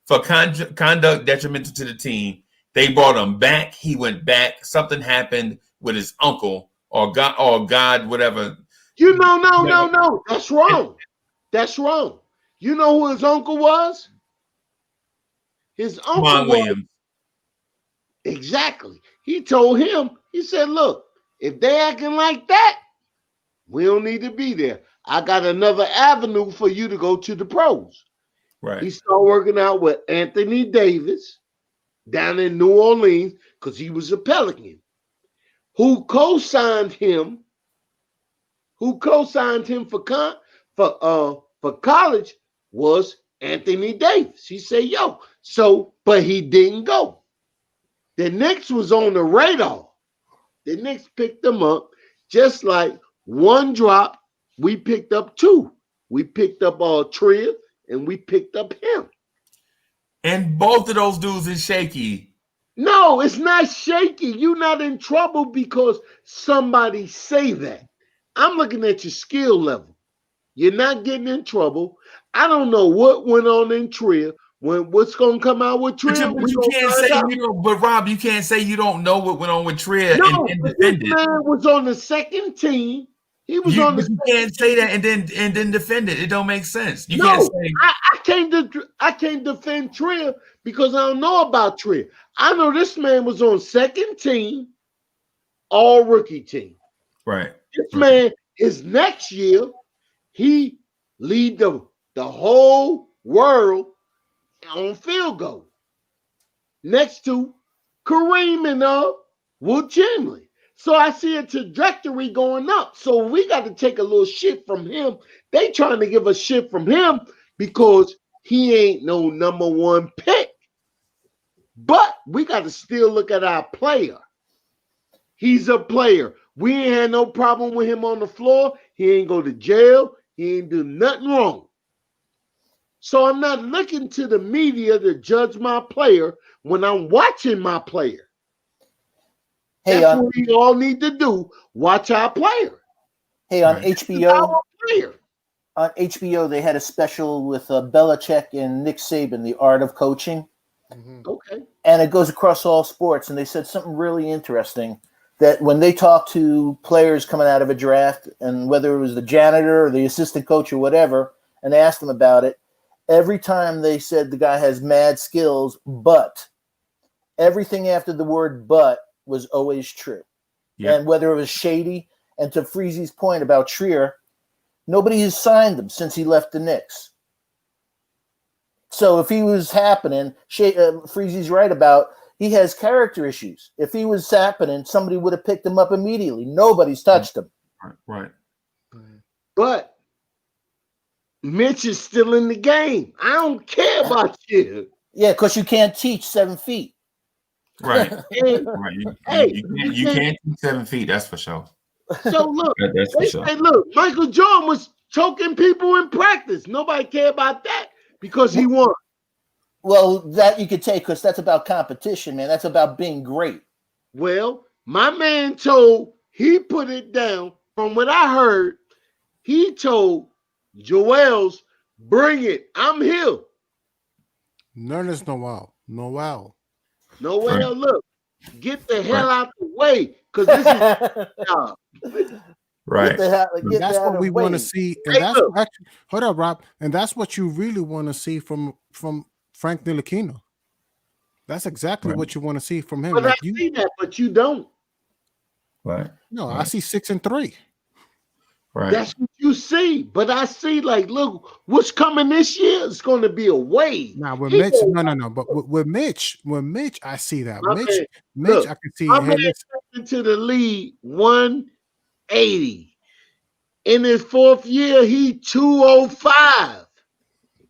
for conduct detrimental to the team. They brought him back. He went back. Something happened with his uncle or God, whatever. No. That's wrong. That's wrong. You know who his uncle was? His uncle was. Exactly. He told him, he said, look, if they acting like that, we don't need to be there. I got another avenue for you to go to the pros. Right. He started working out with Anthony Davis down in New Orleans because he was a Pelican. Who co-signed him for college was Anthony Davis. He said, but he didn't go. The Knicks was on the radar. The Knicks picked them up just like one drop. We picked up two. We picked up Trier and we picked up him. And both of those dudes is shaky. No, it's not shaky. You're not in trouble because somebody say that. I'm looking at your skill level. You're not getting in trouble. I don't know what went on in Trier. What's going to come out with Trier? But you can't say you don't. But Rob, you can't say you don't know what went on with Trier. No, this man was on the second team. He was on the. You can't say that and then defend it. It don't make sense. You can't No, say I can't defend Trier because I don't know about Trier. I know this man was on second team, all rookie team. right. This man, his next year, he lead the whole world on field goal. Next to Kareem and Will Chamberlain. So I see a trajectory going up. So we got to take a little shit from him. They trying to give us shit from him because he ain't no number one pick. But we got to still look at our player. He's a player. We ain't had no problem with him on the floor. He ain't go to jail. He ain't do nothing wrong. So I'm not looking to the media to judge my player when I'm watching my player. Hey, that's what we all need to do. Watch our player. Hey, on HBO, player. On HBO, they had a special with Belichick and Nick Saban, The Art of Coaching. Mm-hmm. Okay. And it goes across all sports. And they said something really interesting, that when they talk to players coming out of a draft, and whether it was the janitor or the assistant coach or whatever, and they asked them about it, every time they said the guy has mad skills, but everything after the word but was always true. Yeah. And whether it was shady, and to Freezy's point about Trier, nobody has signed him since he left the Knicks. So if he was happening, Freezy's right about he has character issues. If he was happening, somebody would have picked him up immediately. Nobody's touched him. Right. But Mitch is still in the game. I don't care about you. Yeah, because you can't teach 7 feet. Right. Right. You can't teach 7 feet. That's for sure. So look, that's for sure. Say, look, Michael Jordan was choking people in practice. Nobody cared about that because he won. Well, that you could take because that's about competition, man. That's about being great. Well, my man he put it down. From what I heard, he told Joel's, bring it. I'm here. Nerlens Noel. Noel, look, get the hell out the way. Because this is right. That's what we want to see. And that's actually, hold up, Rob. And that's what you really want to see from Frank Ntilikina. That's exactly what you want to see from him. But I see that, but you don't. Right. No, I see 6 and 3. Right. That's what you see. But I see, like, look, what's coming this year is going to be a wave. Now with Mitch, no. But with Mitch, I see that. Mitch, I can see. My man into the league 180. In his 4th year, he 205.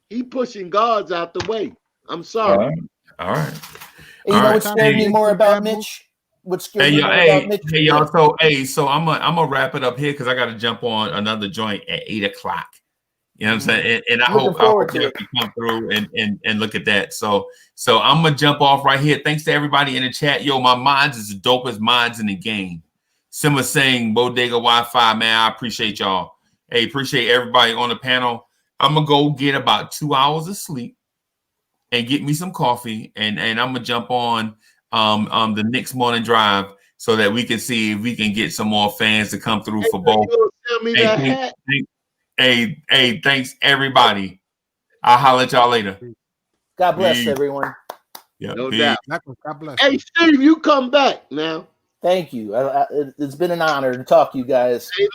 He pushing guards out the way. I'm sorry. All right. You know what scared me more about Mitch? What scared me more about Mitch? Hey, y'all. So I'm gonna wrap it up here because I got to jump on another joint at 8:00. You know what I'm saying? And I hope you come through and look at that. So I'm gonna jump off right here. Thanks to everybody in the chat. Yo, my mods is the dopest mods in the game. Simma saying Bodega Wi-Fi, man. I appreciate y'all. Hey, appreciate everybody on the panel. I'm gonna go get about 2 hours of sleep and get me some coffee, and I'm gonna jump on the Knicks morning drive so that we can see if we can get some more fans to come through for both. Hey, thanks everybody. I'll holler at y'all later. God bless everyone. Yeah, no doubt. God bless. Hey, Steve, you come back now. Thank you. It's been an honor to talk to you guys. Hey, look.